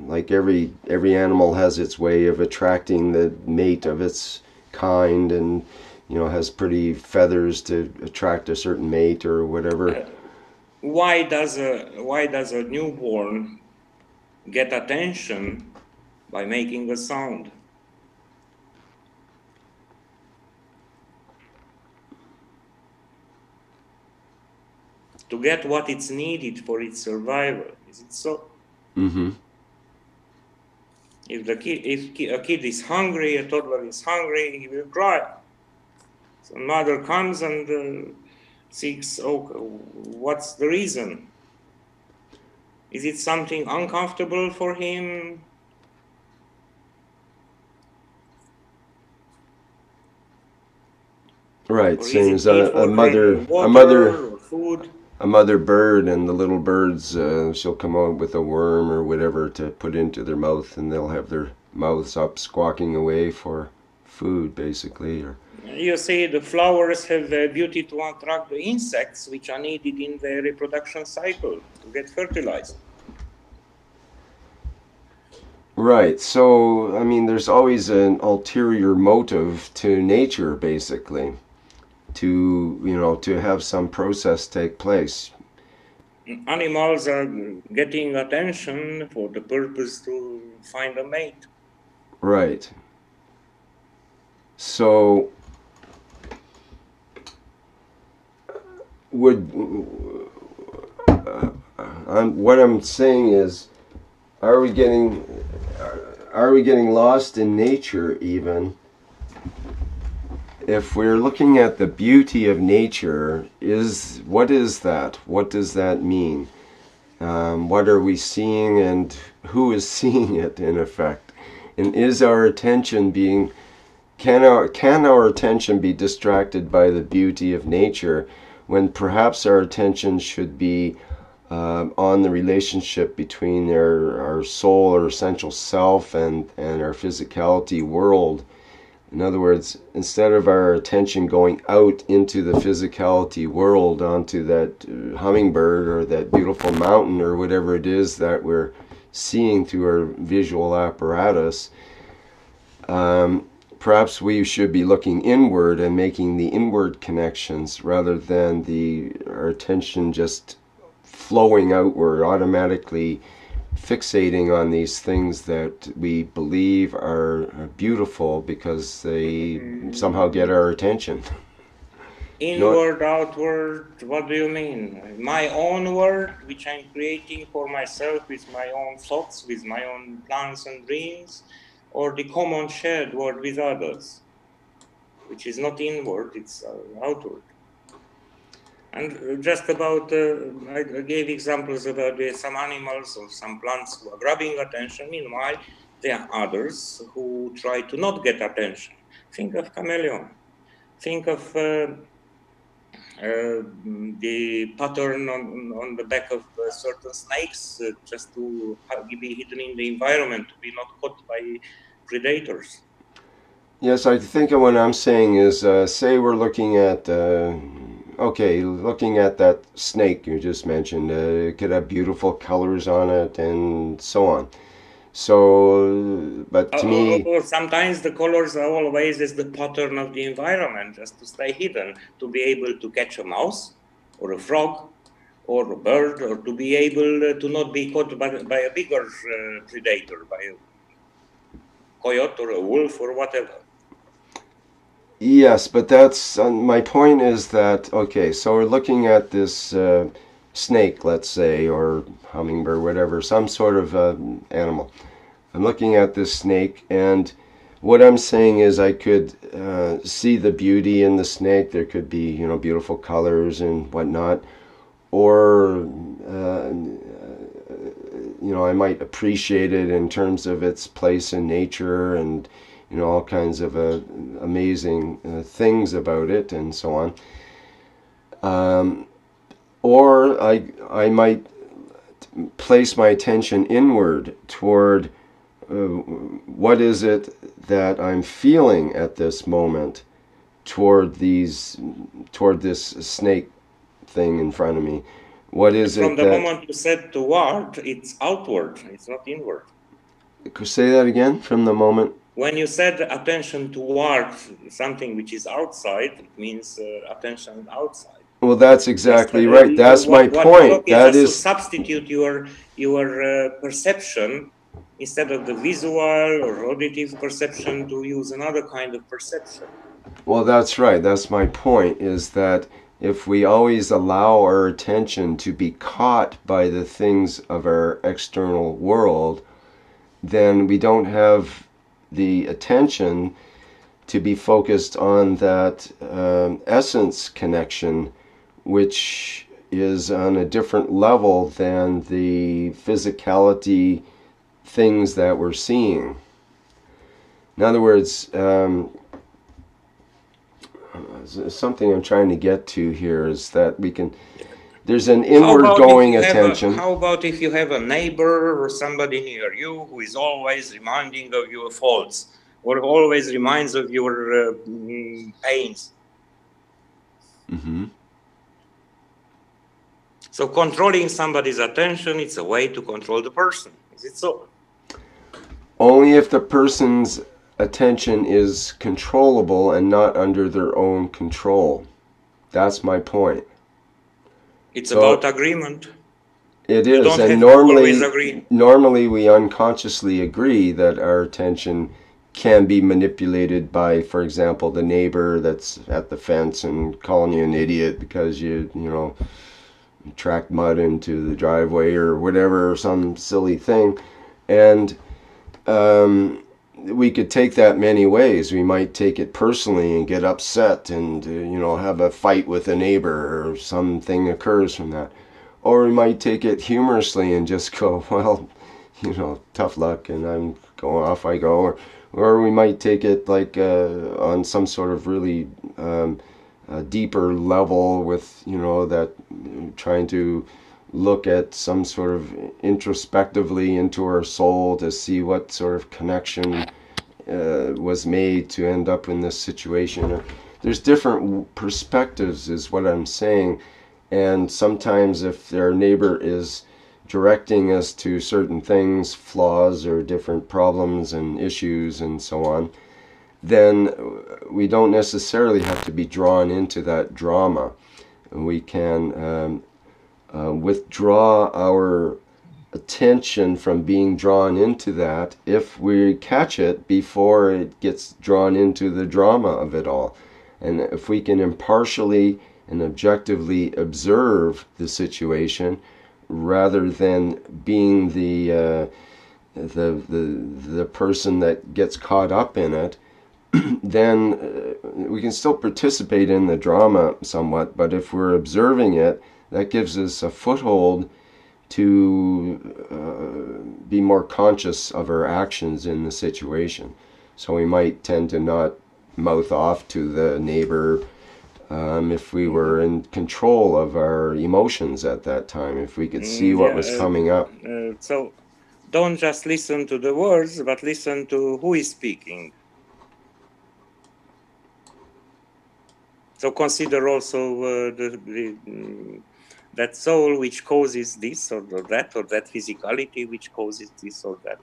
like every animal has its way of attracting the mate of its kind, and has pretty feathers to attract a certain mate or whatever. Why does a newborn get attention by making a sound? To get what it's needed for its survival. Is it so? Mm-hmm. If a kid is hungry, a toddler is hungry, he will cry. So mother comes and seeks, what's the reason? Is it something uncomfortable for him? Right, same as a mother bird, and the little birds, she'll come out with a worm or whatever to put into their mouth, and they'll have their mouths up squawking away for food, basically. Or you see, the flowers have the beauty to attract the insects which are needed in the reproduction cycle to get fertilized. Right, so I mean, there's always an ulterior motive to nature, basically, to have some process take place. Animals are getting attention for the purpose to find a mate. Right. So what I'm saying is, are we getting lost in nature even? If we're looking at the beauty of nature, what is that? What does that mean? What are we seeing, and who is seeing it, in effect? And is our attention being, can our attention be distracted by the beauty of nature, when perhaps our attention should be on the relationship between our soul or essential self and our physicality world? In other words, instead of our attention going out into the physicality world, onto that hummingbird or that beautiful mountain or whatever it is that we're seeing through our visual apparatus, perhaps we should be looking inward and making the inward connections, rather than our attention just flowing outward, automatically fixating on these things that we believe are beautiful because they somehow get our attention. Inward, outward, what do you mean? My own world, which I'm creating for myself with my own thoughts, with my own plans and dreams, or the common shared world with others, which is not inward, it's outward. And just about, I gave examples about some animals or some plants who are grabbing attention. Meanwhile, there are others who try to not get attention. Think of chameleon. Think of the pattern on the back of certain snakes, just to be hidden in the environment, to be not caught by predators. Yes, I think what I'm saying is, say we're looking at looking at that snake you just mentioned. It could have beautiful colors on it and so on. So, but to me, sometimes the colors are always as the pattern of the environment, just to stay hidden, to be able to catch a mouse, or a frog, or a bird, or to be able to not be caught by a bigger predator, by a coyote or a wolf or whatever. Yes, but that's my point is that, okay, so we're looking at this snake, let's say, or hummingbird, whatever, some sort of animal. I'm looking at this snake, and what I'm saying is I could see the beauty in the snake. There could be, you know, beautiful colors and whatnot, or you know, I might appreciate it in terms of its place in nature, and you know, all kinds of amazing things about it, and so on. Or I might place my attention inward toward what is it that I'm feeling at this moment toward this snake thing in front of me. What is it? From the moment you said toward, it's outward, it's not inward. Say that again. From the moment. When you said attention toward something which is outside, it means attention outside. Well, that's exactly right. That's my point. That is to substitute your perception instead of the visual or auditive perception, to use another kind of perception. Well, that's right. That's my point, is that if we always allow our attention to be caught by the things of our external world, then we don't have the attention to be focused on that essence connection, which is on a different level than the physicality things that we're seeing. In other words, something I'm trying to get to here is that we can, there's an inward going attention. How about if you have a neighbor or somebody near you who is always reminding of your faults, or always reminds of your pains? Mm-hmm. So controlling somebody's attention, it's a way to control the person. Is it so? Only if the person's attention is controllable and not under their own control. That's my point. It's about agreement. It is, and normally we unconsciously agree that our attention can be manipulated by, for example, the neighbor that's at the fence and calling you an idiot because you know, tracked mud into the driveway or whatever, or some silly thing. And we could take that many ways. We might take it personally and get upset and you know, have a fight with a neighbor, or something occurs from that. Or we might take it humorously and just go, well, you know, tough luck, and I'm going off I go. Or we might take it like on some sort of really deeper level with, you know, that trying to look at some sort of introspectively into our soul to see what sort of connection was made to end up in this situation. There's different perspectives is what I'm saying, and sometimes if our neighbor is directing us to certain things, flaws or different problems and issues and so on, then we don't necessarily have to be drawn into that drama. We can withdraw our attention from being drawn into that if we catch it before it gets drawn into the drama of it all. And if we can impartially and objectively observe the situation rather than being the person that gets caught up in it, then we can still participate in the drama somewhat, but if we're observing it, that gives us a foothold to be more conscious of our actions in the situation. So we might tend to not mouth off to the neighbor if we were in control of our emotions at that time, if we could see what was coming up. So don't just listen to the words, but listen to who is speaking. So consider also that soul which causes this or that physicality which causes this or that.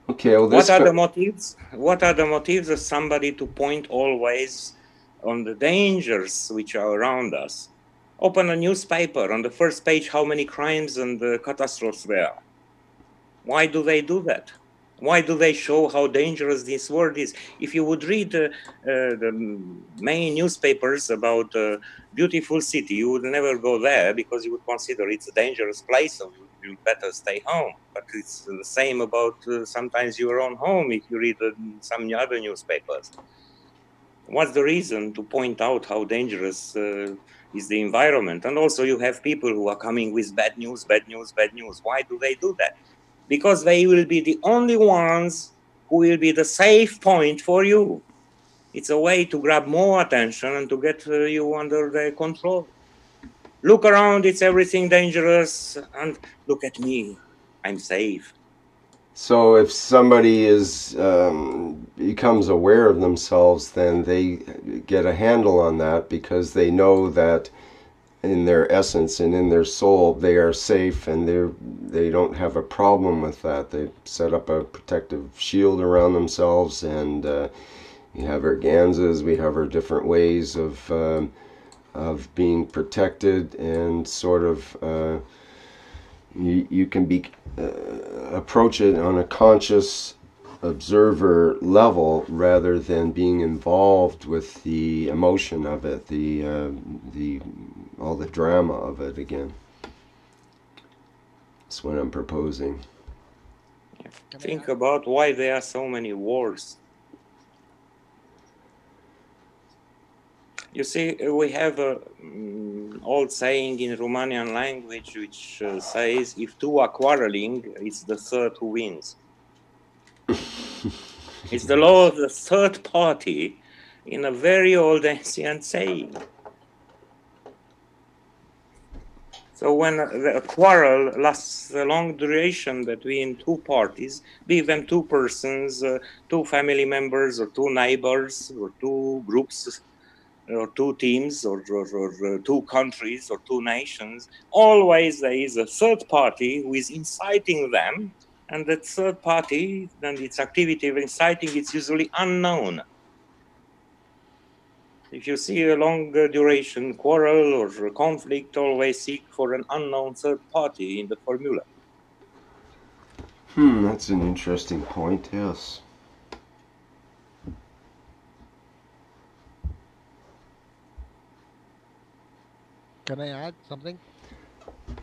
Okay, well, what are the motives? What are the motives of somebody to point always on the dangers which are around us? Open a newspaper, on the first page, how many crimes and catastrophes there are. Why do they do that? Why do they show how dangerous this world is? If you would read the main newspapers about a beautiful city, you would never go there because you would consider it's a dangerous place, so you better stay home. But it's the same about sometimes your own home if you read some other newspapers. What's the reason to point out how dangerous is the environment? And also you have people who are coming with bad news, bad news, bad news. Why do they do that? Because they will be the only ones who will be the safe point for you. It's a way to grab more attention and to get you under their control. Look around, it's everything dangerous, and look at me, I'm safe. So if somebody is becomes aware of themselves, then they get a handle on that because they know that in their essence and in their soul they are safe, and they don't have a problem with that. They set up a protective shield around themselves, and we have our Ganses, we have our different ways of being protected, and sort of you can be approach it on a conscious observer level rather than being involved with the emotion of it, all the drama of it again. That's what I'm proposing. Think about why there are so many wars. You see, we have an old saying in Romanian language which says, if two are quarreling, it's the third who wins. It's the law of the third party in a very old ancient saying. So when a quarrel lasts a long duration between two parties, be them two persons, two family members, or two neighbors, or two groups, or two teams, or two countries, or two nations, always there is a third party who is inciting them, and that third party and its activity of inciting is usually unknown. If you see a long duration quarrel or conflict, always seek for an unknown third party in the formula. That's an interesting point, yes. Can I add something?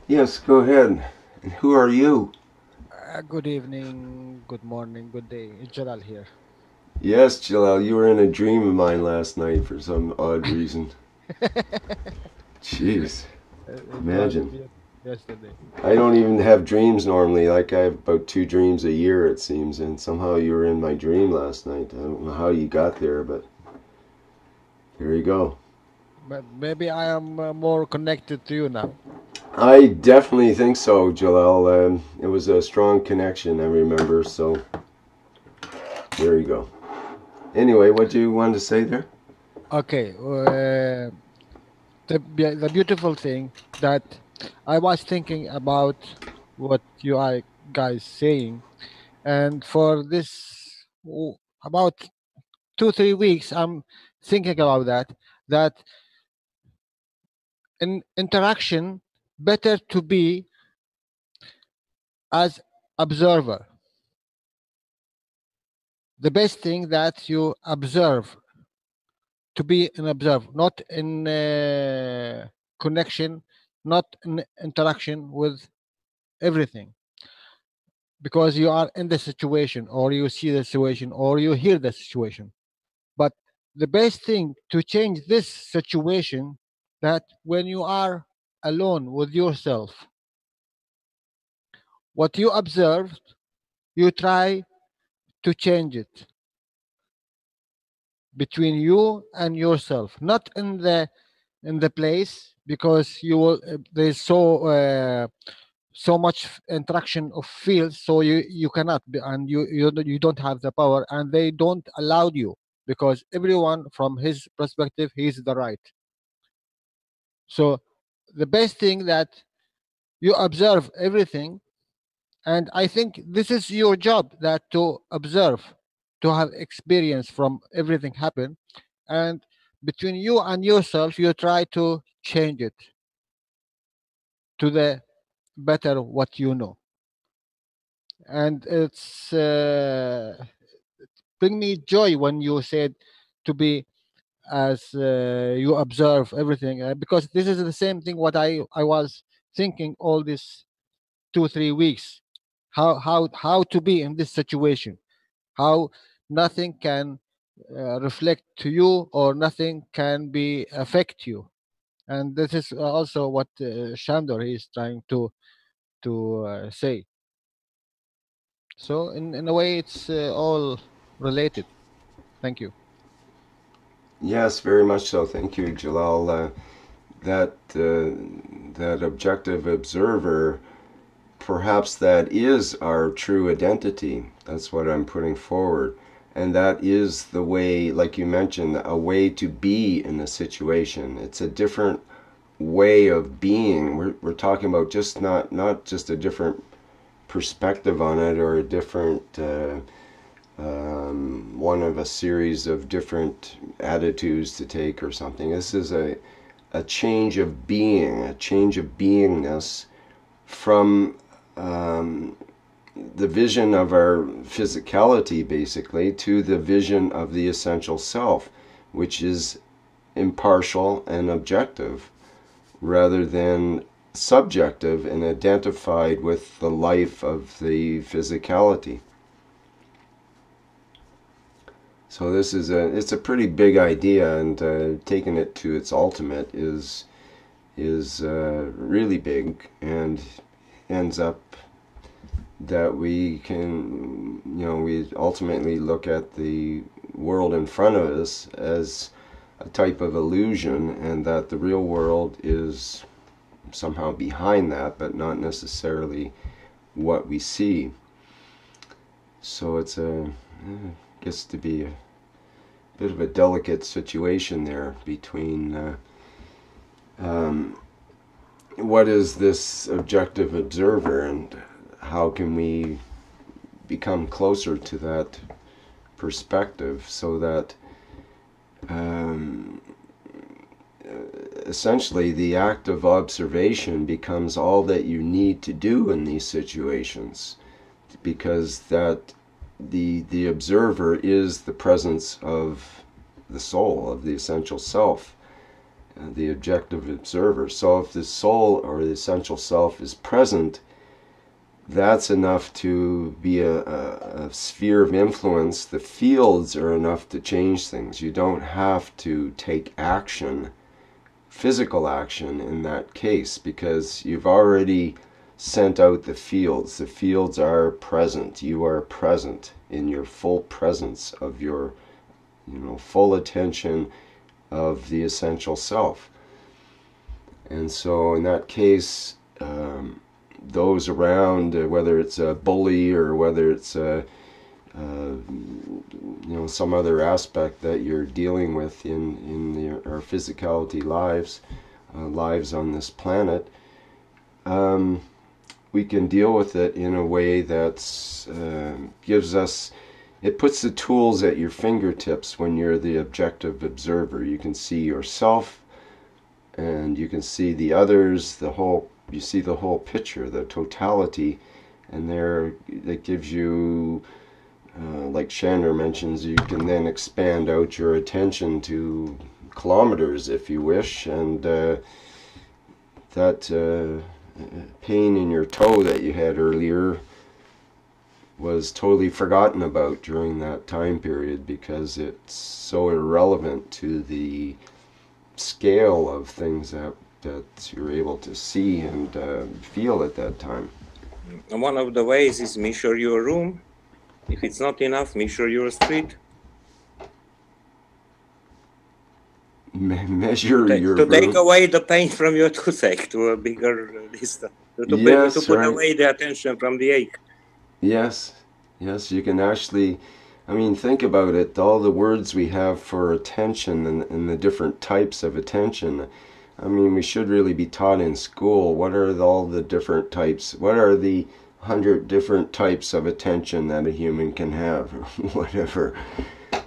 Yes, go ahead. And who are you? Good evening, good morning, good day. It's Jalal here. Yes, Jalal, you were in a dream of mine last night for some odd reason. Jeez. Imagine. Yesterday. I don't even have dreams normally. Like, I have about 2 dreams a year, it seems, and somehow you were in my dream last night. I don't know how you got there, but here you go. But maybe I am more connected to you now. I definitely think so, Jalal. It was a strong connection, I remember, so there you go. Anyway, what do you want to say there? Okay. The beautiful thing that I was thinking about what you are guys saying, and for this about 2-3 weeks I'm thinking about that in interaction better to be as observer. The best thing that you observe, to be an observer, not in connection, not in interaction with everything, because you are in the situation, or you see the situation, or you hear the situation. But the best thing to change this situation, that when you are alone with yourself, what you observed, you try to change it between you and yourself, not in the place, because you will there's so much interaction of fields, so you cannot be, and you don't have the power, and they don't allow you, because everyone from his perspective, he's the right. So the best thing that you observe everything, and I think this is your job, that to observe, to have experience from everything happen, and between you and yourself you try to change it, to the better what you know. And it's bring me joy when you said to be as you observe everything, because this is the same thing what I was thinking all these 2-3 weeks, how to be in this situation, how nothing can reflect to you or nothing can be affect you. And this is also what Shandor is trying to say. So in a way it's all related. Thank you. Yes, very much so. Thank you, Jalal. That objective observer, perhaps that is our true identity. That's what I'm putting forward. And that is the way, like you mentioned, a way to be in a situation. It's a different way of being. We're talking about just not just a different perspective on it, or a different one of a series of different attitudes to take or something. This is a change of being, a change of beingness from the vision of our physicality, basically, to the vision of the essential self, which is impartial and objective, rather than subjective and identified with the life of the physicality. So this is it's a pretty big idea, and taking it to its ultimate is really big, and ends up that we can, we ultimately look at the world in front of us as a type of illusion, and that the real world is somehow behind that, but not necessarily what we see. So it's gets to be a bit of a delicate situation there between what is this objective observer, and how can we become closer to that perspective, so that essentially the act of observation becomes all that you need to do in these situations, because that the observer is the presence of the soul, of the essential self, the objective observer. So if the soul or the essential self is present, that's enough to be a sphere of influence. The fields are enough to change things. You don't have to take action, physical action in that case, because you've already sent out the fields. The fields are present. You are present in your full presence of your, full attention of the essential self. And so in that case, those around, whether it's a bully or whether it's a some other aspect that you're dealing with in our physicality lives on this planet, we can deal with it in a way that's gives us, it puts the tools at your fingertips when you're the objective observer. You can see yourself, and you can see the others, you see the whole picture, the totality, and there that gives you, like Shandor mentions, you can then expand out your attention to kilometers if you wish, and that pain in your toe that you had earlier was totally forgotten about during that time period, because it's so irrelevant to the scale of things that you're able to see and feel at that time. One of the ways is measure your room. If it's not enough, measure your street. Measure your to room. Take away the pain from your toothache to a bigger distance. To put right. away the attention from the ache. Yes, you can actually, think about it, all the words we have for attention and the different types of attention. We should really be taught in school, what are all the different types, what are the 100 different types of attention that a human can have, or whatever.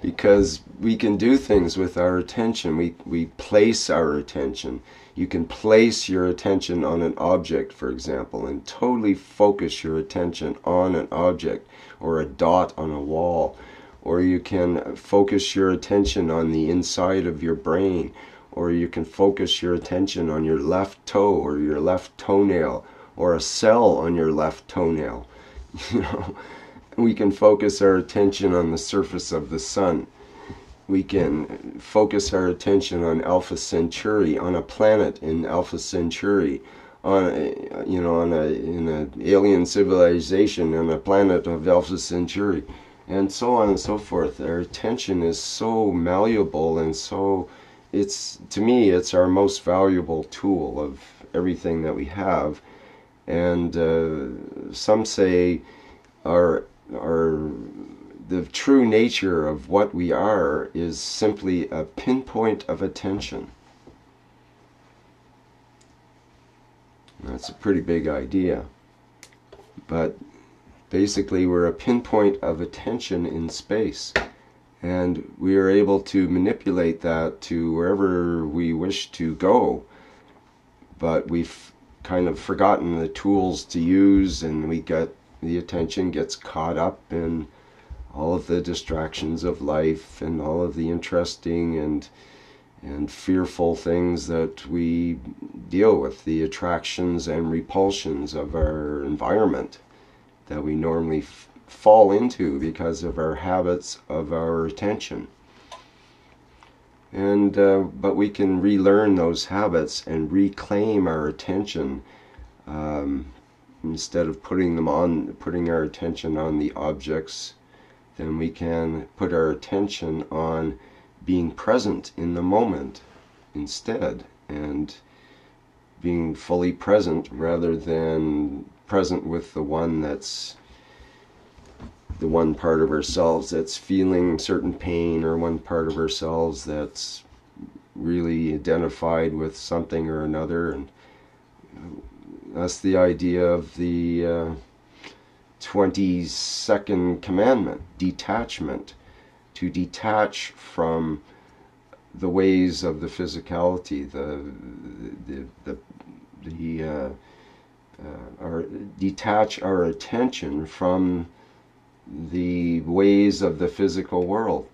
because we can do things with our attention. We place our attention. You can place your attention on an object, for example, and totally focus your attention on an object or a dot on a wall. Or you can focus your attention on the inside of your brain. Or you can focus your attention on your left toe or your left toenail or a cell on your left toenail. You know, we can focus our attention on the surface of the sun. We can focus our attention on Alpha Centauri, on a planet in Alpha Centauri, on in an alien civilization on a planet of Alpha Centauri, and so on and so forth. Our attention is so malleable, and so to me it's our most valuable tool of everything that we have. And some say the true nature of what we are is simply a pinpoint of attention. That's a pretty big idea. But basically we're a pinpoint of attention in space. And we are able to manipulate that to wherever we wish to go. But we've kind of forgotten the tools to use, and the attention gets caught up in all of the distractions of life and all of the interesting and fearful things that we deal with, the attractions and repulsions of our environment that we normally fall into because of our habits of our attention. And but we can relearn those habits and reclaim our attention, instead of putting our attention on the objects. Then we can put our attention on being present in the moment instead, and being fully present rather than present with the one part of ourselves that's feeling certain pain, or one part of ourselves that's really identified with something or another. And that's the idea of the 22nd commandment, detachment. To detach from the ways of the physicality, detach our attention from the ways of the physical world.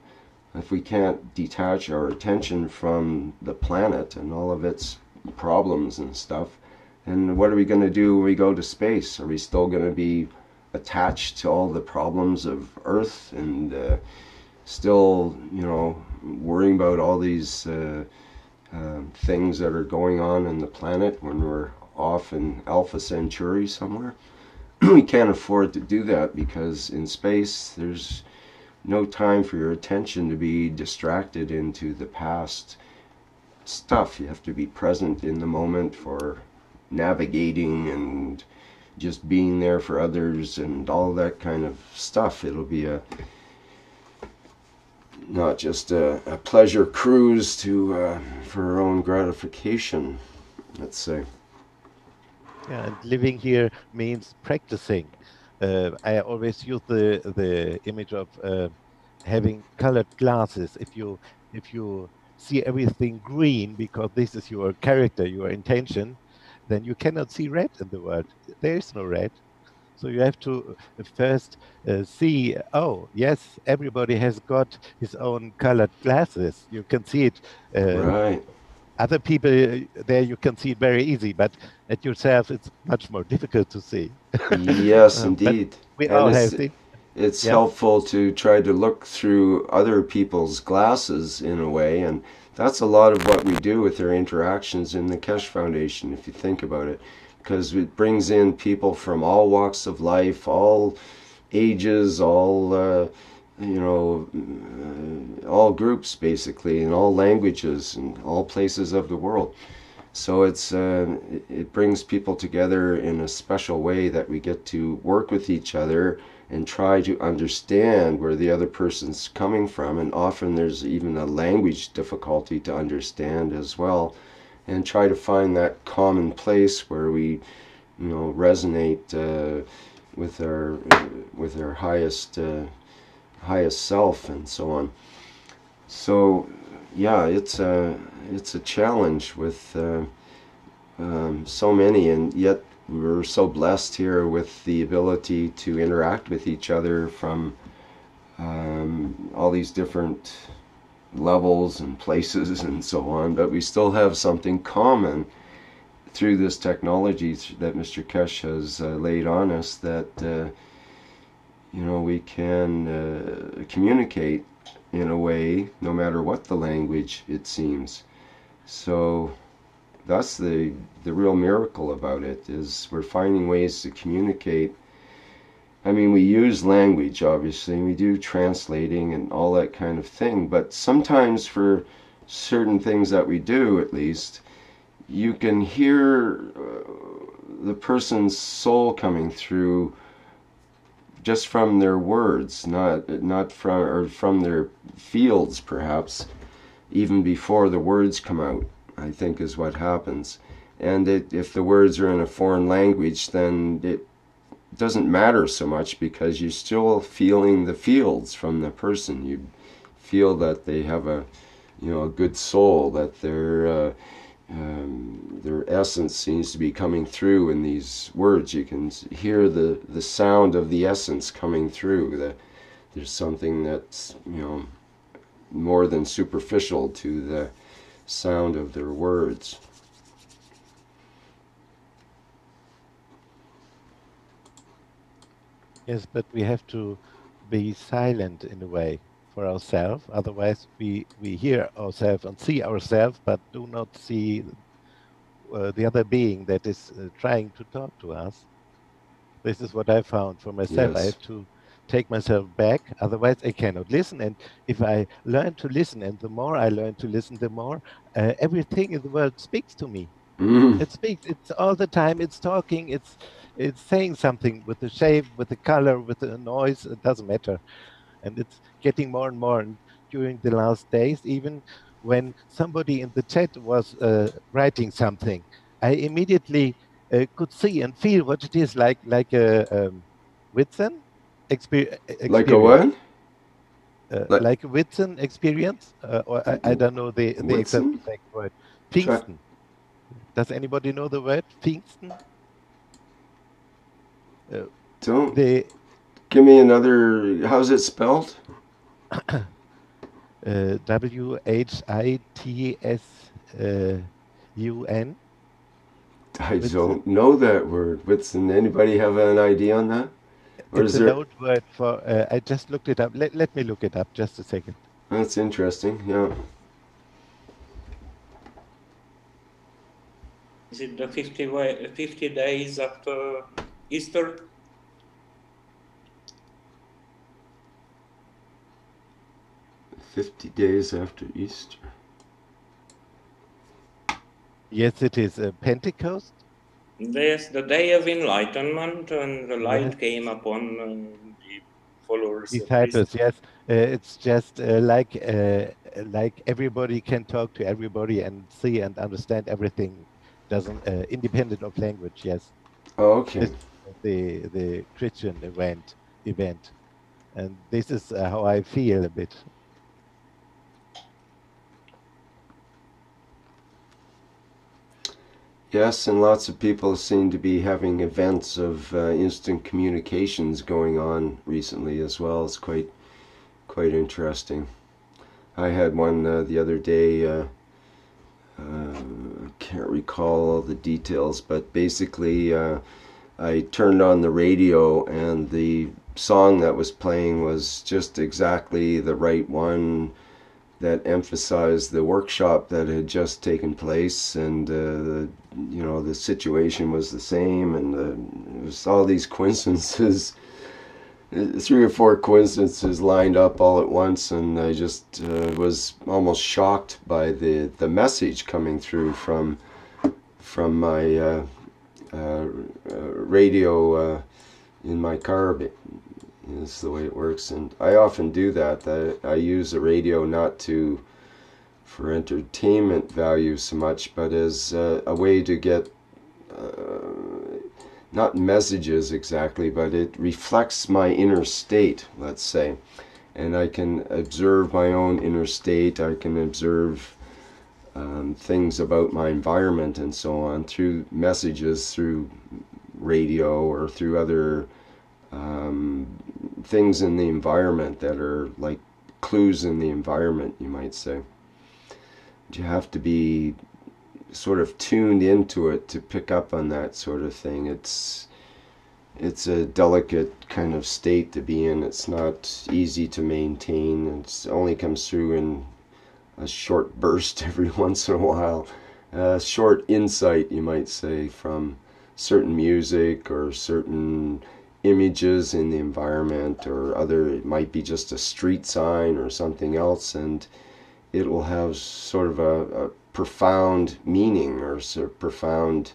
If we can't detach our attention from the planet and all of its problems and stuff, then what are we going to do when we go to space? Are we still going to be attached to all the problems of Earth and still, worrying about all these things that are going on in the planet when we're off in Alpha Centauri somewhere? We can't afford to do that, because in space there's no time for your attention to be distracted into the past stuff. You have to be present in the moment for navigating and just being there for others and all that kind of stuff. It'll be not just a pleasure cruise for our own gratification, let's say. Yeah, and living here means practicing. I always use the image of having colored glasses. If you see everything green because this is your character, your intention, then you cannot see red in the world. There is no red. So you have to first see, oh, yes, everybody has got his own colored glasses. You can see it. Right. Other people, there you can see it very easy, but at yourself, it's much more difficult to see. Yes, indeed. We all have it. It's helpful to try to look through other people's glasses in a way, and that's a lot of what we do with our interactions in the Keshe Foundation, if you think about it, because it brings in people from all walks of life, all ages, all all groups basically, in all languages and all places of the world. So it brings people together in a special way that we get to work with each other and try to understand where the other person's coming from, and often there's even a language difficulty to understand as well, and try to find that common place where we resonate with our highest self and so on. So, yeah, it's a challenge with so many, and yet we're so blessed here with the ability to interact with each other from all these different levels and places and so on, but we still have something common through this technology that Mr. Keshe has laid on us, that you know, we can communicate in a way no matter what the language, it seems. So that's the real miracle about it, is we're finding ways to communicate. I mean, we use language, obviously, we do translating and all that kind of thing, but sometimes for certain things that we do, at least, you can hear the person's soul coming through just from their words, not from their fields, perhaps, even before the words come out, I think is what happens. And if the words are in a foreign language, then it doesn't matter so much, because you're still feeling the fields from the person. You feel that they have a good soul, that their essence seems to be coming through in these words. You can hear the sound of the essence coming through. There's something that's more than superficial to the sound of their words. Yes, but we have to be silent in a way for ourselves. Otherwise, we hear ourselves and see ourselves, but do not see the other being that is trying to talk to us. This is what I found for myself. Yes. I have to take myself back, otherwise I cannot listen. And if I learn to listen, and the more I learn to listen, the more everything in the world speaks to me. It speaks. It's all the time. It's talking. It's saying something with the shape, with the color, with the noise. It doesn't matter, and it's getting more and more. And during the last days, even when somebody in the chat was writing something, I immediately could see and feel what it is like a Whitson experience. Like a what? Like a Whitson experience, or I don't know the exact word. Pfingsten. Does anybody know the word Pfingsten? Don't. Give me another. How's it spelled? WHITSUN. I don't know that word. Whitson. Anybody have an idea on that? Or it's an old word for. I just looked it up. Let me look it up. Just a second. That's interesting. Yeah. Is it the 50 days after Easter? Days after Easter. Yes, it is Pentecost. Yes, the day of enlightenment, and the light came upon the followers. Disciples. Yes, it's just like everybody can talk to everybody and see and understand everything. Doesn't independent of language. Yes. Oh, okay. The Christian event, and this is how I feel a bit. Yes, and lots of people seem to be having events of instant communications going on recently as well. It's quite interesting. I had one the other day. Can't recall all the details, but basically I turned on the radio and the song that was playing was just exactly the right one that emphasized the workshop that had just taken place, and the situation was the same, and it was all these coincidences, 3 or 4 coincidences lined up all at once, and I just was almost shocked by the message coming through from my radio in my car. Is the way it works, and I often do that. I use the radio not for entertainment value so much, but as a way to get not messages exactly, but it reflects my inner state, let's say. and I can observe my own inner state. I can observe things about my environment and so on through messages, through radio, or through other things in the environment that are like clues in the environment, you might say. You have to be sort of tuned into it to pick up on that sort of thing. It's a delicate kind of state to be in. It's not easy to maintain. It only comes through in a short burst every once in a while. A short insight, you might say, from certain music or certain images in the environment, or other, it might be just a street sign or something else, and it will have sort of a profound meaning or sort of profound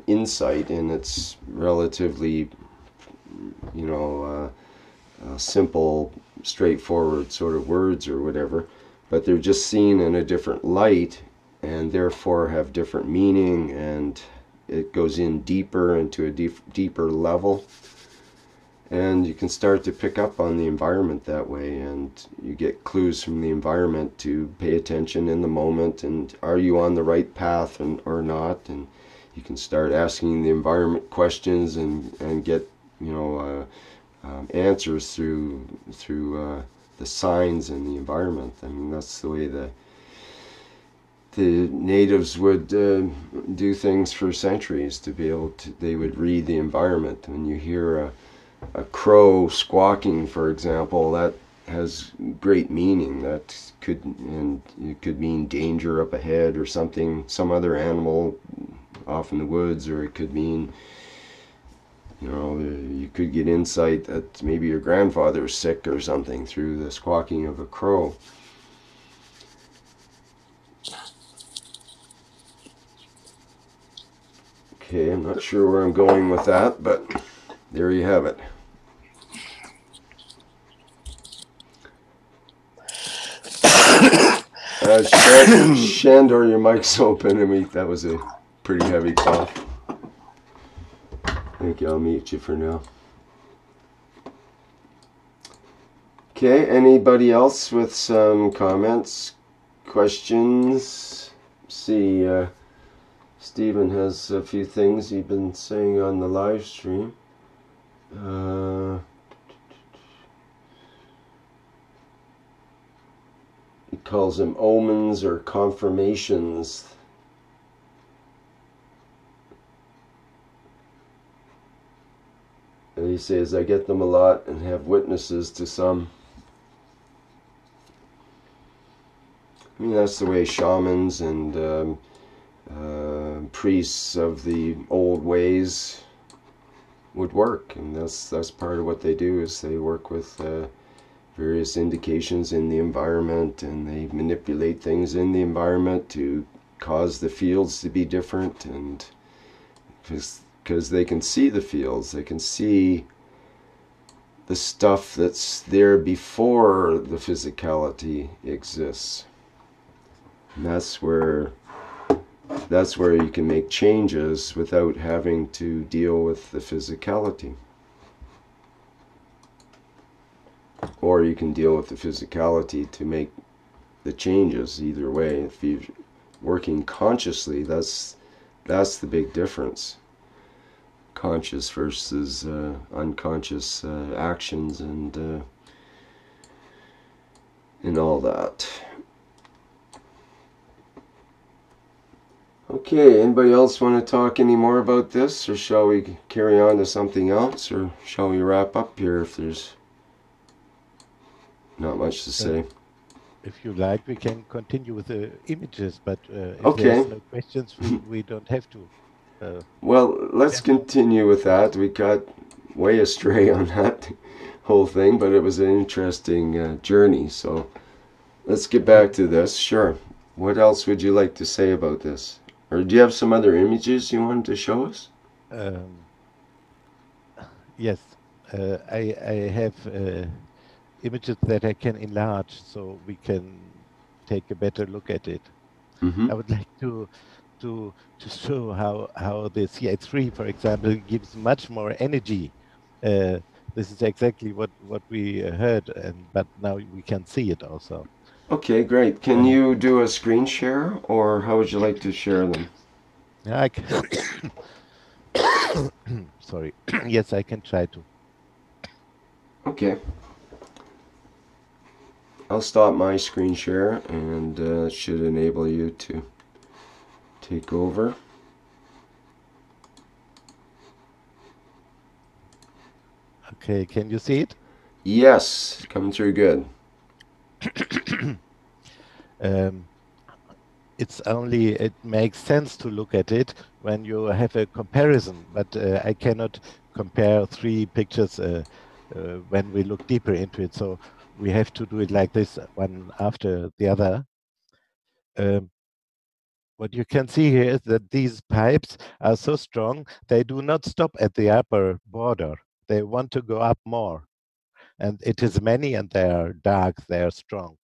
insight in its relatively, you know, simple, straightforward sort of words or whatever, but they're just seen in a different light and therefore have different meaning, and it goes in deeper into a deeper level, and you can start to pick up on the environment that way, and you get clues from the environment to pay attention in the moment, and are you on the right path or not, and you can start asking the environment questions and get, you know, answers through the signs in the environment. I mean, that's the way the natives would do things for centuries, to be able to, they would read the environment. When you hear a crow squawking, for example, that has great meaning. That could, and it could mean danger up ahead or something, some other animal off in the woods, or it could mean, you know, you could get insight that maybe your grandfather's sick or something through the squawking of a crow. Okay, I'm not sure where I'm going with that, but there you have it. Shandor, your mic's open. I mean, that was a pretty heavy cough. Thank you. I'll mute you for now. Okay, anybody else with some comments, questions? See, Stephen has a few things he's been saying on the live stream. He calls them omens or confirmations. And he says, I get them a lot and have witnesses to some. I mean, that's the way shamans and priests of the old ways would work, and that's part of what they do, is they work with various indications in the environment, and they manipulate things in the environment to cause the fields to be different, and because they can see the fields, they can see the stuff that's there before the physicality exists, and that's where you can make changes without having to deal with the physicality. Or you can deal with the physicality to make the changes. Either way, if you're working consciously, that's the big difference. Conscious versus unconscious actions and all that. Okay, anybody else want to talk any more about this, or shall we carry on to something else, or shall we wrap up here if there's not much to say? If you like, we can continue with the images, but if okay, there's no questions, we don't have to. Well, let's continue with that. We got way astray on that whole thing, but it was an interesting journey, so let's get back to this. Sure. What else would you like to say about this? Or do you have some other images you wanted to show us? Yes, I have images that I can enlarge, so we can take a better look at it. Mm-hmm. I would like to show how the CH3, for example, gives much more energy this is exactly what we heard, but now we can see it also. Okay, great. Can you do a screen share, or how would you like to share them? Yeah, I can. Sorry. Yes, I can try to. Okay. I'll stop my screen share, and it should enable you to take over. Okay, can you see it? Yes, coming through good. It makes sense to look at it when you have a comparison, but I cannot compare three pictures when we look deeper into it. So we have to do it like this, one after the other. What you can see here is that these pipes are so strong, they do not stop at the upper border. They want to go up more. And it is many, and they are dark, they are strong.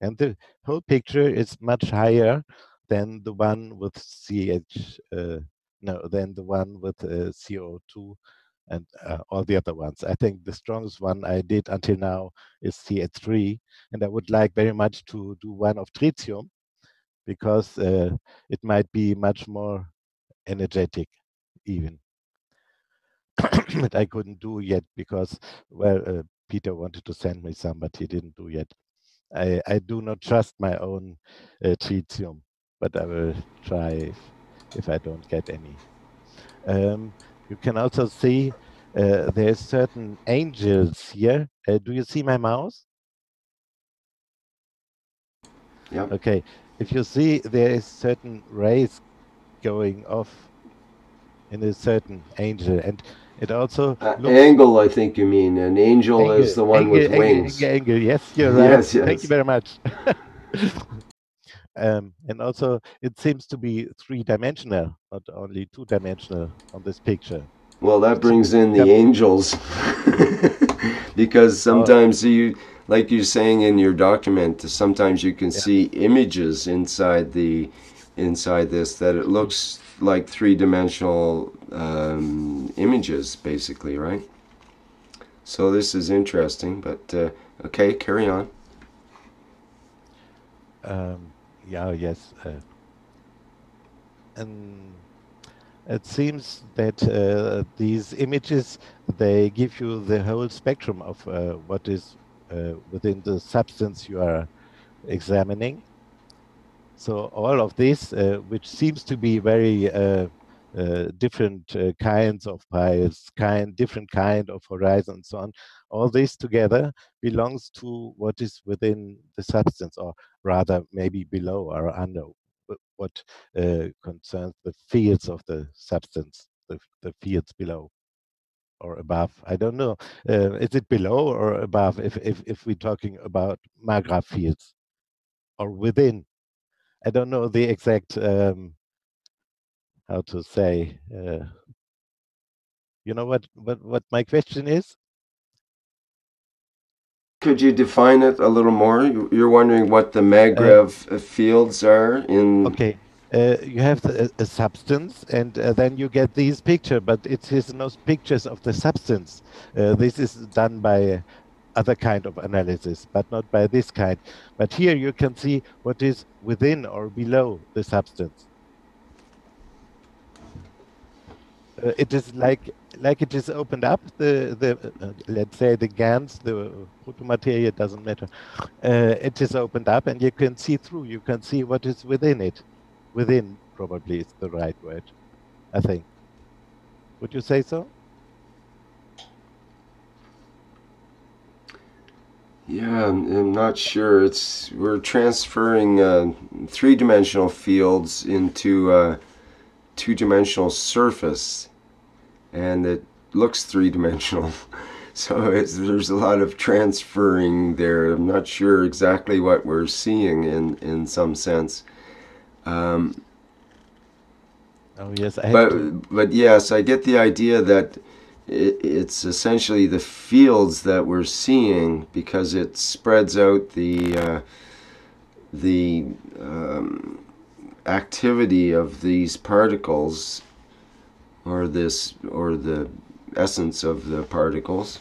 And the whole picture is much higher than the one with than the one with CO2 and all the other ones. I think the strongest one I did until now is CH3, and I would like very much to do one of tritium, because it might be much more energetic even. But I couldn't do yet because, well, Peter wanted to send me some, but he didn't do yet. I do not trust my own tritium, but I will try if I don't get any. You can also see there's certain angels here. Do you see my mouse? Yeah. Okay. If you see, there is certain rays going off in a certain angel, and it also angle. I think you mean an angel is the one with wings. Angle. Yes, you're right. Yes. Thank you very much. And also, it seems to be three-dimensional, not only two-dimensional on this picture. Well, that brings in the angels, because sometimes like you're saying in your document, sometimes you can see images inside this that it looks like three-dimensional images, basically, right? So this is interesting, but okay, carry on. Yes. And it seems that these images, they give you the whole spectrum of what is within the substance you are examining. So all of this, which seems to be very different kinds of piles, different kind of horizon, and so on, all this together belongs to what is within the substance, or rather maybe below or under, what concerns the fields of the substance, the fields below or above. I don't know. Is it below or above if we're talking about Margraf fields, or within? I don't know the exact, how to say, you know what my question is? Could you define it a little more? You're wondering what the Margraf fields are in... Okay, you have a substance, and then you get these pictures, but it is no pictures of the substance. This is done by other kind of analysis, but not by this kind. But here you can see what is within or below the substance. It is like it is opened up, let's say the Gans, the proto-material, doesn't matter. It is opened up, and you can see through. You can see what is within it. Within probably is the right word, I think. Would you say so? Yeah, I'm not sure. We're transferring three-dimensional fields into a two-dimensional surface, and it looks three-dimensional. So there's a lot of transferring there. I'm not sure exactly what we're seeing in some sense. Oh yes, but yes, I get the idea that it's essentially the fields that we're seeing, because it spreads out the activity of these particles, or the essence of the particles,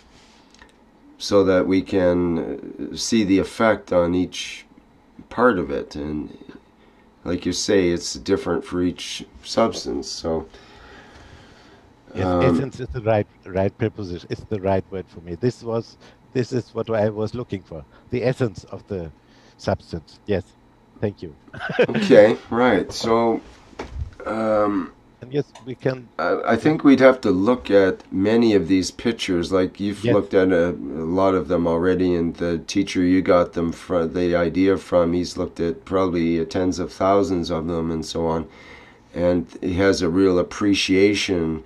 so that we can see the effect on each part of it. And like you say, it's different for each substance. So yes, essence is the right preposition. It's the right word for me. This is what I was looking for. The essence of the substance. Yes, thank you. Okay, right. So and yes, we can. I think we'd have to look at many of these pictures. Like you've looked at a lot of them already, and the teacher you got them from, the idea from, he's looked at probably tens of thousands of them and so on. And he has a real appreciation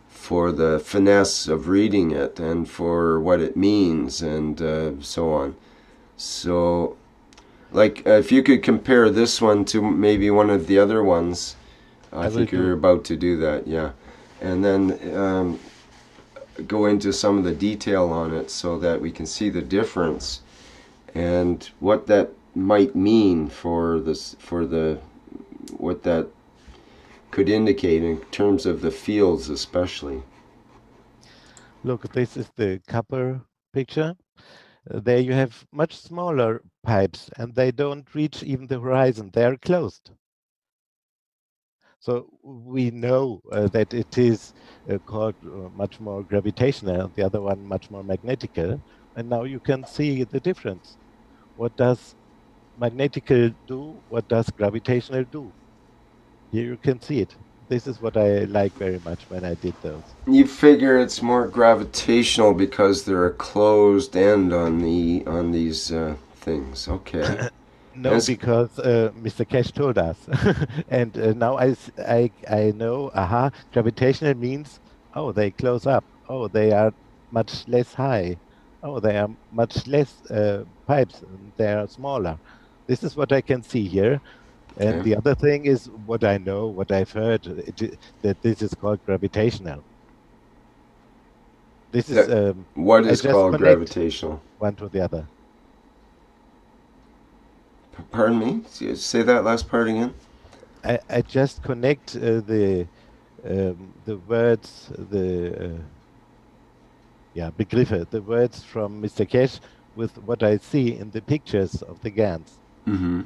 for the finesse of reading it and for what it means and so on. So, like, if you could compare this one to maybe one of the other ones, I think you're about to do that, yeah. And then go into some of the detail on it so that we can see the difference and what that might mean for this, what that could indicate in terms of the fields especially. Look, this is the copper picture. There you have much smaller pipes, and they don't reach even the horizon. They are closed. So we know that it is called much more gravitational, the other one much more magnetical. And now you can see the difference. What does magnetical do? What does gravitational do? Here you can see it. This is what I like very much when I did those. You figure it's more gravitational because they're a closed end on these things. Okay. No, because Mr. Keshe told us, and now I know. Aha, gravitational means they close up. Oh, they are much less high. Oh, they are much less pipes. And they are smaller. This is what I can see here. And the other thing is what I know, what I've heard, that this is called gravitational. This is what is called gravitational. One to the other. Pardon me? Say that last part again. I just connect the words, Begriffe, the words from Mr. Keshe with what I see in the pictures of the Gans. Mm-hmm.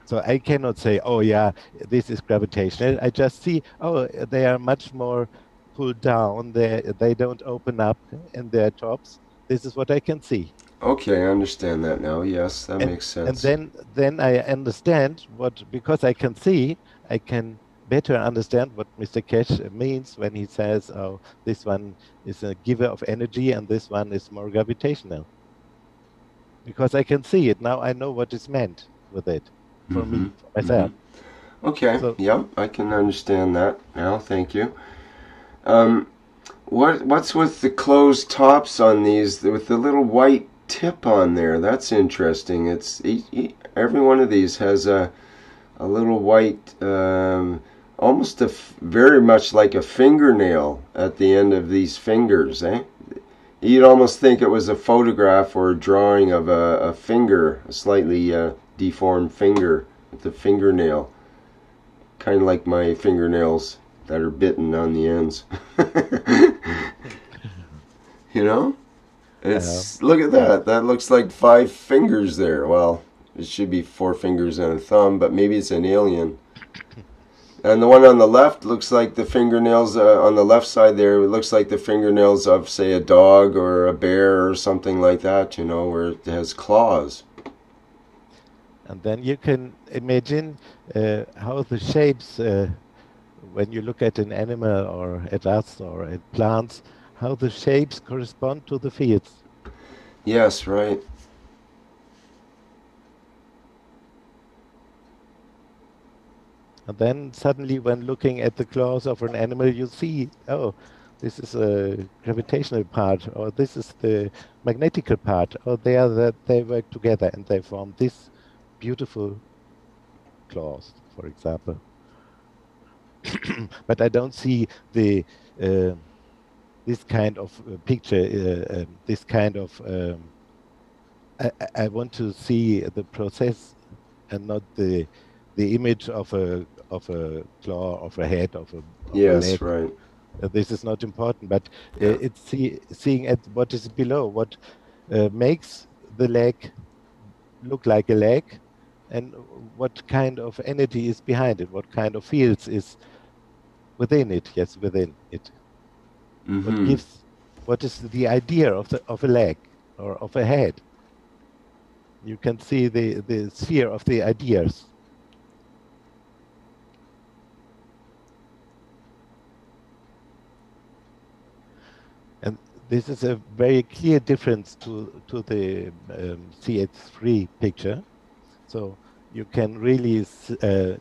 So I cannot say, oh yeah, this is gravitational. I just see, oh, they are much more pulled down. They don't open up in their tops. This is what I can see. Okay, I understand that now. Yes, that makes sense. And then I understand because I can see, I can better understand what Mr. Keshe means when he says, oh, this one is a giver of energy and this one is more gravitational. Because I can see it. Now I know what is meant with it for me, for myself. Mm-hmm. Okay, so, yeah, I can understand that now. Thank you. What's with the closed tops on these with the little white tip on there? That's interesting. It's every one of these has a little white, almost very much like a fingernail at the end of these fingers, eh? You'd almost think it was a photograph or a drawing of a finger, a slightly deformed finger with the fingernail, kind of like my fingernails that are bitten on the ends. You know? Look at that. That looks like 5 fingers there. Well, it should be 4 fingers and a thumb, but maybe it's an alien. And the one on the left looks like the fingernails on the left side there. It looks like the fingernails of, say, a dog or a bear or something like that, you know, where it has claws. And then you can imagine how the shapes, when you look at an animal or at us or at plants, how the shapes correspond to the fields. Yes, right. And then suddenly when looking at the claws of an animal, you see, oh, this is a gravitational part, or this is the magnetical part, or they work together and they form this beautiful claws, for example. But I don't see the this kind of picture, this kind of. I want to see the process and not the image of a claw, of a head, of a yes, leg. Right. This is not important, but it's seeing at what is below, what makes the leg look like a leg, and what kind of energy is behind it, what kind of fields is within it. Yes, within it. Mm-hmm. What is the idea of a leg or of a head? You can see the sphere of the ideas. And this is a very clear difference to the CH3 picture. So you can really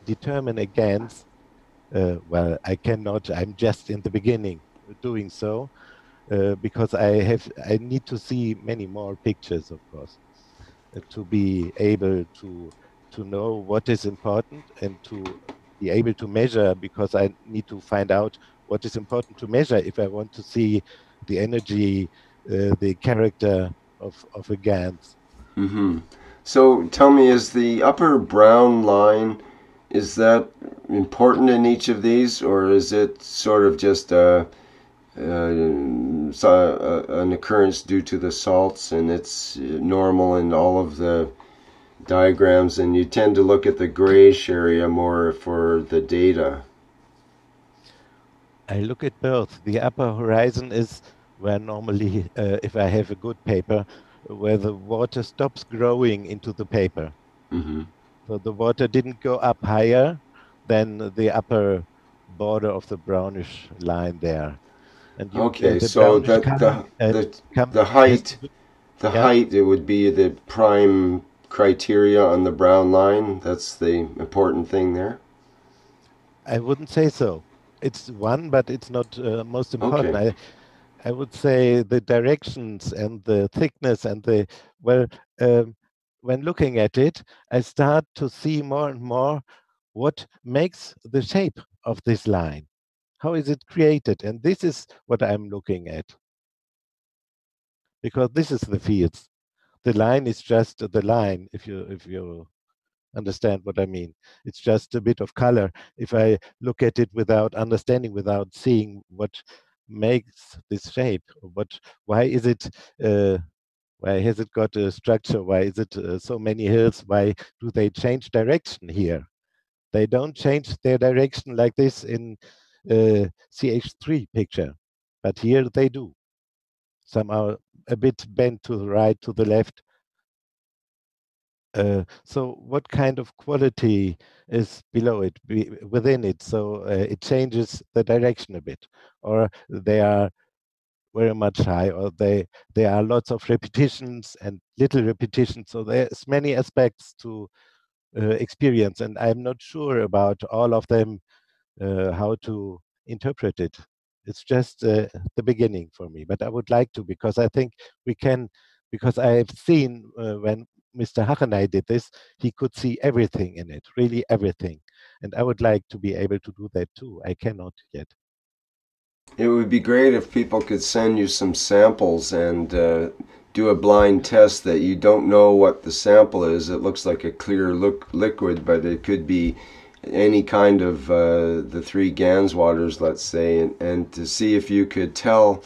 determine against, well, I cannot, I'm just in the beginning doing so, because I need to see many more pictures, of course, to be able to know what is important and to be able to measure, because I need to find out what is important to measure if I want to see the energy, the character of a Gans. Mm-hmm. So tell me, is the upper brown line, is that important in each of these, or is it sort of just an occurrence due to the salts, and it's normal in all of the diagrams, and you tend to look at the grayish area more for the data? I look at both. The upper horizon is where normally, if I have a good paper, where the water stops growing into the paper. Mm-hmm. So the water didn't go up higher than the upper border of the brownish line there. And Okay, the so brownish that color, the height, height, it would be the prime criteria on the brown line. That's the important thing there. I wouldn't say so. It's one, but it's not most important. Okay. I would say the directions and the thickness and the, well, when looking at it, I start to see more and more what makes the shape of this line. How is it created? And this is what I'm looking at. Because this is the fields. The line is just the line, if you understand what I mean. It's just a bit of color. If I look at it without understanding, without seeing what makes this shape, why is it, why has it got a structure? Why is it so many hills? Why do they change direction here? They don't change their direction like this in CH3 picture, but here they do. Some are a bit bent to the right, to the left. So what kind of quality is below it, within it? So it changes the direction a bit, or they are very much high, or there are lots of repetitions and little repetitions. So there's many aspects to experience, and I'm not sure about all of them, how to interpret it. It's just the beginning for me, but I would like to, because I think we can, because I've seen when Mr. Hachenay did this, he could see everything in it, really everything. And I would like to be able to do that too. I cannot yet. It would be great if people could send you some samples and do a blind test that you don't know what the sample is. It looks like a clear liquid, but it could be any kind of the three Gans waters, let's say, and to see if you could tell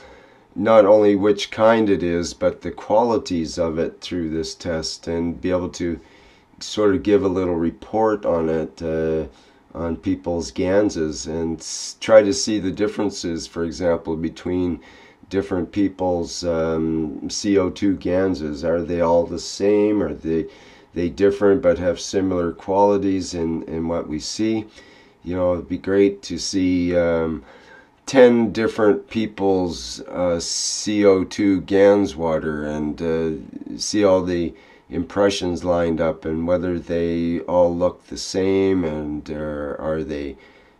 not only which kind it is, but the qualities of it through this test, and be able to sort of give a little report on it, on people's Ganses, and try to see the differences, for example, between different people's CO2 Ganses. Are they all the same? Are they different but have similar qualities in what we see? You know, it'd be great to see 10 different people's CO2 Gans water, and see all the impressions lined up, and whether they all look the same, and are they,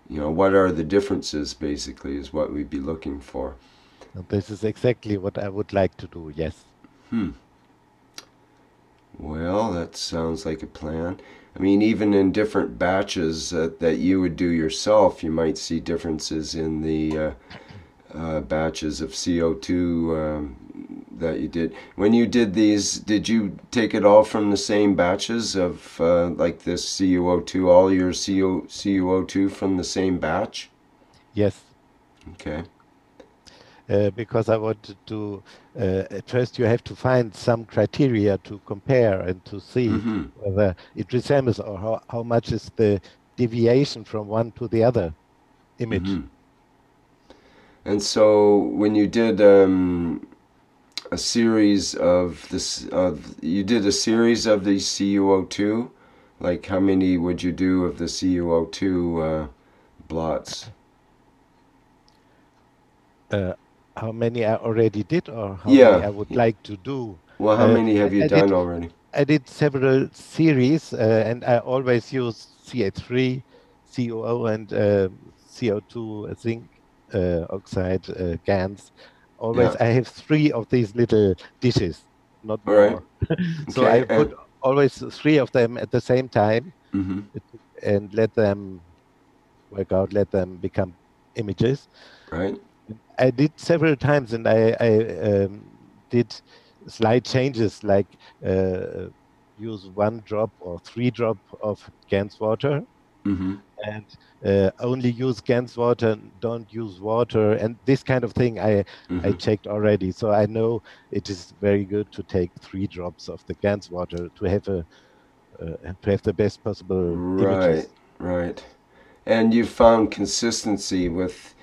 you know, what are the differences, basically, is what we'd be looking for. This is exactly what I would like to do, yes. Well, that sounds like a plan. I mean, even in different batches that you would do yourself, you might see differences in the batches of CO2 that you did. When you did these, did you take it all from the same batches of like this CuO2, all your CuO2 from the same batch? Yes. Okay. because I wanted to, at first you have to find some criteria to compare and to see whether it resembles or how much is the deviation from one to the other image. And so when you did a series of this, you did a series of the CuO2, like how many would you do of the CuO2 blots? How many I already did, or how many I would like to do? Well, how many have you done already? I did several series, and I always use Ca3, CuO, and CO2 zinc oxide Gans. Always, I have 3 of these little dishes, not more. So I put always 3 of them at the same time, and let them work out, let them become images. Right. I did several times, and I did slight changes, like use 1 drop or 3 drop of Gans water, and only use Gans water, don't use water, and this kind of thing I checked already. So I know it is very good to take 3 drops of the Gans water to have the best possible images. Right. And you found consistency with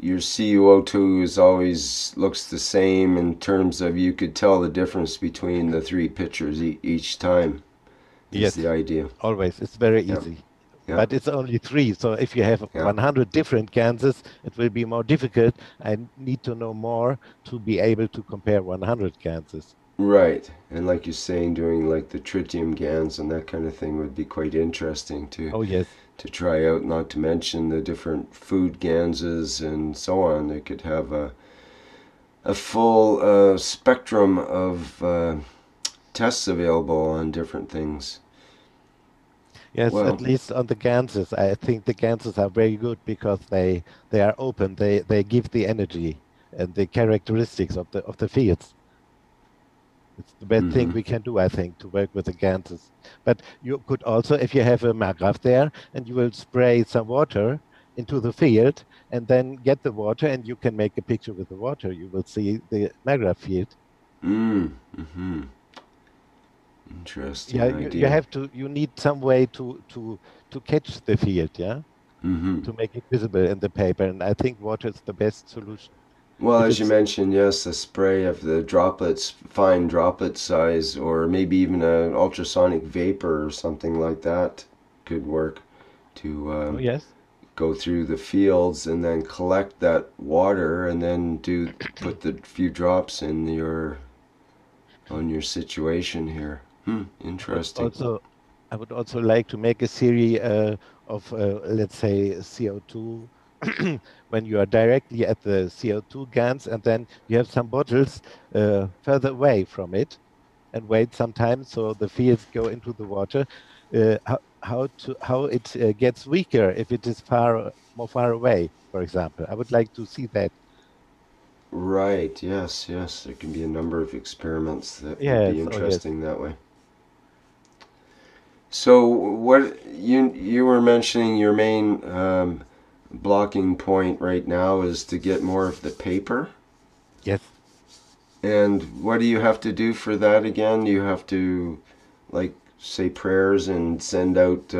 your CuO2 is always looks the same in terms of you could tell the difference between the 3 pictures each time. Yes, the idea. Always, it's very easy. But it's only 3, so if you have 100 different Ganses, it will be more difficult. I need to know more to be able to compare 100 Ganses. Right, and like you're saying, doing like the tritium Gans and that kind of thing would be quite interesting to to try out, not to mention the different food Ganses and so on. They could have a full spectrum of tests available on different things. Yes, at least on the Ganses. I think the Ganses are very good because they are open. They give the energy and the characteristics of the fields. It's the best thing we can do, I think, to work with the Ganses. But you could also, if you have a maggraph there, and you will spray some water into the field, and then get the water, and you can make a picture with the water. You will see the maggraph field. Interesting. Yeah, you have to. You need some way to catch the field, to make it visible in the paper, and I think water is the best solution. Well, as you mentioned, yes, a spray of the droplets, fine droplet size, or maybe even an ultrasonic vapor or something like that could work to go through the fields and then collect that water and then put the few drops in on your situation here. Interesting. I would also like to make a series of, let's say, CO2 when you are directly at the CO2 Gans, and then you have some bottles further away from it, and wait some time so the fields go into the water. How it gets weaker if it is more far away, for example. I would like to see that. Right. Yes. There can be a number of experiments that would be interesting that way. So, what you were mentioning, your main blocking point right now is to get more of the paper. Yes. And what do you have to do for that again? You have to, like, say prayers and send out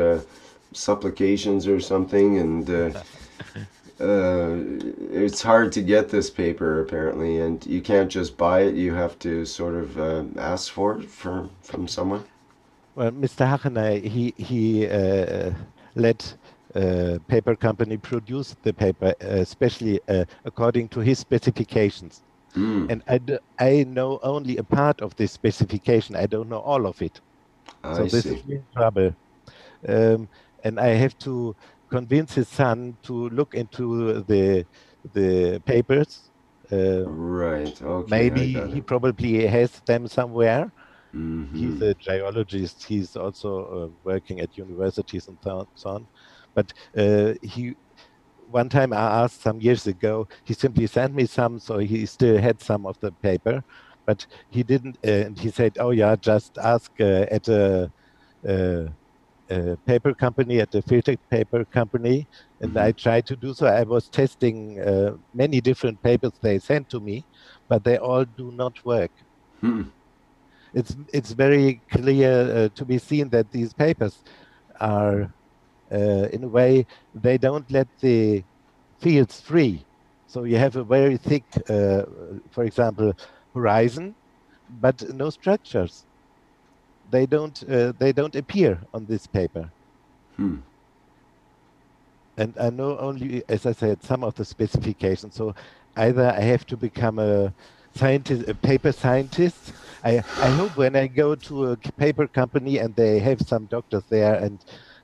supplications or something, and it's hard to get this paper apparently, and you can't just buy it. You have to sort of ask for it from someone. Well, Mr. Hachenay, he let paper company produce the paper, especially according to his specifications. And I know only a part of this specification. I don't know all of it. So this is in trouble. And I have to convince his son to look into the papers. Right. Okay. Maybe he probably has them somewhere. He's a geologist. He's also working at universities and so on. But one time I asked some years ago, he simply sent me some, so he still had some of the paper, but he didn't. And he said, "Oh yeah, just ask at a paper company, at the filtered paper company, and I tried to do so. I was testing many different papers they sent to me, but they all do not work. It's very clear to be seen that these papers are, in a way, they don't let the fields free. So you have a very thick, for example, horizon, but no structures. They don't appear on this paper. And I know only, as I said, some of the specifications. So either I have to become a scientist, a paper scientist. I hope when I go to a paper company and they have some doctors there and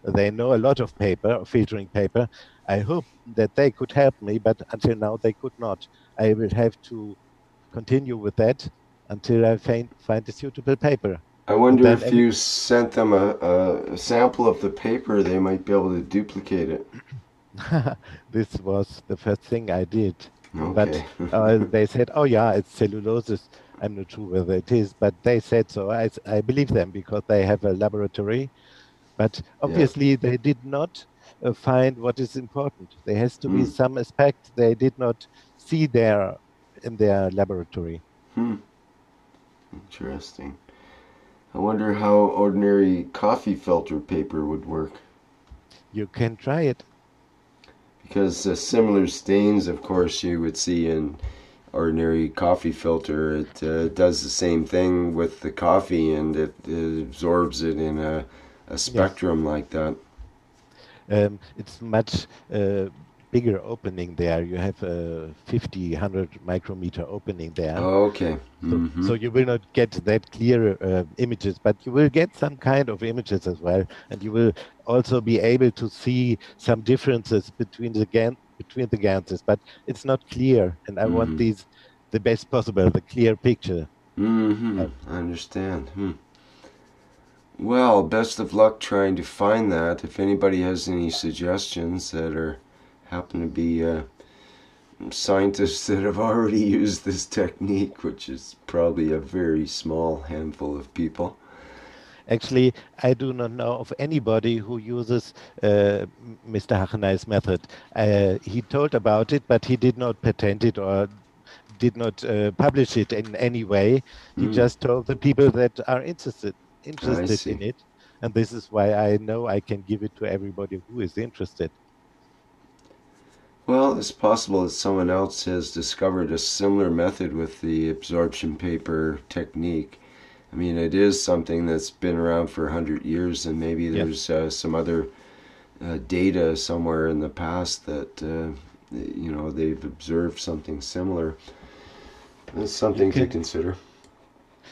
they know a lot of paper, filtering paper, I hope that they could help me, but until now they could not. I will have to continue with that until I find a suitable paper. I wonder if you sent them a sample of the paper, they might be able to duplicate it. This was the first thing I did. Okay. But they said, oh yeah, it's cellulosis. I'm not sure whether it is, but they said so. I believe them because they have a laboratory. But obviously they did not find what is important. There has to be some aspect they did not see there in their laboratory. Interesting. I wonder how ordinary coffee filter paper would work. You can try it. Because similar stains, of course, you would see in ordinary coffee filter. It does the same thing with the coffee, and it absorbs it in a spectrum like that. It's much bigger opening there. You have a 50, 100 micrometer opening there. Oh, okay. So you will not get that clear images, but you will get some kind of images as well, and you will also be able to see some differences between the Ganses, but it's not clear, and I want these the best possible, the clear picture. I understand. Well, best of luck trying to find that. If anybody has any suggestions that happen to be scientists that have already used this technique, which is probably a very small handful of people. Actually, I do not know of anybody who uses Mr. Hacheney's method. He told about it, but he did not patent it or did not publish it in any way. He just told the people that are interested in it. And this is why I know I can give it to everybody who is interested. Well, it's possible that someone else has discovered a similar method with the absorption paper technique. I mean, it is something that's been around for 100 years, and maybe there's some other data somewhere in the past that, they've observed something similar. That's something to consider.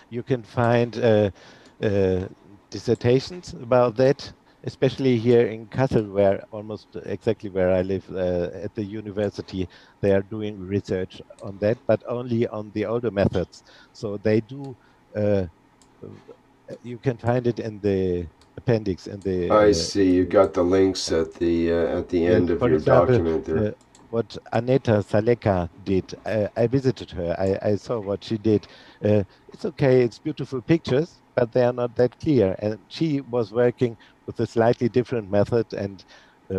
You can find dissertations about that, especially here in Kassel, where almost exactly where I live at the university. They are doing research on that, but only on the older methods. So they do. You can find it in the appendix. I see. You got the links at the end of your document there. What Aneta Saleka did, I visited her. I saw what she did. It's okay. It's beautiful pictures, but they are not that clear. And she was working with a slightly different method and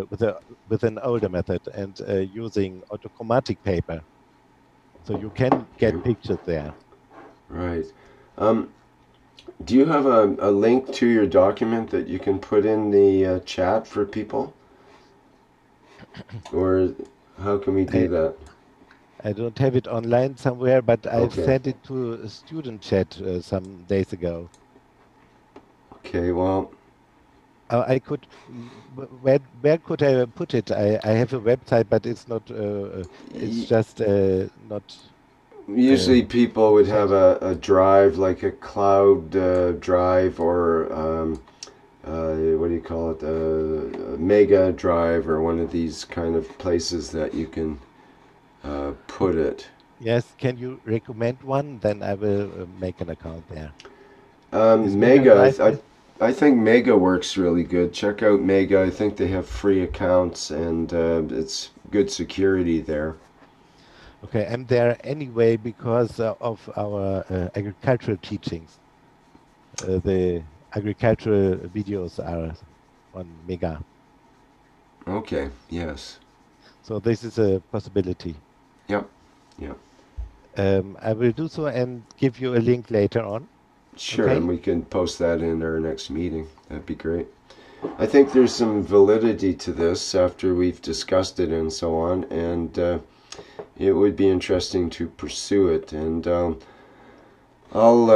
with an older method and using autochromatic paper. So you can get pictures there. Right. Do you have a link to your document that you can put in the chat for people? Or how can we do that? I don't have it online somewhere, but I've sent it to a student chat some days ago. Okay, well... I could... Where could I put it? I have a website, but it's not... it's just not... Usually people would have a drive, like a cloud drive, or what do you call it, a mega drive, or one of these kind of places that you can put it. Yes, can you recommend one? Then I will make an account there. Mega, I think Mega works really good. Check out Mega. I think they have free accounts, and it's good security there. Okay, and there anyway because of our agricultural teachings. The agricultural videos are mega. Okay, yes. So this is a possibility. Yep, yep. I will do so and give you a link later on. Sure, Okay? and we can post that in our next meeting. That'd be great. I think there's some validity to this after we've discussed it and so on, and it would be interesting to pursue it. And I'll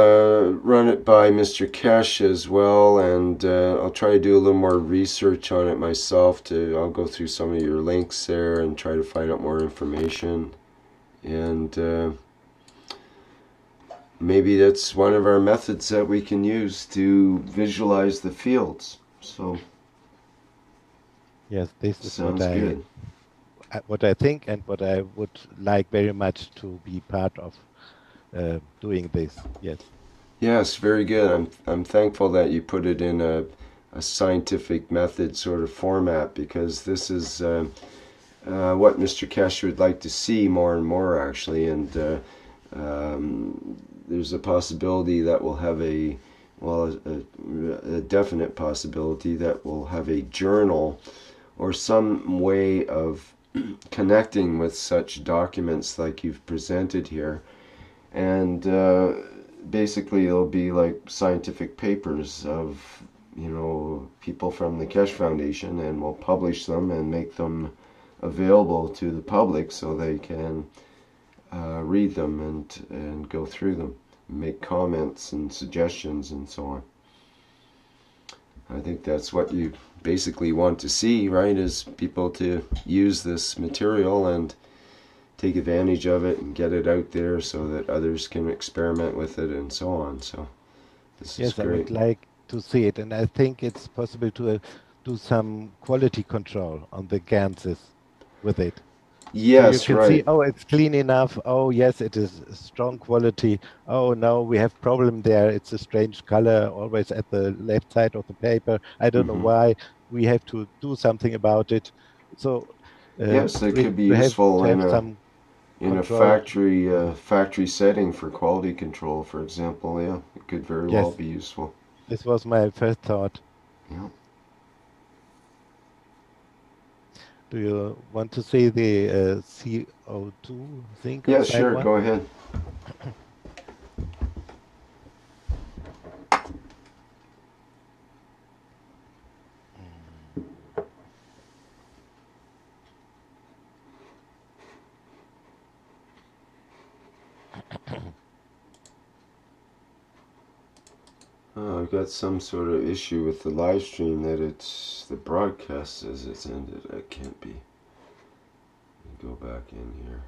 run it by Mr. Keshe as well, and I'll try to do a little more research on it myself. I'll go through some of your links there and try to find out more information. And maybe that's one of our methods that we can use to visualize the fields. So yes, this is good. What I think and what I would like very much to be part of doing this. Yes. Yes, very good. I'm thankful that you put it in a scientific method sort of format, because this is what Mr. Keshe would like to see more and more, actually. And there's a possibility that we'll have a definite possibility that we'll have a journal or some way of connecting with such documents like you've presented here. And basically it'll be like scientific papers of, people from the Keshe Foundation, and we'll publish them and make them available to the public so they can read them and go through them, make comments and suggestions and so on. I think that's what you basically want to see, right, is people to use this material and take advantage of it and get it out there so that others can experiment with it and so on. So this is great. I would like to see it, and I think it's possible to do some quality control on the Ganses with it. Yes, so you can see, oh, it's clean enough. Oh, yes, it is strong quality. Oh, no, we have problem there. It's a strange color always at the left side of the paper. I don't know why. We have to do something about it. So yes, it could be useful in a factory setting for quality control, for example. Yeah, it could very well be useful. This was my first thought. Yeah. Do you want to see the CO2 thing? Yeah, sure. Go ahead. Oh, I've got some sort of issue with the live stream that the broadcast says it's ended. It can't be. Go back in here.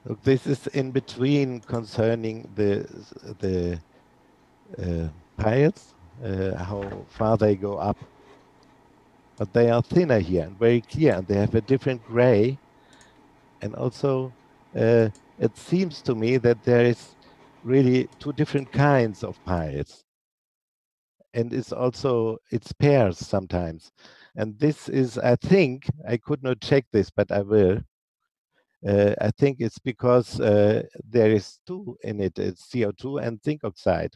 Look, this is in between concerning the piles, how far they go up. But they are thinner here and very clear, and they have a different gray. And also, it seems to me that there is really two different kinds of piles. And it's pairs sometimes. And this is, I think, I could not check this, but I will. I think it's because there is two in it. It's CO2 and zinc oxide.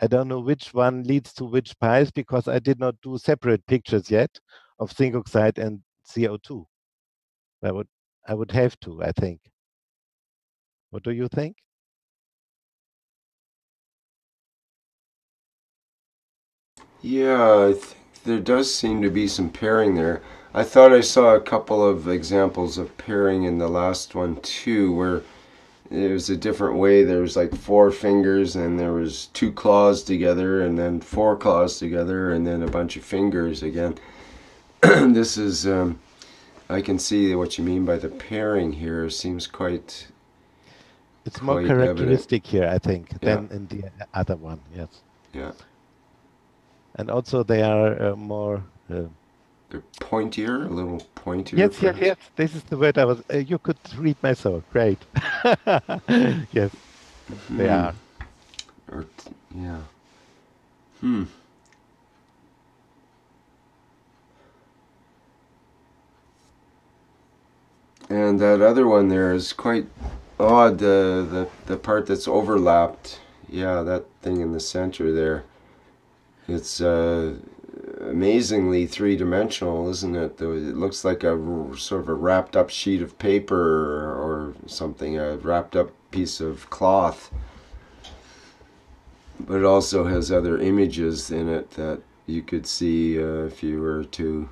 I don't know which one leads to which piles, because I did not do separate pictures yet of zinc oxide and CO2. I would have to, I think. What do you think? Yeah, I think there does seem to be some pairing there. I thought I saw a couple of examples of pairing in the last one too, where it was a different way. There was like 4 fingers, and there was 2 claws together, and then 4 claws together, and then a bunch of fingers again. This is, I can see what you mean by the pairing here. Seems quite. It's more characteristic here, I think, than in the other one. Yes. Yeah. And also they are more. They're pointier, a little pointier. Yes. This is the word I was. You could read my soul. Great. Yes, they are. Yeah. And that other one there is quite odd. The part that's overlapped. Yeah, that thing in the center there. It's amazingly three-dimensional, isn't it? It looks like a sort of a wrapped up sheet of paper or something, a wrapped up piece of cloth. But it also has other images in it that you could see if you were to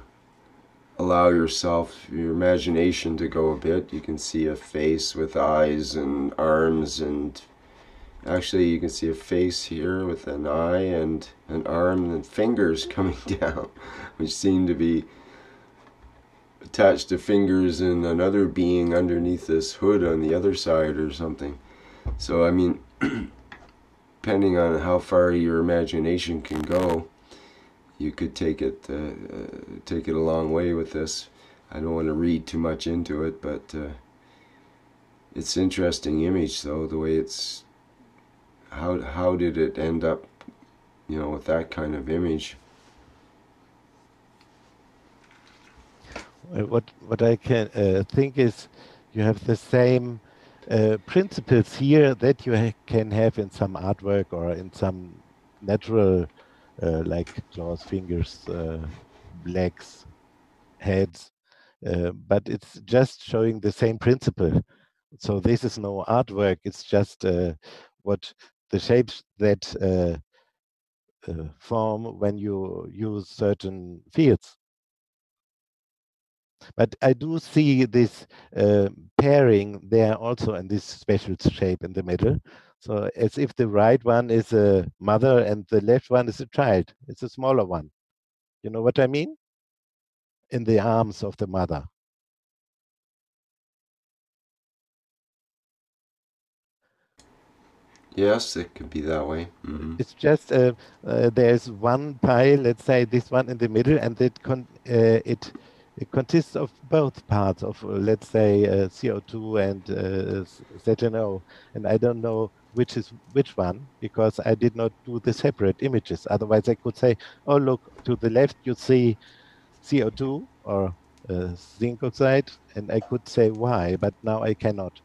allow yourself, your imagination to go a bit. You can see a face with eyes and arms, and actually you can see a face here with an eye and an arm and fingers coming down, which seem to be attached to fingers in another being underneath this hood on the other side or something. So I mean, depending on how far your imagination can go, you could take it a long way with this. I don't want to read too much into it, but it's an interesting image, though, the way it's. How did it end up, you know, with that kind of image? What I can think is, you have the same principles here that you can have in some artwork or in some natural, like claws, fingers, legs, heads, but it's just showing the same principle. So this is no artwork, it's just what the shapes that form when you use certain fields. But I do see this pairing there also in this special shape in the middle. So as if the right one is a mother and the left one is a child. It's a smaller one. You know what I mean? In the arms of the mother. Yes, it could be that way. Mm-hmm. It's just there's one pile, let's say this one in the middle, and it consists of both parts of, let's say, CO2 and ZNO, and I don't know which is which one, because I did not do the separate images. Otherwise, I could say, oh, look, to the left you see CO2 or zinc oxide, and I could say why, but now I cannot.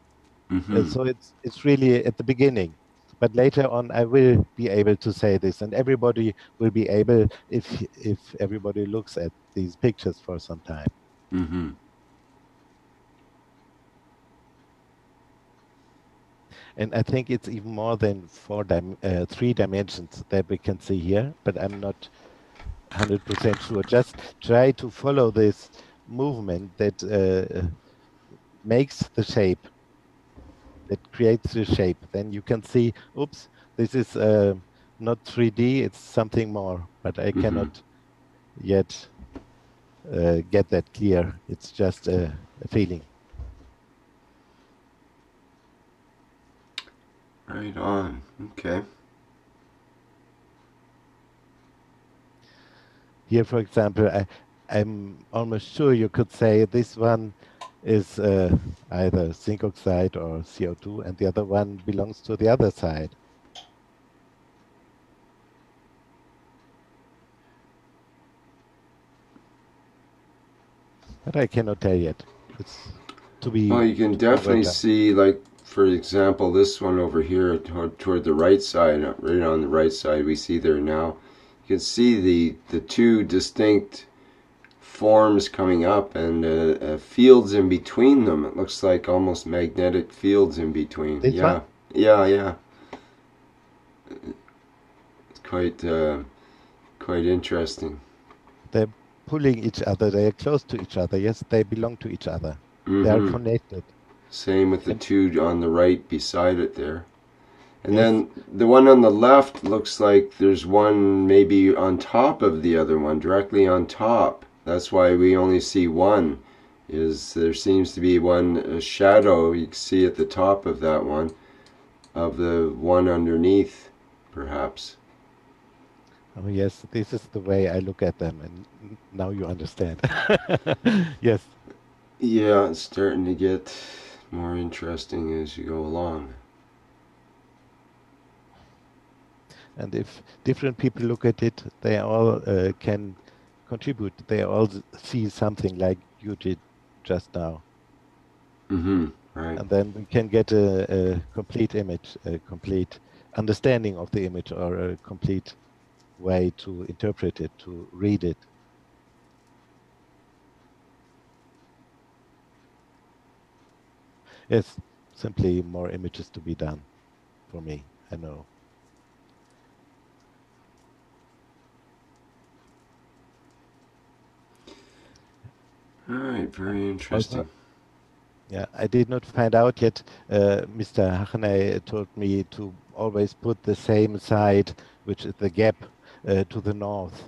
Mm-hmm. So it's really at the beginning. But later on, I will be able to say this, and everybody will be able, if everybody looks at these pictures for some time. Mm-hmm. And I think it's even more than 3 dimensions that we can see here, but I'm not 100% sure. Just try to follow this movement that makes the shape, that creates the shape. Then you can see, oops, this is not 3D, it's something more, but I cannot yet get that clear. It's just a feeling. Right on. Okay. Here, for example, I'm almost sure you could say this one is either zinc oxide or CO2, and the other one belongs to the other side. But I cannot tell yet. It's to be. Well, you can definitely see, like, for example, this one over here toward the right side, right on the right side, we see there now. You can see the two distinct forms coming up, and fields in between them. It looks like almost magnetic fields in between. This one? Yeah. It's quite interesting. They're pulling each other. They are close to each other. Yes, they belong to each other. Mm-hmm. They are connected. Same with the two on the right beside it there. And then the one on the left looks like there's one maybe on top of the other one, directly on top. That's why we only see one. There seems to be one shadow you can see at the top of that one, of the one underneath, perhaps. Oh yes, this is the way I look at them, and now you understand. Yes. Yeah, it's starting to get more interesting as you go along. And if different people look at it, they all can contribute. They all see something like you did just now. Mm-hmm. Right. And then we can get a complete image, a complete understanding of the image, or a complete way to interpret it, to read it. Yes, simply more images to be done for me, I know. All right, very interesting. Yeah, I did not find out yet. Mr. Hachenay told me to always put the same side, which is the gap, to the north,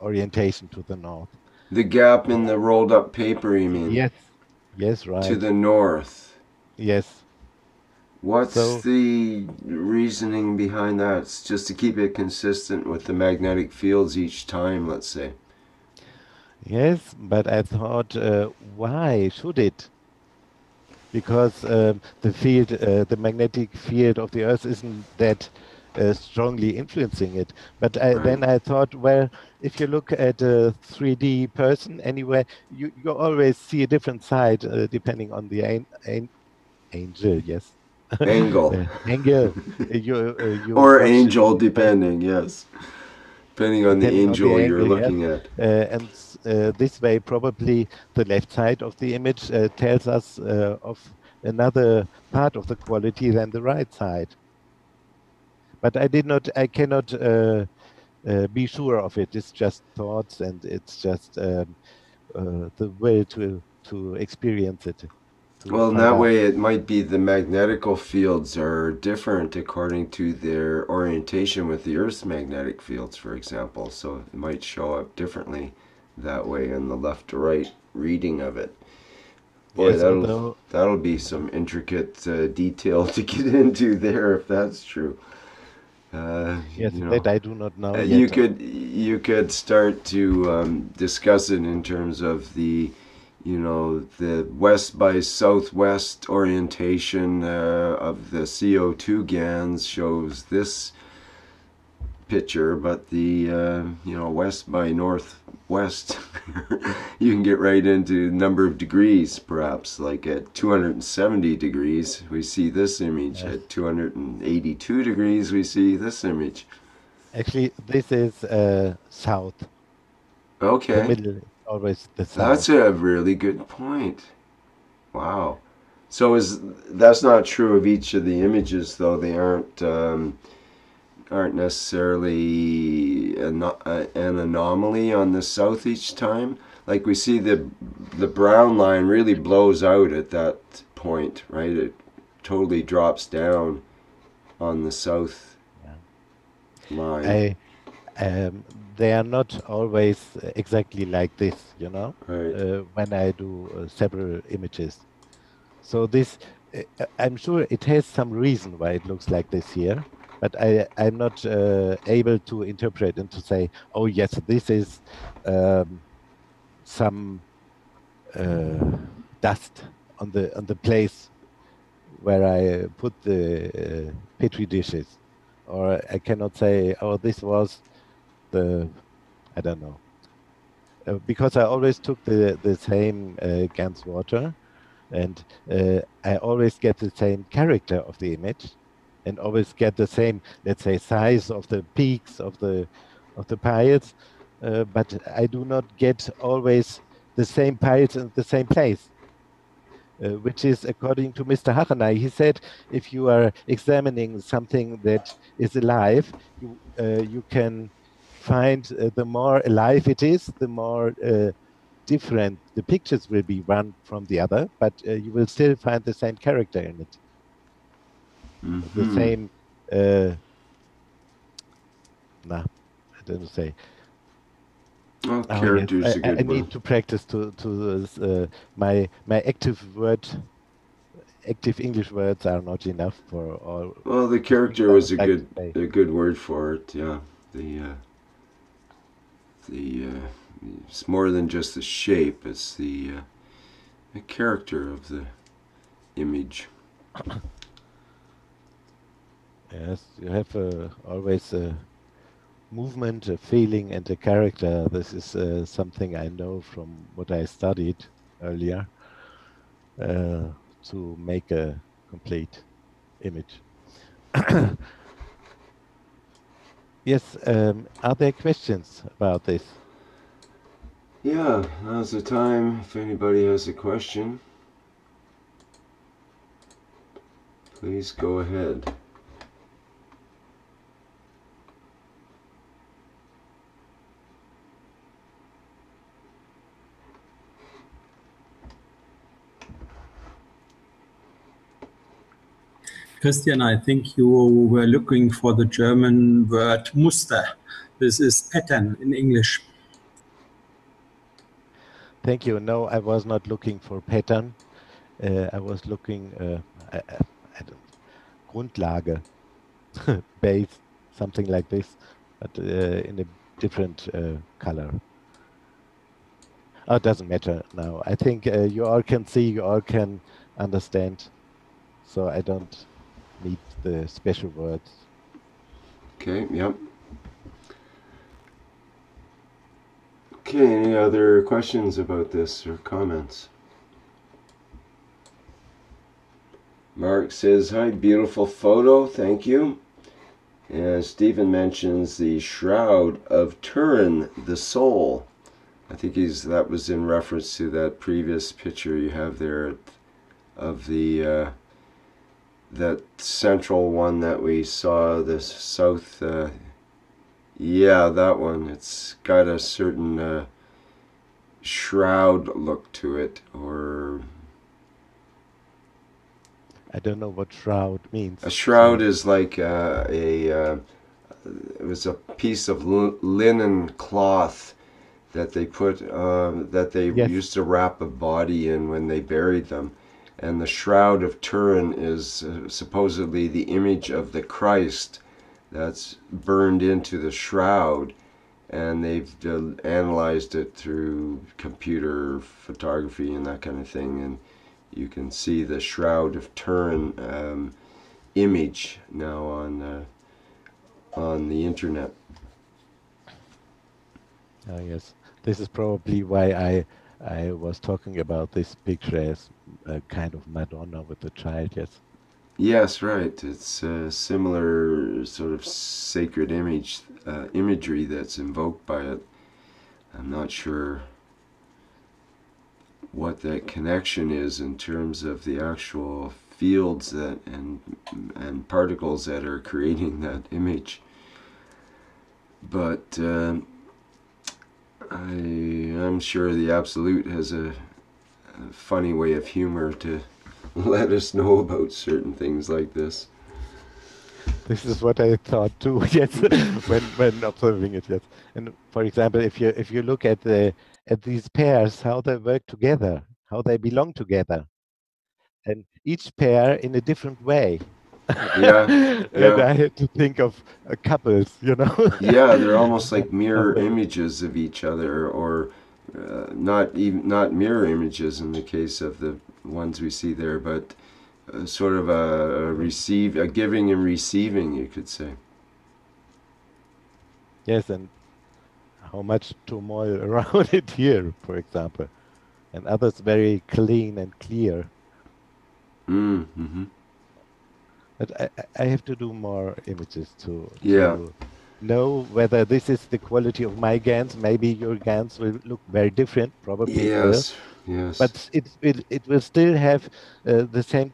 orientation to the north. The gap in the rolled up paper, you mean? Yes, yes, right. To the north. Yes. What's the reasoning behind that? It's just to keep it consistent with the magnetic fields each time, let's say. Yes, but I thought, why should it? Because the field, the magnetic field of the Earth isn't that strongly influencing it. But then I thought, well, if you look at a 3D person anyway, you always see a different side depending on the angel, yes. Angle. Angle. Or angel, depending, yes. Depending on the angel you're looking at. And this way, probably the left side of the image tells us of another part of the quality than the right side. But I cannot be sure of it. It's just thoughts, and it's just the way to experience it. Well, in that way, it might be the magnetical fields are different according to their orientation with the Earth's magnetic fields, for example. So it might show up differently that way in the left to right reading of it. Boy, yes, that'll be some intricate detail to get into there if that's true. Yes, that I do not know. You could start to discuss it in terms of the the west by southwest orientation of the CO2 Gans shows this picture, but the west by northwest you can get right into number of degrees, perhaps like at 270 degrees we see this image, at 282 degrees we see this image. Actually, this is south. Okay. The middle, always the south. That's a really good point. Wow. So that's not true of each of the images, though. They aren't necessarily an anomaly on the south each time. Like we see the brown line really blows out at that point, right? It totally drops down on the south line. They are not always exactly like this, you know, when I do several images. So this, I'm sure it has some reason why it looks like this here, but I'm not able to interpret and to say, oh yes, this is some dust on the place where I put the petri dishes, or I cannot say, oh, this was I don't know, because I always took the same Gans water, and I always get the same character of the image, and always get the same, let's say, size of the peaks of the piles, but I do not get always the same piles in the same place. Which is according to Mr. Hachenay. He said, if you are examining something that is alive, you can find the more alive it is, the more different the pictures will be one from the other, but you will still find the same character in it. Mm-hmm. The same, I don't say. Well, character is a good I need to practice to my active English words are not enough for all. Well, the character was a good word for it. Yeah, it's more than just the shape. It's the character of the image. Yes, you have always a movement, a feeling, and a character. This is something I know from what I studied earlier to make a complete image. Yes, are there questions about this? Yeah, now's the time if anybody has a question. Please go ahead. Christian, I think you were looking for the German word Muster. This is pattern in English. Thank you. No, I was not looking for pattern. I was looking, I don't, Grundlage, base, something like this, but in a different color. Oh, it doesn't matter now. I think you all can see, you all can understand, so I don't need the special words. Okay, yep. Okay, any other questions about this or comments? Mark says, hi, beautiful photo, thank you. And Stephen mentions the Shroud of Turin, the soul. I think that was in reference to that previous picture you have there of the that central one that we saw, the south. Yeah, that one. It's got a certain shroud look to it, or I don't know what shroud means. A shroud is like it was a piece of linen cloth that they put that they used to wrap a body in when they buried them. And the Shroud of Turin is supposedly the image of the Christ that's burned into the shroud, and they've analyzed it through computer photography and that kind of thing, and you can see the Shroud of Turin image now on the internet. Oh yes, this is probably why I was talking about this picture as a kind of Madonna with the child, yes. Yes, right. It's a similar sort of sacred imagery that's invoked by it. I'm not sure what that connection is in terms of the actual fields that and particles that are creating that image. But I'm sure the Absolute has a funny way of humor to let us know about certain things like this. This is what I thought too, yes, when observing it, yes. And for example, if you look at these pairs, how they work together, how they belong together, and each pair in a different way. Yeah, and I had to think of couples, you know. Yeah, they're almost like mirror images of each other, or not mirror images in the case of the ones we see there, but sort of a giving and receiving, you could say. Yes, and how much turmoil around it here, for example, and others very clean and clear. Mm-hmm. But I have to do more images to know whether this is the quality of my Gans. Maybe your Gans will look very different, probably. Yes, yes. But it will still have the same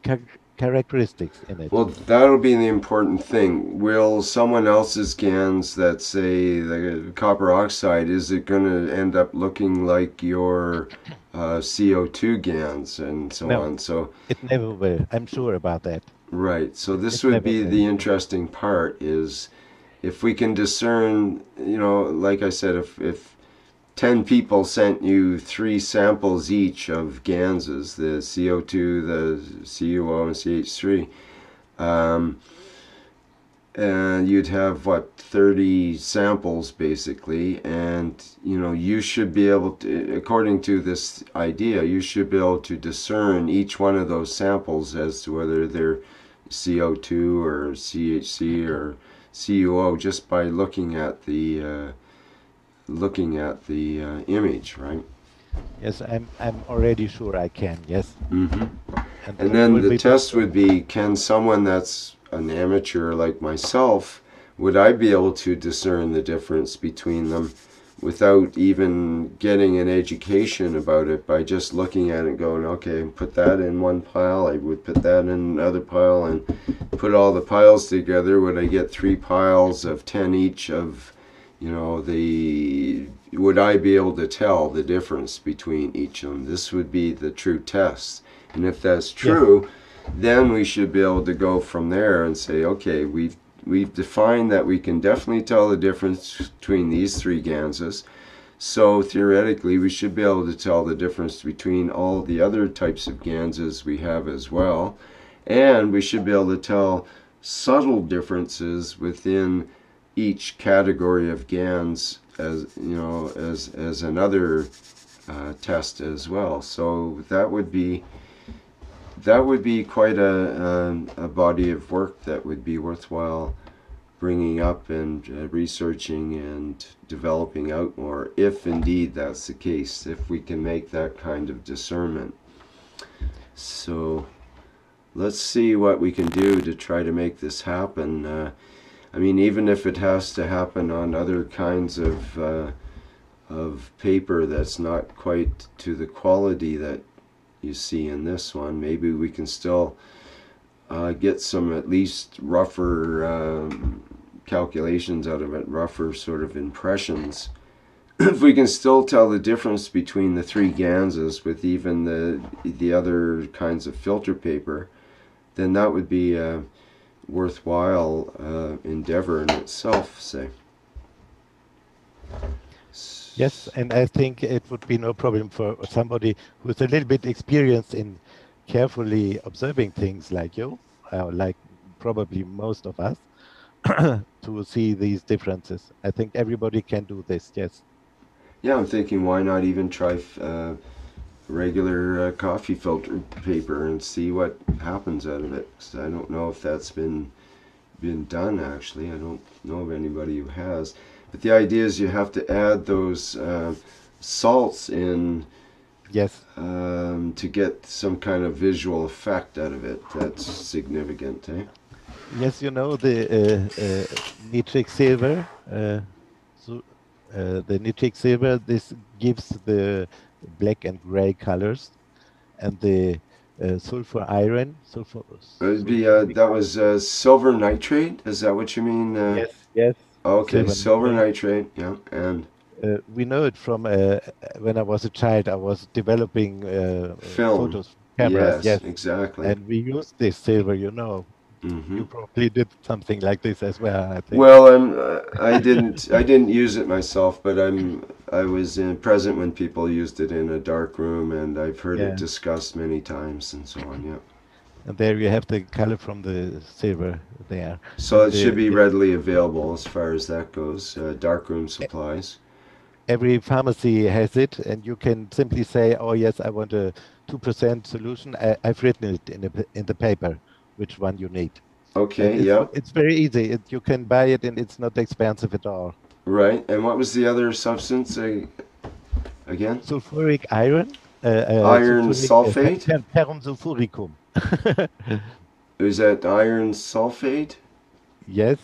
characteristics in it. Well, that'll be the important thing. Will someone else's Gans that say the copper oxide, is it going to end up looking like your CO2 Gans and so on? So it never will. I'm sure about that. Right. So this would be the interesting part, is if we can discern, you know, like I said, if 10 people sent you 3 samples each of Ganses, the CO2, the CuO, and CH3, and you'd have, what, 30 samples basically, and, you know, you should be able to, according to this idea, you should be able to discern each one of those samples as to whether they're CO2 or CHC or CuO just by looking at the image, right? Yes, I'm already sure I can. Yes. Mm-hmm. And then the test would be: can someone that's an amateur like myself, would I be able to discern the difference between them without even getting an education about it, by just looking at it and going, okay, put that in one pile, I would put that in another pile, and put all the piles together, would I get 3 piles of 10 each of, you know, would I be able to tell the difference between each of them? This would be the true test. And if that's true, then we should be able to go from there and say, okay, we've defined that we can definitely tell the difference between these 3 Ganses. So theoretically, we should be able to tell the difference between all the other types of Ganses we have as well. And we should be able to tell subtle differences within each category of Gans, as you know, as another test as well. So that would be quite a body of work that would be worthwhile bringing up and researching and developing out more, if indeed that's the case, if we can make that kind of discernment. So let's see what we can do to try to make this happen. I mean, even if it has to happen on other kinds of paper that's not quite to the quality that you see in this one, maybe we can still get some at least rougher calculations out of it, rougher sort of impressions. If we can still tell the difference between the 3 Ganses with even the other kinds of filter paper, then that would be a worthwhile endeavor in itself, say. Yes, and I think it would be no problem for somebody who's a little bit experienced in carefully observing things like you, like probably most of us, to see these differences. I think everybody can do this, yes. Yeah, I'm thinking, why not even try regular coffee filter paper and see what happens out of it? 'Cause I don't know if that's been done, actually. I don't know of anybody who has. But the idea is you have to add those salts in, yes, to get some kind of visual effect out of it. That's significant, eh? Yes, you know, the nitric silver, the nitric silver, this gives the black and gray colors, and the sulfur iron. That was silver nitrate. Is that what you mean? Yes, yes. Okay, silver nitrate. Yeah, and we know it from when I was a child. I was developing film photos, cameras. Yes, exactly. And we used this silver. You know, you probably did something like this as well, I think. Well, I didn't use it myself, but I was present when people used it in a dark room, and I've heard it discussed many times and so on. Yeah. And there you have the color from the silver there. So it should be readily available as far as that goes. Darkroom supplies. Every pharmacy has it, and you can simply say, "Oh yes, I want a 2% solution." I've written it in the paper which one you need. Okay. Yeah. It's very easy. You can buy it, and it's not expensive at all. Right. And what was the other substance again? Sulfuric iron. Iron sulfate. Ferrum sulfuricum. Is that iron sulfate? Yes.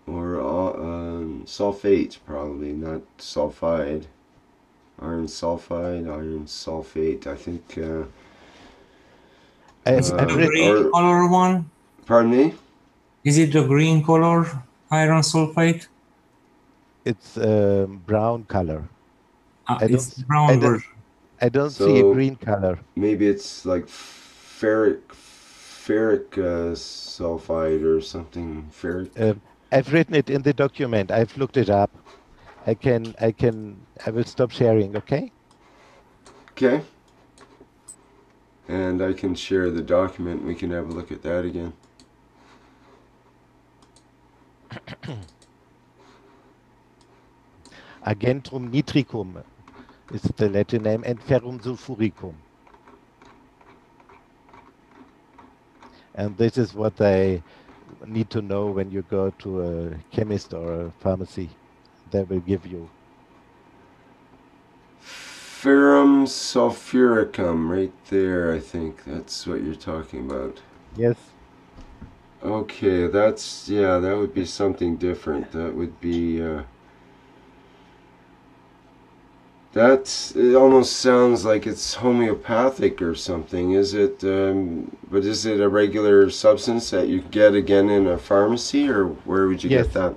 Or sulfate, probably, not sulfide. Iron sulfide, iron sulfate. I think. Is it the green color one? Pardon me? Is it the green color iron sulfate? It's brown color. It's brown version. I don't see a green color. Maybe it's like ferric sulfide or something. Ferric. I've written it in the document. I've looked it up. I will stop sharing. Okay. Okay. And I can share the document. We can have a look at that again. Argentum nitricum is the Latin name, and ferrum sulfuricum. And this is what I need to know when you go to a chemist or a pharmacy. They will give you. Ferrum sulfuricum, right there, I think. That's what you're talking about. Yes. Okay, that's, yeah, that would be something different. That would be, it almost sounds like it's homeopathic or something. Is it, but is it a regular substance that you get again in a pharmacy, or where would you get that?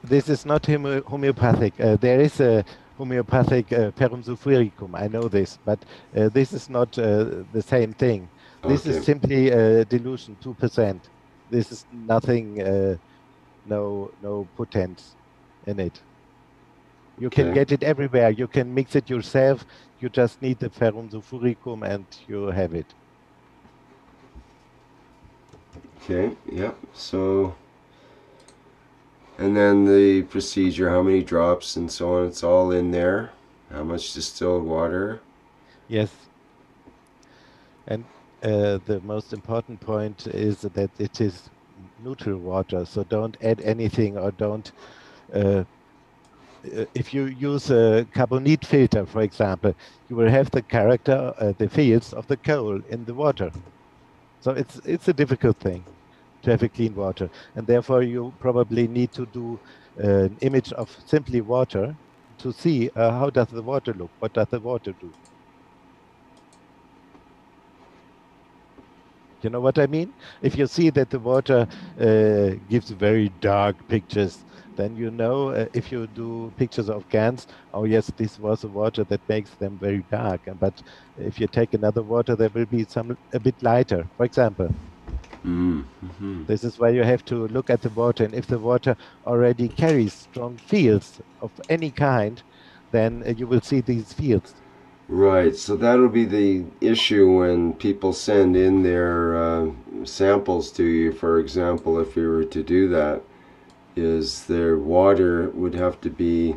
This is not homeopathic. There is a homeopathic ferrum sulfuricum, I know this, but this is not the same thing. This is simply a dilution, 2%. This is nothing, no potence in it. You can get it everywhere. You can mix it yourself. You just need the ferrum sulfuricum and you have it. Okay, yeah, so, and then the procedure, how many drops and so on, it's all in there. How much distilled water? Yes. And the most important point is that it is neutral water, so don't add anything or don't if you use a carbonate filter, for example, you will have the character, the fields of the coal in the water. So it's a difficult thing to have a clean water, and therefore you probably need to do an image of simply water to see how does the water look, what does the water do. You know what I mean? If you see that the water gives very dark pictures, then you know if you do pictures of Gans, oh yes, this was a water that makes them very dark. But if you take another water, there will be some a bit lighter, for example. This is why you have to look at the water, and if the water already carries strong fields of any kind, then you will see these fields. Right, so that'll be the issue when people send in their samples to you. For example, if you were to do that, is their water would have to be,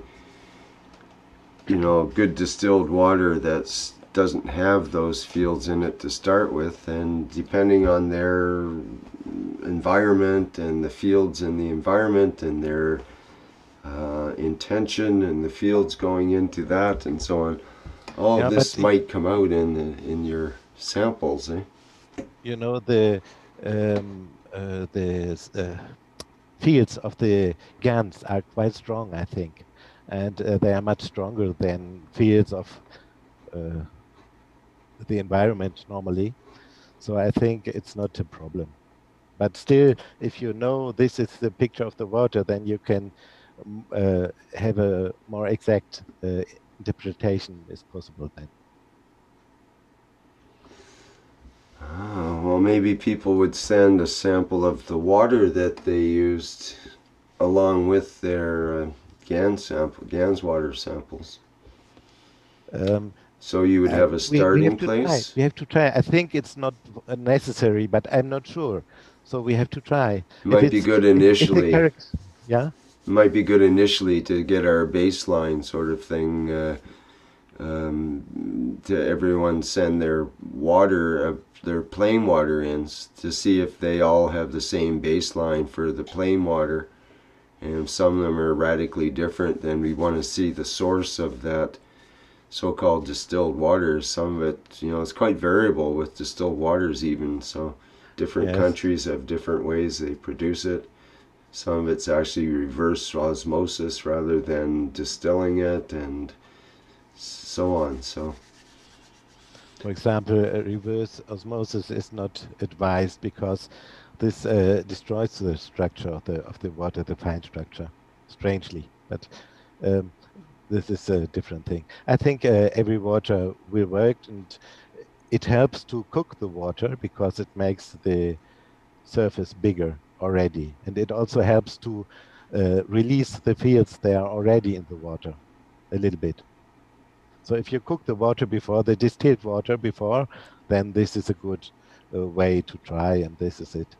you know, good distilled water that doesn't have those fields in it to start with, and depending on their environment and the fields in the environment and their intention and the fields going into that and so on, all of this might come out in your samples, eh? You know, the fields of the Gans are quite strong, I think, and they are much stronger than fields of the environment normally. So I think it's not a problem. But still, if you know this is the picture of the water, then you can have a more exact interpretation is possible then. Oh, well, maybe people would send a sample of the water that they used along with their Gans water samples. So you would have a starting place? We have to try. I think it's not necessary, but I'm not sure. So we have to try. Might be good initially. Yeah? Might be good initially to get our baseline sort of thing, to everyone send their water, their plain water in, to see if they all have the same baseline for the plain water. And if some of them are radically different, then we want to see the source of that so-called distilled water. Some of it, you know, it's quite variable with distilled waters even, so different countries have different ways they produce it. Some of it's actually reverse osmosis rather than distilling it and so on. So, for example, reverse osmosis is not advised because this destroys the structure of the water, the fine structure, strangely. But this is a different thing. I think every water will work, and it helps to cook the water because it makes the surface bigger already, and it also helps to release the fields they are already in the water a little bit. So if you cook the water before, the distilled water before, then this is a good way to try, and this is it.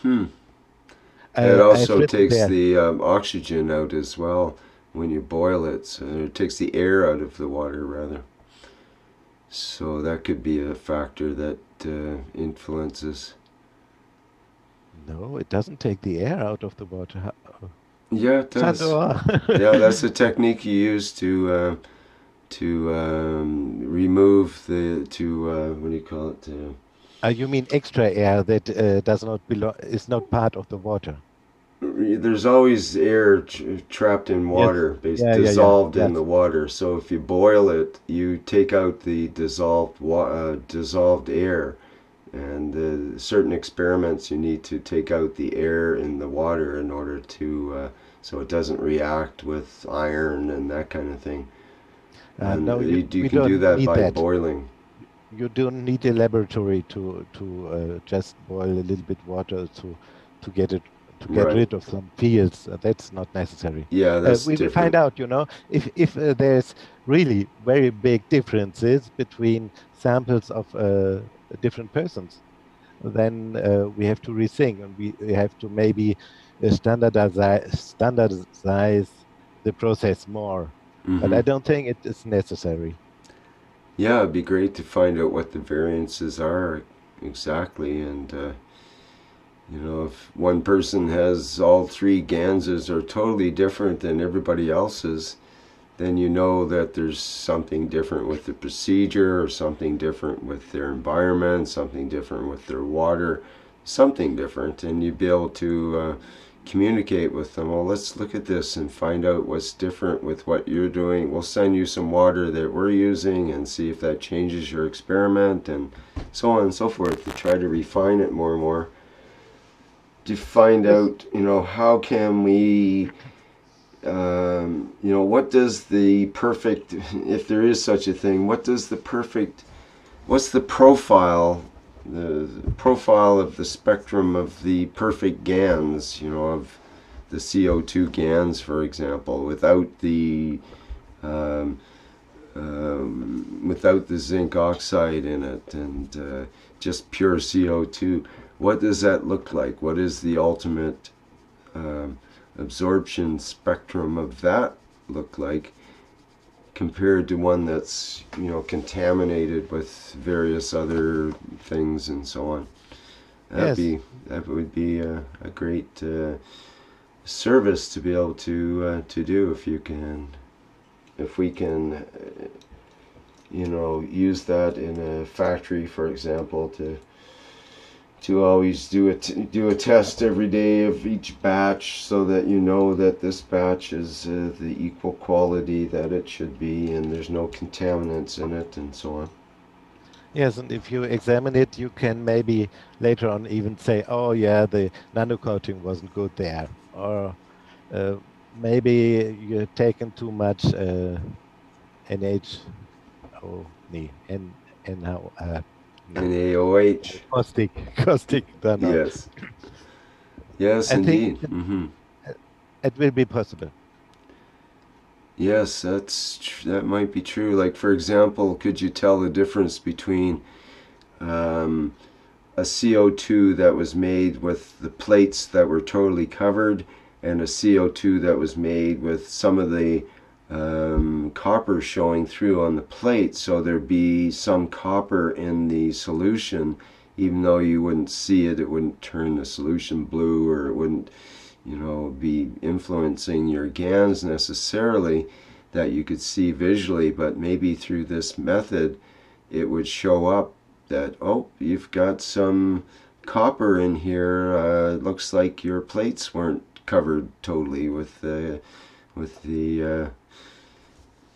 It also takes the oxygen out as well when you boil it. So it takes the air out of the water, rather. So that could be a factor that influences. No, it doesn't take the air out of the water. Yeah, it does. Yeah, that's the technique you use to remove the, what do you call it? You mean extra air that does not belong, is not part of the water? There's always air trapped in water, dissolved in the water. So if you boil it, you take out the dissolved air. And certain experiments, you need to take out the air in the water in order to, so it doesn't react with iron and that kind of thing. And no, you can do that by boiling. You don't need a laboratory to just boil a little bit water to get it get rid of some fields. That's not necessary. Yeah, that's we will find out, you know, if there's really very big differences between samples of different persons, then we have to rethink, and we have to maybe standardize the process more. But I don't think it is necessary. Yeah, it'd be great to find out what the variances are exactly, and you know, if one person has all three Ganses are totally different than everybody else's, then you know that there's something different with the procedure, or something different with their environment, something different with their water, something different, and you'd be able to communicate with them. Well, let's look at this and find out what's different with what you're doing. We'll send you some water that we're using and see if that changes your experiment, and so on and so forth, to try to refine it more and more, to find out, you know, how can we, you know, what does the perfect, if there is such a thing, what does the perfect, what's the profile of the spectrum of the perfect Gans, you know, of the CO2 Gans, for example, without the zinc oxide in it, and just pure CO2. What does that look like? What is the ultimate absorption spectrum of that look like, compared to one that's, you know, contaminated with various other things and so on? That would be a great service to be able to do, if we can you know, use that in a factory, for example, to always do a test every day of each batch, so that you know that this batch is the equal quality that it should be, and there's no contaminants in it, and so on. Yes, and if you examine it, you can maybe later on even say, oh yeah, the nano coating wasn't good there, or maybe you've taken too much NaOH. Caustic. Yes. Yes, indeed. It will be possible. Yes, that might be true. Like, for example, could you tell the difference between a CO2 that was made with the plates that were totally covered, and a CO2 that was made with some of the copper showing through on the plate, so there'd be some copper in the solution, even though you wouldn't see it, it wouldn't turn the solution blue, or it wouldn't, you know, be influencing your Gans necessarily, that you could see visually, but maybe through this method it would show up that, oh, you've got some copper in here, it looks like your plates weren't covered totally with the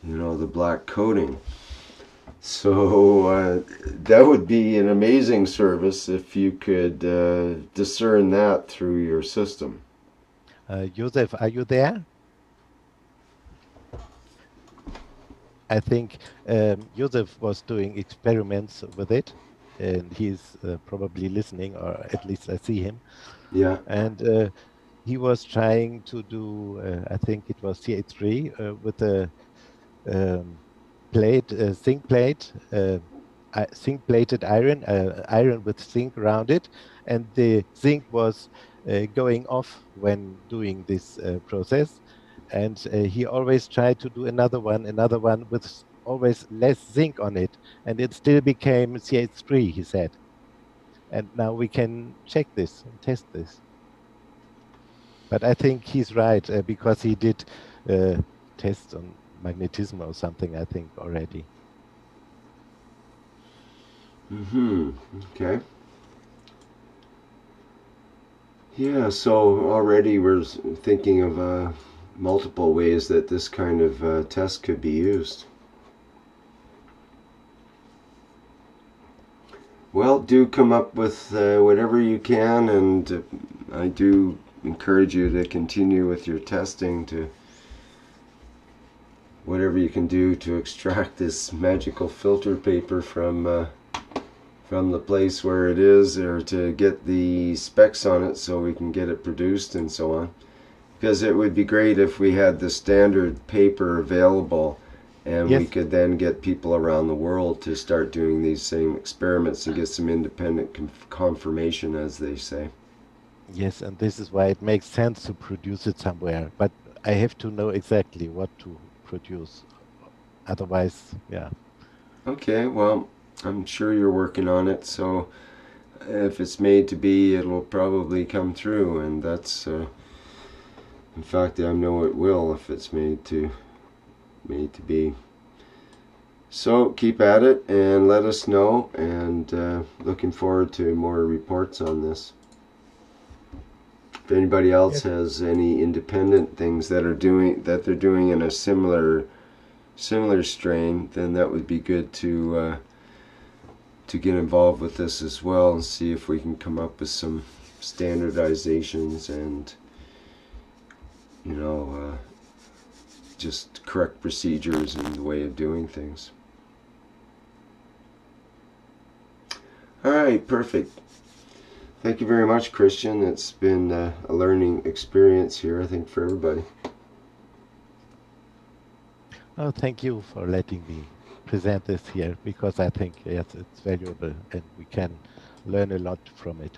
you know, the black coating. So that would be an amazing service if you could discern that through your system. Joseph, are you there? I think Joseph was doing experiments with it, and he's probably listening, or at least I see him. Yeah. And he was trying to do, I think it was CH3 with a zinc plate, zinc-plated iron, iron with zinc around it, and the zinc was going off when doing this process. And he always tried to do another one with always less zinc on it, and it still became CH3, he said. And now we can check this and test this. But I think he's right, because he did tests on magnetism or something, I think, already. Okay. Yeah, so already we're thinking of multiple ways that this kind of test could be used. Well, do come up with whatever you can, and I do encourage you to continue with your testing, to whatever you can do to extract this magical filter paper from the place where it is, or to get the specs on it so we can get it produced and so on. Because it would be great if we had the standard paper available, and Yes. we could then get people around the world to start doing these same experiments and get some independent confirmation, as they say. Yes, and this is why it makes sense to produce it somewhere. But I have to know exactly what to produce. Otherwise, yeah. Okay, well, I'm sure you're working on it, so if it's made to be, it'll probably come through, and that's, in fact, I know it will if it's made to be. So keep at it and let us know, and looking forward to more reports on this. If anybody else has any independent things that they're doing in a similar strain, then that would be good to get involved with this as well, and see if we can come up with some standardizations and, you know, just correct procedures and the way of doing things. Alright, perfect. Thank you very much, Christian. It's been a learning experience here, I think, for everybody. Oh, thank you for letting me present this here, because I think, yes, it's valuable and we can learn a lot from it.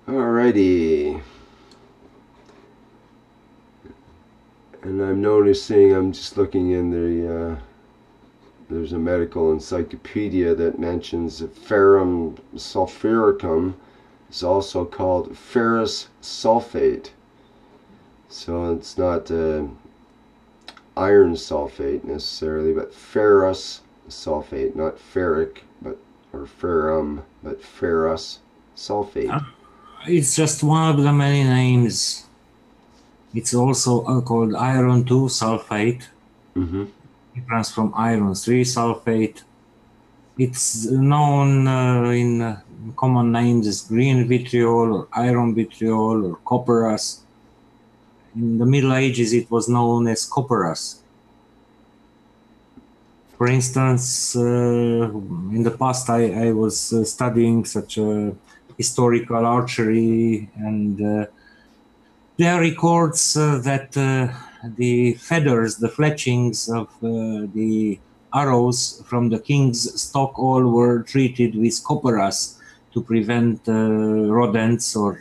Alrighty. And I'm noticing, I'm just looking in the, there's a medical encyclopedia that mentions that ferrum sulfuricum is also called ferrous sulfate. So it's not iron sulfate necessarily, but ferrous sulfate, not ferric, or ferrum, but ferrous sulfate. It's just one of the many names. It's also called iron 2 sulfate. Mm-hmm. It runs from iron 3 sulfate. It's known in common names as green vitriol or iron vitriol or copperas. In the Middle Ages, it was known as copperas. For instance, in the past, I was studying such historical archery, and there are records that the feathers, the fletchings of the arrows from the king's stock all were treated with copperas to prevent rodents or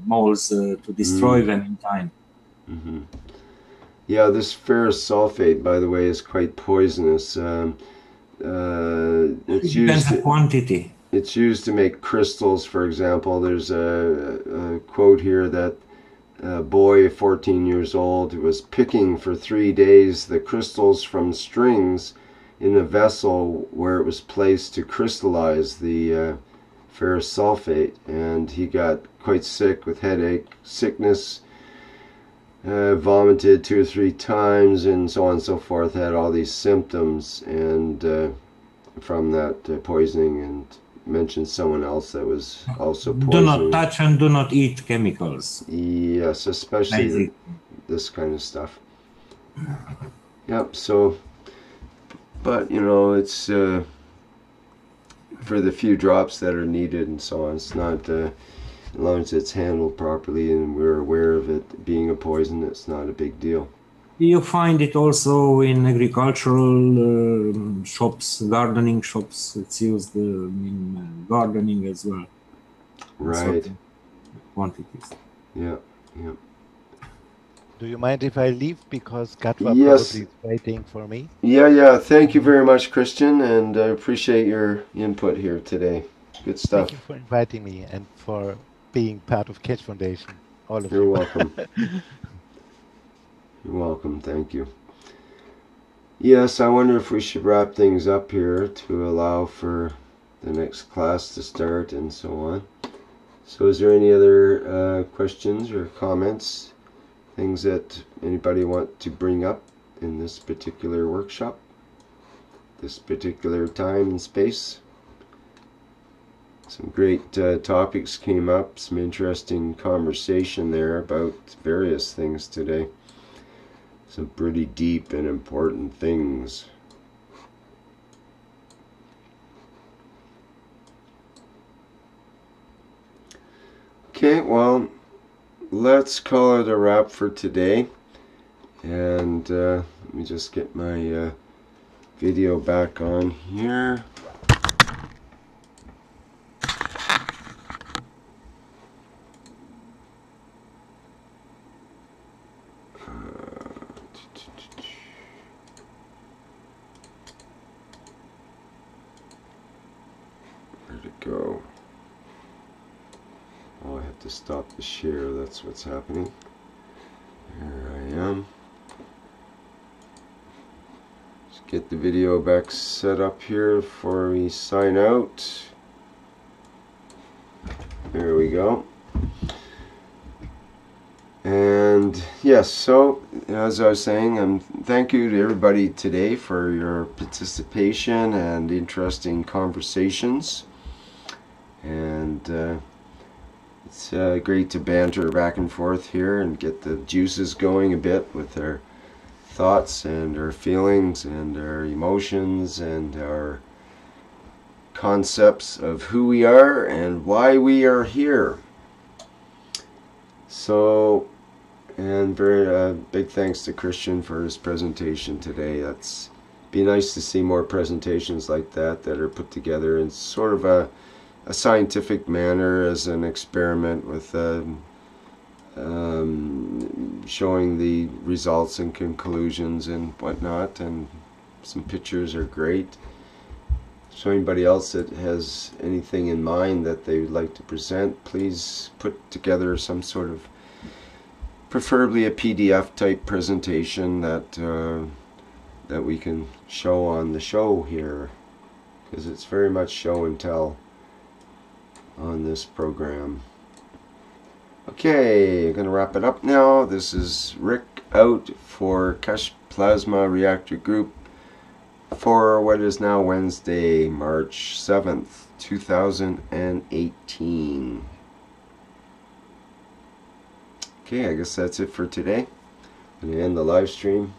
moles to destroy them in time. Mm-hmm. Yeah, this ferrous sulfate, by the way, is quite poisonous. It's depends on quantity. It's used to make crystals, for example. There's a quote here that a boy, 14 years old, was picking for 3 days the crystals from strings in a vessel where it was placed to crystallize the ferrous sulfate, and he got quite sick with headache, sickness, vomited 2 or 3 times, and so on and so forth, had all these symptoms, and from that poisoning, and mentioned someone else that was also poisoned. Do not touch and do not eat chemicals. Yes, especially this kind of stuff. Yep, so, but, you know, it's for the few drops that are needed and so on. It's not, as long as it's handled properly and we're aware of it being a poison, it's not a big deal. You find it also in agricultural shops, gardening shops. It's used in gardening as well. Right. Quantities. Yeah, yeah. Do you mind if I leave, because Gatwa Yes. probably is waiting for me? Yeah. Thank you very much, Christian, and I appreciate your input here today. Good stuff. Thank you for inviting me and for being part of Keshe Foundation. All of You're you. welcome. You're welcome. Thank you. Yes, I wonder if we should wrap things up here to allow for the next class to start and so on. So is there any other questions or comments, things that anybody want to bring up in this particular workshop, this particular time and space? Some great topics came up, some interesting conversation there about various things today. Some pretty deep and important things. Okay, well, let's call it a wrap for today. And let me just get my video back on here. Where'd it go? Oh, I have to stop the share, that's what's happening. Here I am. Just get the video back set up here before we sign out. There we go. And yes, so as I was saying, thank you to everybody today for your participation and interesting conversations. And it's great to banter back and forth here and get the juices going a bit with our thoughts and our feelings and our emotions and our concepts of who we are and why we are here. So, and very big thanks to Christian for his presentation today. That's be nice to see more presentations like that are put together in sort of a scientific manner as an experiment with showing the results and conclusions and whatnot, and some pictures are great. So anybody else that has anything in mind that they would like to present, please put together some sort of, preferably a PDF type presentation that that we can show on the show here, because it's very much show and tell on this program. Okay, I'm going to wrap it up now. This is Rick out for Keshe Plasma Reactor Group for what is now Wednesday, March 7th, 2018. Okay, I guess that's it for today. I'm going to end the live stream.